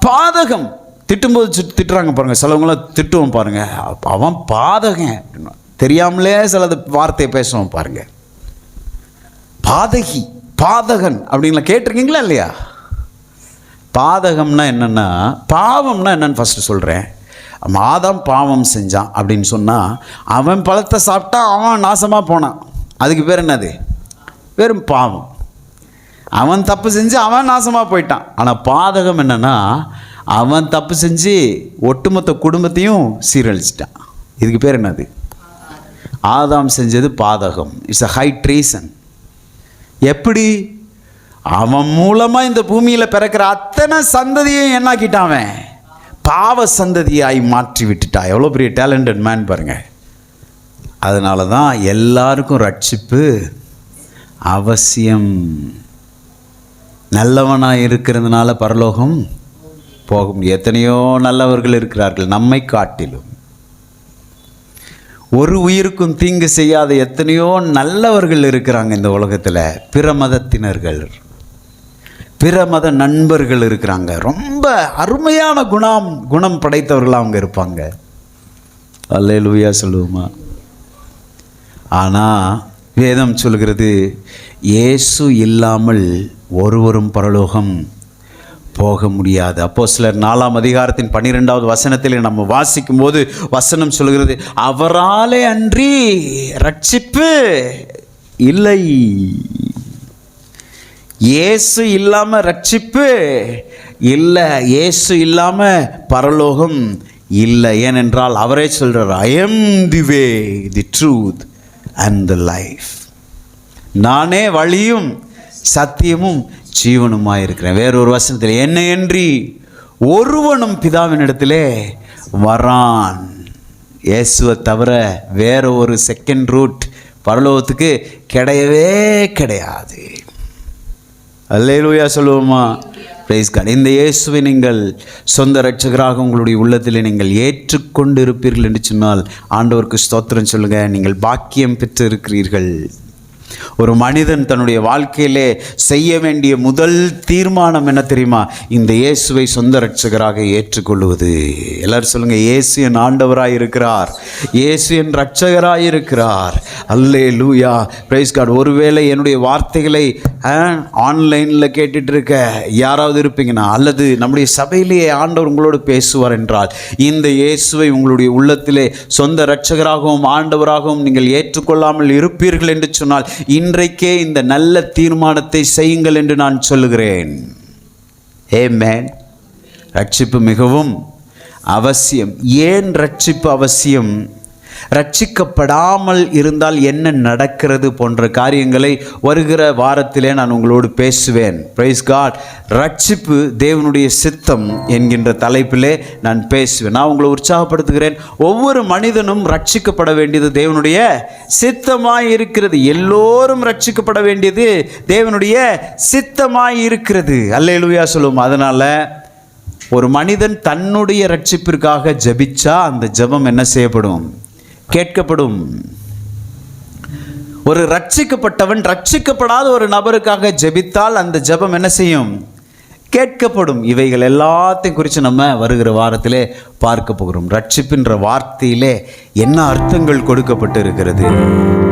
பாதகம். திட்டும்போது திட்டுறாங்க பாருங்க, சிலவங்களாம் திட்டுவோம் பாருங்க, அவன் பாதகன் அப்படின்னா தெரியாமலே சில வார்த்தையை பேசுவோம் பாருங்க. பாதகி, பாதகன் அப்படின்லாம் கேட்டிருக்கீங்களா இல்லையா? பாதகம்னா என்னென்னா, பாவம்னா என்னன்னு ஃபஸ்ட்டு சொல்கிறேன். ஆதாம் பாவம் செஞ்சான் அப்படின்னு சொன்னால் அவன் பழத்தை சாப்பிட்டா அவன் நாசமாக போனான், அதுக்கு பேர் என்னது? வெறும் பாவம். அவன் தப்பு செஞ்சு அவன் நாசமாக போயிட்டான். ஆனால் பாதகம் என்னென்னா, அவன் தப்பு செஞ்சு ஒட்டுமொத்த குடும்பத்தையும் சீரழிச்சிட்டான். இதுக்கு பேர் என்னது? ஆதாம் செஞ்சது பாதகம். It's a high treason. எப்படி? அவன் மூலமாக இந்த பூமியில் பிறக்கிற அத்தனை சந்ததியும் என்னாக்கிட்டான்? அவன் பாவ சந்ததியாய் மாற்றி விட்டுட்டா. எவ்வளோ பெரிய டேலண்டட் மேன் பாருங்க. அதனால தான் எல்லாருக்கும் ரட்சிப்பு அவசியம். நல்லவனாக இருக்கிறதுனால பரலோகம் போக முடியும். எத்தனையோ நல்லவர்கள் இருக்கிறார்கள் நம்மை காட்டிலும். ஒரு உயிருக்கும் தீங்கு செய்யாத எத்தனையோ நல்லவர்கள் இருக்கிறாங்க இந்த உலகத்தில். பிற மதத்தினர்கள், பிற மத நண்பர்கள் இருக்கிறாங்க. ரொம்ப அருமையான குணம் படைத்தவர்கள் அவங்க இருப்பாங்க. அல்லேலூயா சொல்லுவோமா? ஆனால் வேதம் சொல்கிறது, இயேசு இல்லாமல் ஒருவரும் பரலோகம் போக முடியாது. அப்போஸ்தலர் 4:12 நம்ம வாசிக்கும் போது வசனம் சொல்கிறது, அவராலே அன்றி ரட்சிப்பு இல்லை. இயேசு இல்லாம ரட்சிப்பு இல்லை, இயேசு இல்லாம பரலோகம் இல்லை. ஏனென்றால் அவரே சொல்றார், I am the way, the truth and the life. நானே வழியும் சத்தியமும் ஜீவனுமாய் இருக்கிறேன். வேறொரு வசனத்தில், என்னையன்றி ஒருவனும் பிதாவினிடத்திலே வரான். இயேசுவை தவிர வேற ஒரு செகண்ட் ரூட் பரலோகத்துக்கு கிடையவே கிடையாது. அல்லேலூயா சொல்லுவோமா? Praise God. இந்த இயேசுவை நீங்கள் சொந்த இரட்சகராக உங்களுடைய உள்ளத்தில் நீங்கள் ஏற்றுக்கொண்டு இருப்பீர்கள் என்று சொன்னால் ஆண்டவருக்கு ஸ்தோத்திரம் சொல்லுங்கள். நீங்கள் பாக்கியம் பெற்று இருக்கிறீர்கள். ஒரு மனிதன் தன்னுடைய வாழ்க்கையிலே செய்ய வேண்டிய முதல் தீர்மானம் என்ன தெரியுமா? இந்த இயேசுவை சொந்த இரட்சகராக ஏற்றுக்கொள்வது. எல்லாரும் சொல்லுங்க, இயேசு என் ஆண்டவராய் இருக்கிறார், இயேசு என் இரட்சகராய் இருக்கிறார். அல்லேலூயா, பிரைஸ் காட். ஒருவேளை என்னுடைய வார்த்தைகளை ஆன்லைனில் கேட்டுட்டு இருக்க யாராவது இருப்பீங்கன்னா, அல்லது நம்முடைய சபையிலேயே ஆண்டவர் உங்களோடு பேசுவார் என்றால், இந்த இயேசுவை உங்களுடைய உள்ளத்திலே சொந்த இரட்சகராகவும் ஆண்டவராகவும் நீங்கள் ஏற்றுக்கொள்ளாமல் இருப்பீர்கள் என்று சொன்னால் இன்றைக்கே இந்த நல்ல தீர்மானத்தை செய்யுங்கள் என்று நான் சொல்லுகிறேன். ஆமென். ரட்சிப்பு மிகவும் அவசியம். ஏன் ரட்சிப்பு அவசியம்? ரட்சிக்கப்படாமல் இருந்தால் என்ன நடக்கிறது போன்ற காரியங்களை வருகிற வாரத்திலே நான் உங்களோடு பேசுவேன். Praise God. ரட்சிப்பு தேவனுடைய சித்தம் என்கின்ற தலைப்பிலே நான் பேசுவேன். நான் உங்களை உற்சாகப்படுத்துகிறேன். ஒவ்வொரு மனிதனும் ரட்சிக்கப்பட வேண்டியது தேவனுடைய சித்தமாய் இருக்கிறது. எல்லோரும் ரட்சிக்கப்பட வேண்டியது தேவனுடைய சித்தமாய் இருக்கிறது. அல்லேலூயா சொல்லுவோம். அதனால ஒரு மனிதன் தன்னுடைய ரட்சிப்பிற்காக ஜெபிச்சா அந்த ஜெபம் என்ன செய்யப்படும்? கேட்கப்படும். ஒரு ரட்சிக்கப்பட்டவன் ரட்சிக்கப்படாத ஒரு நபருக்காக ஜெபித்தால் அந்த ஜெபம் என்ன செய்யும்? கேட்கப்படும். இவைகள் எல்லாத்தையும் குறித்து நம்ம வருகிற வாரத்திலே பார்க்க போகிறோம். ரட்சிப்பின்ற வார்த்தையிலே என்ன அர்த்தங்கள் கொடுக்கப்பட்டு இருக்கிறது,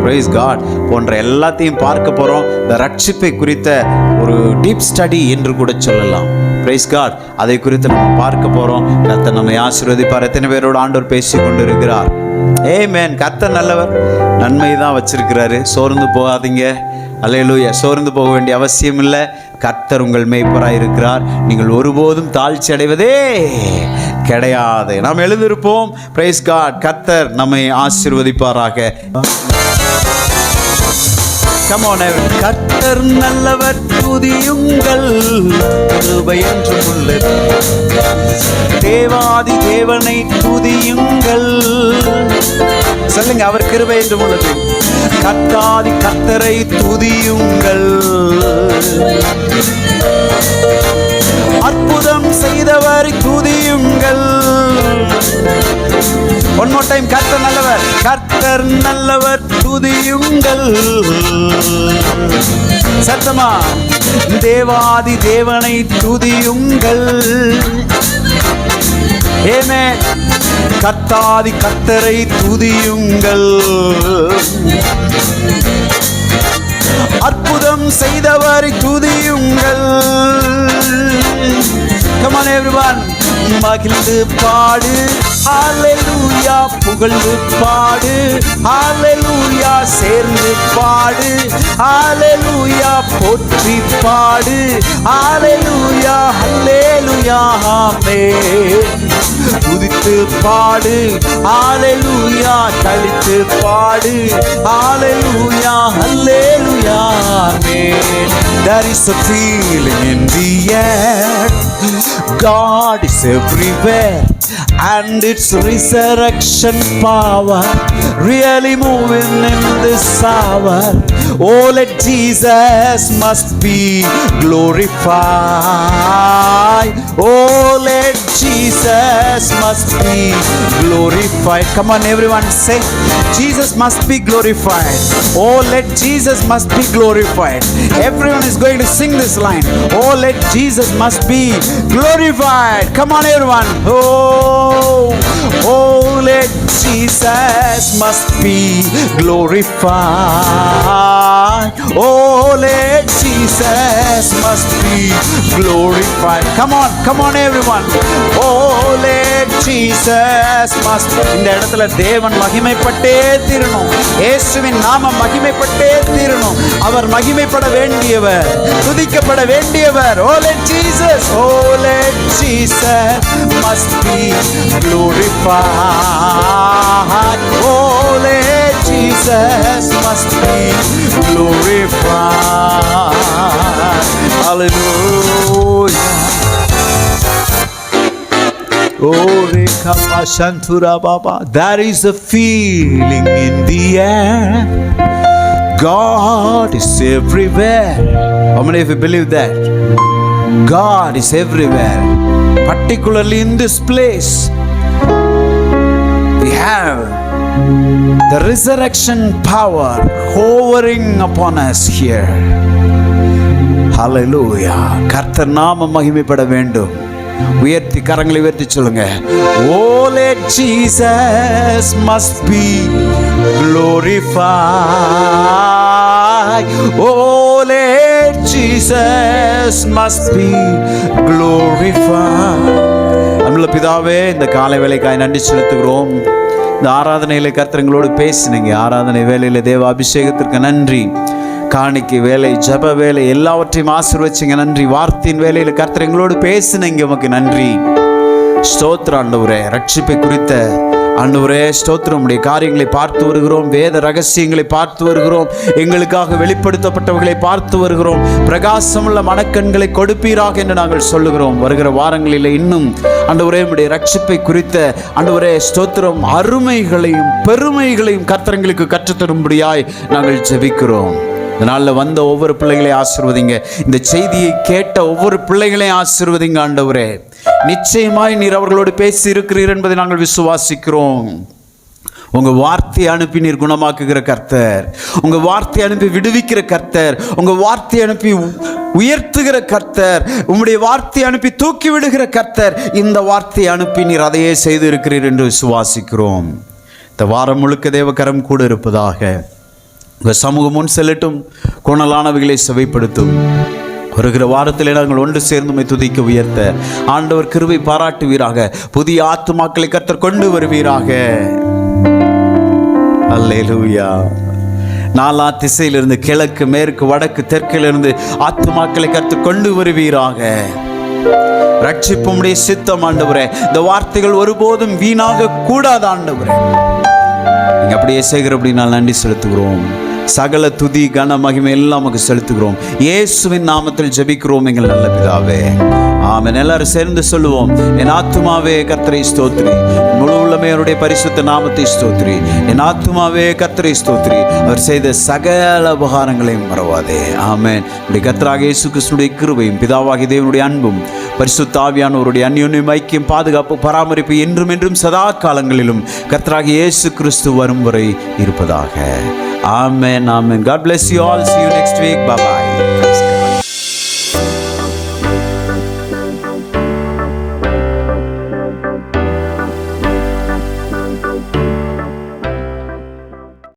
பிரைஸ் காட் போன்ற எல்லாத்தையும் பார்க்க போகிறோம். இந்த ரட்சிப்பை குறித்த ஒரு டீப் ஸ்டடி என்று கூட சொல்லலாம். பிரைஸ் காட், அதை குறித்து நம்ம பார்க்க போகிறோம். கர்த்தர் நம்மை ஆசீர்வதிப்பார். எத்தனை பேரோடு ஆண்டவர் பேசி கொண்டு இருக்கிறார்? ஆமென். கர்த்தர் நல்லவர், நன்மை தான் வச்சிருக்கிறாரு. சோர்ந்து போகாதீங்க. அல்லேலூயா. சோர்ந்து போக வேண்டிய அவசியம் இல்லை. கர்த்தர் உங்கள் மேய்ப்பராய் இருக்கிறார். நீங்கள் ஒருபோதும் தாழ்ச்சி அடைவதே கிடையாது. நாம் எழுதியிருப்போம். Price God. கர்த்தர் நம்மை ஆசீர்வதிப்பாராக. Come on, கர்த்தர் நல்லவர், துதியுங்கள், கிருபை என்றும் உள்ளது. தேவாதி தேவனை துதியுங்கள். சொல்லுங்க, அவர் கிருபை என்றும் உள்ளது. கர்த்தாதி கர்த்தரை துதியுங்கள். அற்புதம் செய்தவரை துதியுங்கள். One more time. கர்த்தர் நல்லவர், கர்த்தர் நல்லவர், துதியுங்கள். சத்தமா, தேவாதி தேவனை துதியுங்கள். ஆமென். கர்த்தாதி கர்த்தரை துதியுங்கள். அற்புதம் செய்தவரை துதியுங்கள். Come on everyone. மகிழ்ந்து பாடு, ஹalleluya. புகழ்ந்து பாடு, ஹalleluya. சேர்ந்து பாடு, ஹalleluya. போற்றி பாடு, ஹalleluya. ஹalleluya. ஆமென். துதித்து பாடு, ஹalleluya. கழித்து பாடு, ஹalleluya. ஹalleluya. ஆமென். There is a feeling in the air. God is everywhere, and its resurrection power really moving in this hour. Oh, let Jesus must be glorified. Oh, let Jesus must be glorified. Come on everyone, say Jesus must be glorified. Oh, let Jesus must be glorified. Everyone is going to sing this line. Oh, let Jesus must be glorified. Come on everyone. Oh, let Jesus must be glorified. Oh, let Jesus must be glorified. Come on everyone. Oh, let Jesus must. இந்த இடத்துல தேவன் மகிமைப்பட்டே தீரணும். இயேசுவின் நாமம் மகிமைப்பட்டே தீரணும். அவர் மகிமைப்பட வேண்டியவர், துதிக்கப்பட வேண்டியவர். Oh, let Jesus, oh, let Jesus must be glorified. Oh, let Jesus must be glorified. Hallelujah. Oh, Rekha Shantura Baba. There is a feeling in the air. God is everywhere. How many of you believe that? God is everywhere, particularly in this place. We have the resurrection power hovering upon us here. Hallelujah. கர்த்தர் நாமம் மகிமைப்பட வேண்டும். உயர்த்தி கரங்களை உயர்த்தி சொல்லுங்க. Oh, let Jesus must be glorified. Oh, let Jesus must be glorified. அன்புள்ள பிதாவே, இந்த காலை வேளைக்காய் நன்றி செலுத்துகிறோம். இந்த ஆராதனையில கர்த்தர் எங்களோடு பேசினீங்க. ஆராதனை வேலையில தேவ அபிஷேகத்திற்கு நன்றி. காணிக்கை வேலை, ஜப வேலை எல்லாவற்றையும் ஆசீர்வதிங்க. நன்றி. வார்த்தையின் வேலையில கர்த்தர் எங்களோடு பேசினீங்க. உமக்கு நன்றி. ஸ்தோத்திரம் ஆண்டவரே. ரட்சிப்பை குறித்த ஆண்டவரே ஸ்தோத்திரம். உடைய காரியங்களை பார்த்து வருகிறோம். வேத ரகசியங்களை பார்த்து வருகிறோம். எங்களுக்காக வெளிப்படுத்தப்பட்டவர்களை பார்த்து வருகிறோம். பிரகாசமுள்ள மனக்கண்களை கொடுப்பீராக என்று நாங்கள் சொல்லுகிறோம். வருகிற வாரங்களில் இன்னும் ஆண்டவரே உடைய ரட்சிப்பை குறித்த ஆண்டவரே ஸ்தோத்திரம் அருமைகளையும் பெருமைகளையும் கர்த்தர்களுக்கு கற்றுத்தரும்படியாய் நாங்கள் ஜெபிக்கிறோம். இதனால வந்த ஒவ்வொரு பிள்ளைகளையும் ஆசீர்வதிங்க. இந்த செய்தியை கேட்ட ஒவ்வொரு பிள்ளைகளையும் ஆசீர்வதிங்க ஆண்டவரே. நிச்சயமாய் நீர் அவர்களோடு பேசி இருக்கிறீர் என்பதை நாங்கள் விசுவாசிக்கிறோம். உங்க வார்த்தையை அனுப்பி நீர் குணமாக்குகிற கர்த்தர், உங்க வார்த்தையை அனுப்பி விடுவிக்கிற கர்த்தர், உங்க வார்த்தையை அனுப்பி உயர்த்துகிற கர்த்தர், உம்முடைய வார்த்தையை அனுப்பி தூக்கி விடுகிற கர்த்தர். இந்த வார்த்தையை அனுப்பி நீர் அதையே செய்து இருக்கிறீர் என்று விசுவாசிக்கிறோம். இந்த வாரம் முழுக்க தேவகரம் கூட இருப்பதாக. உங்கள் சமூகம் முன் செல்லட்டும், கோணலானவைகளை செவைப்படுத்தும். வருகிற வாரத்தில் நாங்கள் ஒன்று சேர்ந்து துதிக்க உயர்த்த ஆண்டவர் கிருபை பாராட்டுவீராக. புதிய ஆத்துமாக்களை கர்த்தர் கொண்டு வருவீராக. அல்லேலூயா. நாலா திசையிலிருந்து, கிழக்கு, மேற்கு, வடக்கு, தெற்கிலிருந்து ஆத்துமாக்களை கர்த்தர் கொண்டு வருவீராக. ரட்சிப்புடைய சித்தம் ஆண்டவரே. இந்த வார்த்தைகள் ஒருபோதும் வீணாக கூடாது ஆண்டவரே. நீங்க அப்படியே செய்கிற அப்படின்னா நன்றி செலுத்துகிறோம். சகல துதி கன மகிமை எல்லாம் நமக்கு செலுத்துகிறோம். இயேசுவின் நாமத்தில் ஜெபிக்கிறோம் எங்கள் நல்ல பிதாவே, ஆமென். எல்லாரும் சேர்ந்து சொல்லுவோம். என் ஆத்துமாவே கர்த்தரை ஸ்தோத்திரி, முழு உள்ளமே அவருடைய பரிசுத்த நாமத்தை ஸ்தோத்திரி. என் ஆத்துமாவே கர்த்தரை ஸ்தோத்திரி, அவர் செய்த சகல உபகாரங்களையும் மறவாதே. ஆமென். இப்படி கர்த்தராகிய இயேசு கிறிஸ்துவின் கிருபையும் பிதாவாகிய தேவனுடைய அன்பும் பரிசுத்த ஆவியானவருடைய அந்யோன்யம், ஐக்கியம், பாதுகாப்பு, பராமரிப்பு என்றும் என்றும் சதா காலங்களிலும் கர்த்தராகிய இயேசு கிறிஸ்து வரும் வரை இருப்பதாக. Amen. Amen. God bless you all. See you next week. Bye bye.